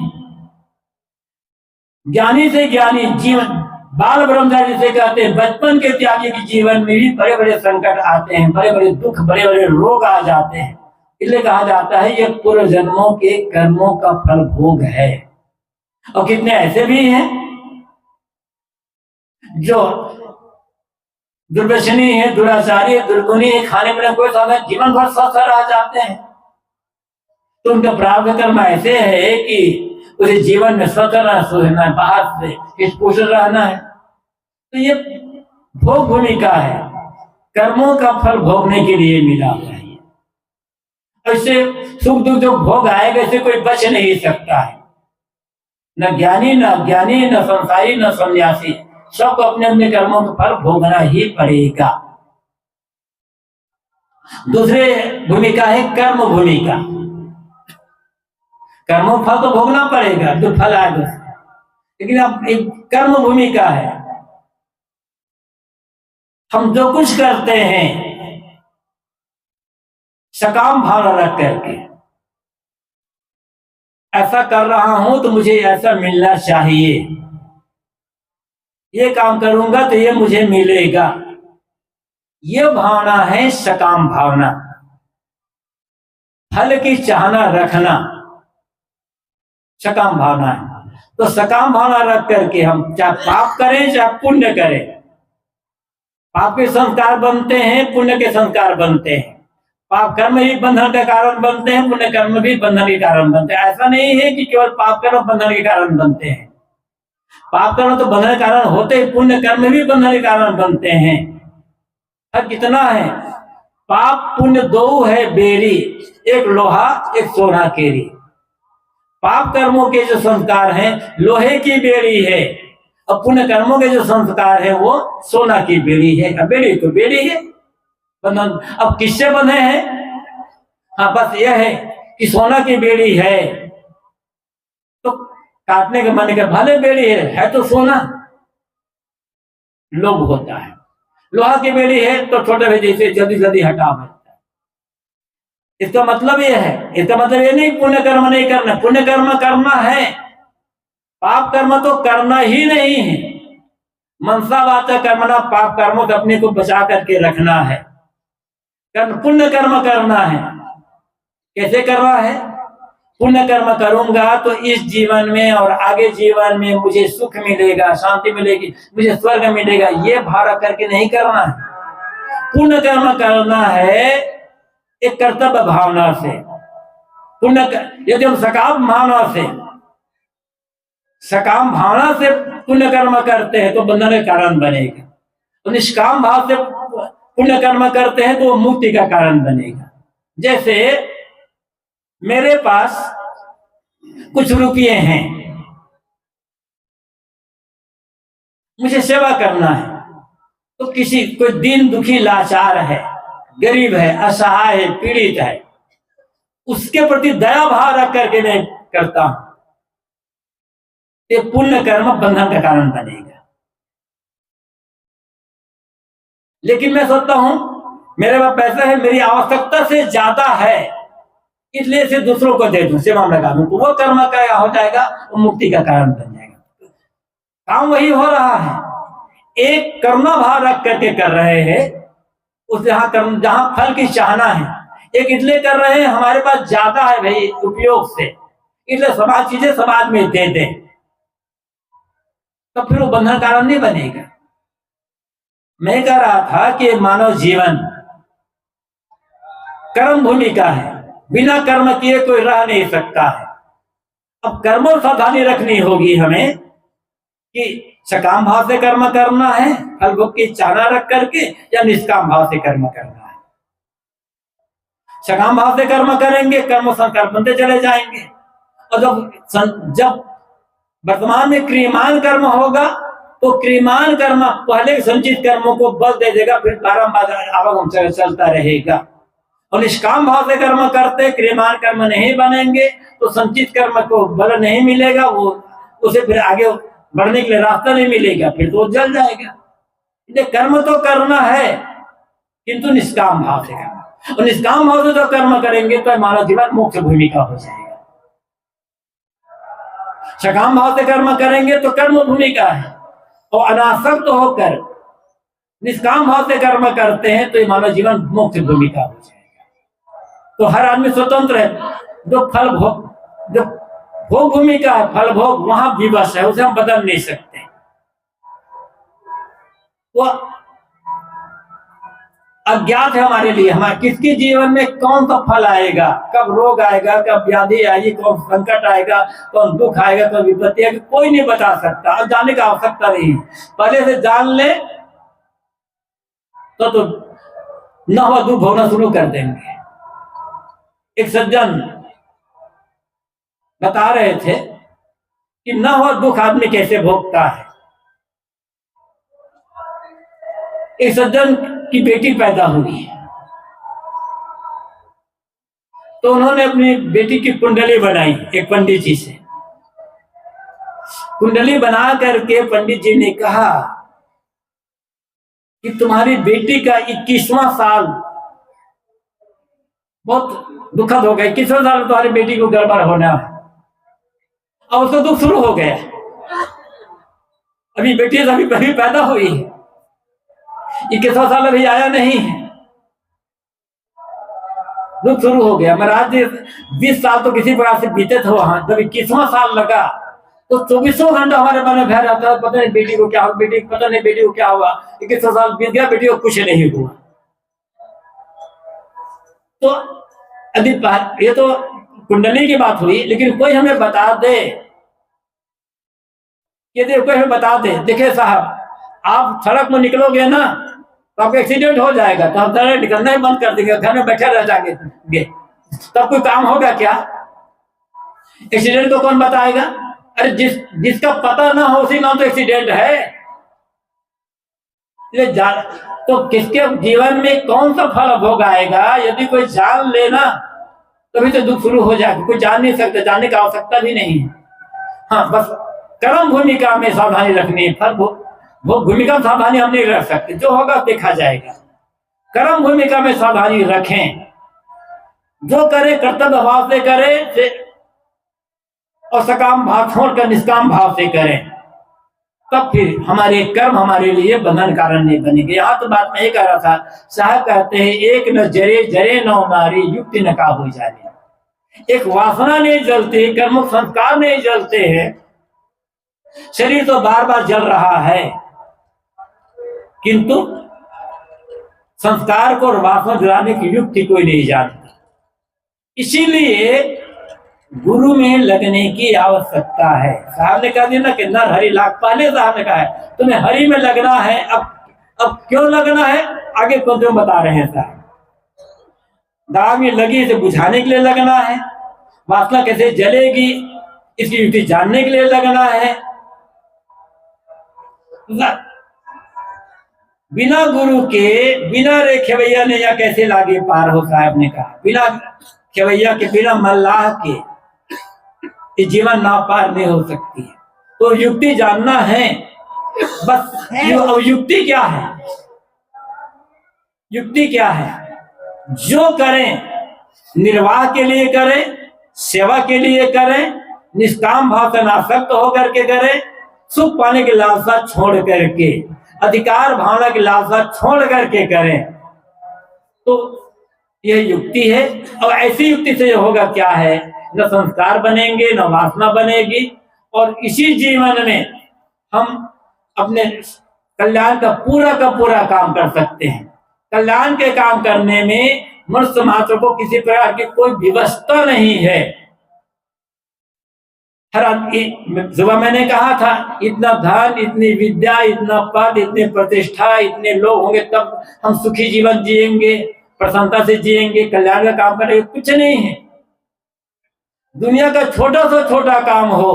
ज्ञानी से ज्ञानी जीवन, बाल ब्रह्मचारी जिसे कहते हैं, बचपन के त्यागी के जीवन में भी बड़े बड़े संकट आते हैं, बड़े बड़े दुख, बड़े बड़े रोग आ जाते हैं। इसलिए कहा जाता है ये पूर्व जन्मों के कर्मों का फल भोग है। और कितने ऐसे भी हैं जो दुर्व्यसनी है, दुराचारी है, दुर्गुणी है, खाने पीने कोई साधन, जीवन भर स्वस्थ रह जाते हैं। तो उनका प्रारब्ध कर्म ऐसे है कि उसे जीवन में स्वस्थ रहना है, बाहर से हित-पुष्ट रहना है। तो ये भोग भूमिका है, कर्मों का फल भोगने के लिए मिला हुआ है। इससे सुख दुख जो भोग आएगा इससे कोई बच नहीं सकता है। न ज्ञानी न अज्ञानी, न संसारी न सन्यासी, सबको अपने अपने कर्मों का फल भोगना ही पड़ेगा। दूसरे भूमिका है कर्म भूमिका। कर्मों फल तो भोगना पड़ेगा, जो फल आएगा, लेकिन अब एक कर्म भूमिका है। हम जो कुछ करते हैं सकाम भाव रख करके, ऐसा कर रहा हूं तो मुझे ऐसा मिलना चाहिए, ये काम करूंगा तो ये मुझे मिलेगा, ये भावना है सकाम भावना। फल की चाहना रखना सकाम भावना है। तो सकाम भावना रख करके हम चाहे पाप करें चाहे पुण्य करें, पाप के संस्कार बनते हैं, पुण्य के संस्कार बनते हैं। पाप कर्म भी बंधन का कारण बनते हैं, पुण्य कर्म भी बंधन के कारण बनते हैं। ऐसा नहीं है कि केवल पाप कर्म बंधन के कारण बनते हैं। पाप कर्म तो बंधन के कारण होते हैं, पुण्य कर्म भी बंधन के कारण बनते हैं। अब कितना है, पाप पुण्य 2 है बेरी, एक लोहा एक सोना केरी। पाप कर्मों के जो संस्कार हैं लोहे की बेड़ी है और पुण्य कर्मों के जो संस्कार है वो सोना की बेड़ी है। अब बेड़ी तो बेड़ी है, बंधन अब किससे बंधे हैं? हाँ, बस यह है कि सोना की बेड़ी है तो काटने के मन के भले बेड़ी है तो सोना, लोभ होता है। लोहा की बेड़ी है तो छोटे बच्चे से जल्दी जल्दी हटा सकता है। इसका मतलब ये है, इसका मतलब ये नहीं पुण्य कर्म नहीं करना, पुण्य कर्म करना है, पाप कर्म तो करना ही नहीं है। मनसा वाचा कर्मणा पाप कर्मों से अपने को बचा करके रखना है, पुण्य कर्म करना है। कैसे करना है? पुण्य कर्म करूंगा तो इस जीवन में और आगे जीवन में मुझे सुख मिलेगा, शांति मिलेगी, मुझे स्वर्ग मिलेगा, ये भाव करके नहीं करना है। पुण्य कर्म करना है एक कर्तव्य भावना से। यदि हम सकाम भावना से पुण्य कर्म करते हैं तो बंधन का कारण बनेगा, तो निष्काम भाव से पुण्य कर्म करते हैं तो वो मुक्ति का कारण बनेगा। जैसे मेरे पास कुछ रुपये हैं, मुझे सेवा करना है, तो किसी कोई दीन दुखी लाचार है, गरीब है, असहाय है, पीड़ित है, उसके प्रति दया भाव रख करके मैं करता हूं, ये पुण्य कर्म बंधन का कारण बनेगा। लेकिन मैं सोचता हूं मेरे पास पैसा है, मेरी आवश्यकता से ज्यादा है, इसलिए इसे दूसरों को दे दूं, सेवा में लगा दूं, तो वो कर्म क्या हो जाएगा, वो मुक्ति का कारण बन जाएगा। काम वही हो रहा है, एक करुणा भाव रख करके कर रहे हैं, उस जहां फल की चाहना है, एक इसलिए कर रहे हैं हमारे पास ज्यादा है भाई उपयोग से, इसलिए समाज चीजें समाज में दे दें, तो फिर वो बंधन कारण नहीं बनेगा। मैं कह रहा था कि मानव जीवन कर्म भूमि का है, बिना कर्म किए कोई रह नहीं सकता है। अब कर्मों सावधानी रखनी होगी हमें कि सकाम भाव से कर्म करना है, फल भोग की चाहना रख करके, या निष्काम भाव से कर्म करना है। सकाम भाव से कर्म करेंगे, कर्म संस्कार बनते चले जाएंगे, और जब वर्तमान में क्रियमान कर्म होगा तो क्रियमान कर्म पहले संचित कर्मों को बल दे देगा, फिर बारंबार आवागम चलता रहेगा। और निष्काम भाव से कर्म करते क्रियमान कर्म नहीं बनेंगे तो संचित कर्म को बल नहीं मिलेगा, वो उसे फिर आगे बढ़ने के लिए रास्ता नहीं मिलेगा, फिर तो जल जाएगा। इसलिए कर्म तो करना है किंतु निष्काम भाव से करना, और निष्काम भाव से जो कर्म करेंगे तो मानव जीवन मोक्ष भूमि का हो जाएगा। सकाम भाव से कर्म करेंगे तो कर्म भूमि का है, और अनासक्त होकर निष्काम भाव से कर्म करते हैं तो मानव जीवन मोक्ष भूमि का हो जाएगा। तो हर आदमी स्वतंत्र है, जो फल भोग, जो भोग भूमि का है, फल भोग वहां विवश है, उसे हम बदल नहीं सकते। वो अज्ञात है हमारे लिए, हमारे किसके जीवन में कौन सा फल आएगा, कब रोग आएगा, कब व्याधि आएगी, कौन संकट आएगा, कौन दुख आएगा, कौन विपत्ति आएगी, कोई नहीं बता सकता, और जानने की आवश्यकता नहीं। पहले से जान ले तो न हुआ दुख भोगना शुरू कर देंगे। एक सज्जन बता रहे थे कि न हुआ दुख आदमी कैसे भोगता है। एक सज्जन की बेटी पैदा हुई, तो उन्होंने अपनी बेटी की कुंडली बनाई एक पंडित जी से। कुंडली बना करके पंडित जी ने कहा कि तुम्हारी बेटी का 21वां साल बहुत दुखद हो गया, 21वां साल में तुम्हारी बेटी को गड़बड़ होना है। अब उसको दुख शुरू हो गया, अभी बेटी अभी पैदा हुई है, 21वां साल अभी आया नहीं है, दुख शुरू हो गया। महाराज 20 साल तो किसी प्रकार से बीते थे वहां, जब 21वां साल लगा तो 24 घंटा हमारे मन में भय रहता है, पता नहीं बेटी को क्या हुआ, बेटी पता नहीं बेटी को क्या हुआ। 21वां साल बीत गया, बेटी को कुछ नहीं हुआ। तो अभी ये तो कुंडली की बात हुई, लेकिन कोई हमें बता दे, कोई हमें बता दे, देखिए साहब आप सड़क में निकलोगे ना तो आपका एक्सीडेंट हो जाएगा, तो हम सड़क निकलना ही बंद कर देंगे, घर में बैठे रह जाएंगे, तब कोई काम होगा क्या? एक्सीडेंट को कौन बताएगा? अरे जिसका पता ना हो उसी नाम तो एक्सीडेंट है। तो किसके जीवन में कौन सा फल भोग आएगा, यदि कोई जान लेना तभी तो दुख शुरू हो जाएगा। कोई जान नहीं सकता, जानने की आवश्यकता भी नहीं है। हाँ, बस कर्म भूमिका में सावधानी रखनी है, फल वो भूमिका में सावधानी हम नहीं रख सकते, जो होगा देखा जाएगा। कर्म भूमिका में सावधानी रखें, जो करे कर्तव्य भाव से करे, और सकाम भाव छोड़कर निष्काम भाव से करें, तब फिर हमारे कर्म हमारे लिए बंधन कारण नहीं बनेंगे। यहाँ तो बात मैं ये कह रहा था, साहब कहते हैं एक न जरे जरे न नारी युक्ति न का हो जाने। एक वासना नहीं जलती, कर्म संस्कार नहीं जलते हैं, शरीर तो बार बार जल रहा है, किंतु संस्कार को और वासना जलाने की युक्ति कोई नहीं जानता। इसीलिए गुरु में लगने की आवश्यकता है। साहब ने कहा दिया ना कि नर हरि लाख, पहले साहब ने कहा है तुम्हें हरि में लगना है। अब क्यों लगना है आगे कौन तुम बता रहे हैं साहब। दाग में लगी इसे बुझाने के लिए लगना है। वासना कैसे जलेगी इसकी युक्ति जानने के लिए लगना है। बिना गुरु के, बिना रे खेवैया ने या कैसे लागे पार हो, साहब ने कहा। बिना खेवैया के, बिना मल्लाह के ये जीवन ना पार नहीं हो सकती है। तो युक्ति जानना है बस। अब युक्ति क्या है? युक्ति क्या है? जो करें निर्वाह के लिए करें, सेवा के लिए करें, निष्काम भाव से नासक्त होकर के करें, सुख पाने की लालसा छोड़ करके, अधिकार भावना की लालसा छोड़ करके करें, तो यह युक्ति है। और ऐसी युक्ति से होगा क्या है, न संस्कार बनेंगे, न वासना बनेगी, और इसी जीवन में हम अपने कल्याण का पूरा काम कर सकते हैं। कल्याण के काम करने में मनुष्य मात्र को किसी प्रकार की कोई व्यवस्था नहीं है। सुबह मैंने कहा था, इतना धन, इतनी विद्या, इतना पद, इतने प्रतिष्ठा, इतने लोग होंगे तब हम सुखी जीवन जिएंगे, प्रसन्नता से जिएंगे, कल्याण का काम करेंगे। कुछ नहीं है। दुनिया का छोटा से छोटा काम हो,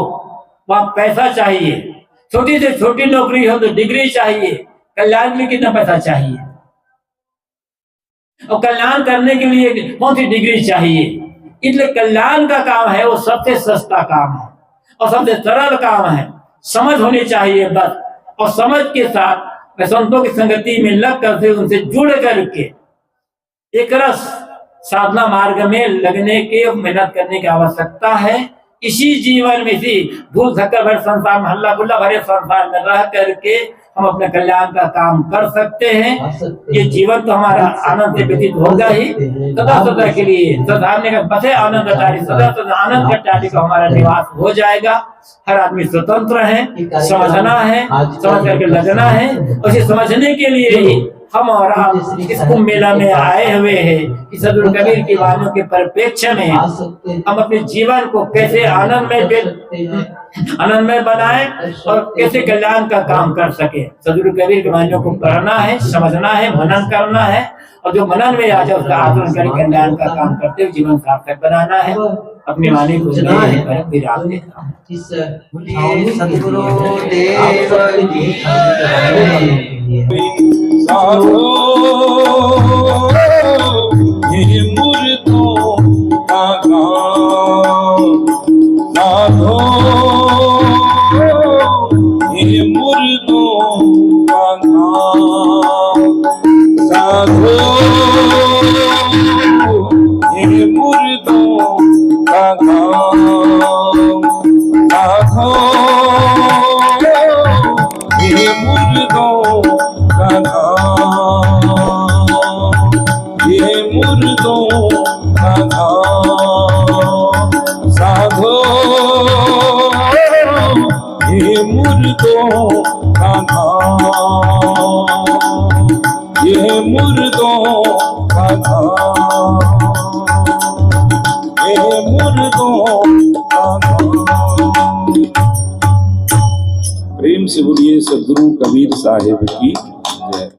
वहां पैसा चाहिए। छोटी से छोटी नौकरी हो तो डिग्री चाहिए। कल्याण के लिए कितना पैसा चाहिए? और कल्याण करने के लिए कौन सी डिग्री चाहिए? इसलिए कल्याण का काम है वो सबसे सस्ता काम है और सबसे सरल काम है। समझ होनी चाहिए बस, और समझ के साथ संतों की संगति में लग करके उनसे जुड़ करके एक रस साधना मार्ग में लगने के, मेहनत करने की आवश्यकता है। इसी जीवन में, इसी धूल धक्कर भरे संसार में, हल्ला गुल्ला भरे संसार में रह करके हम अपने कल्याण का काम कर सकते हैं। ये जीवन तो हमारा आनंद से व्यतीत होगा ही सदा सदा के लिए। सामने का बसे आनंद अटारी, सदा सदा आनंद के अटारी का हमारा निवास हो जाएगा। हर आदमी स्वतंत्र है, समझना है, समझ करके लगना है। और इसे समझने के लिए ही हम और आप इस कुंभ मेला में आए हुए हैं कि सदगुरु कबीर की वाणियों के परिप्रेक्ष्य में हम अपने जीवन को कैसे आनंदमय बनाएं और कैसे कल्याण का काम कर सके। सदगुरु कबीर की वाणियों को पढ़ना है, समझना है, मनन करना है, और जो मनन में आ जाए उसका आचरण कर कल्याण का काम करते हुए जीवन सार्थक बनाना है। अपनी वाणी को विराम देता हूं। साधो ये मुर्दों का गाँव, साधो ये मुर्दों का गाँव, साधो ये मुर्दों का गाँव, साधो ये मुर्दों का गाँव, ये मुर्दों का गाँव, साधो ये मुर्दों का गाँव, ये मुर्दों का गाँव, ये मुर्दों का गाँव। प्रेम से बोलिए सद्गुरु कबीर साहिब की जय।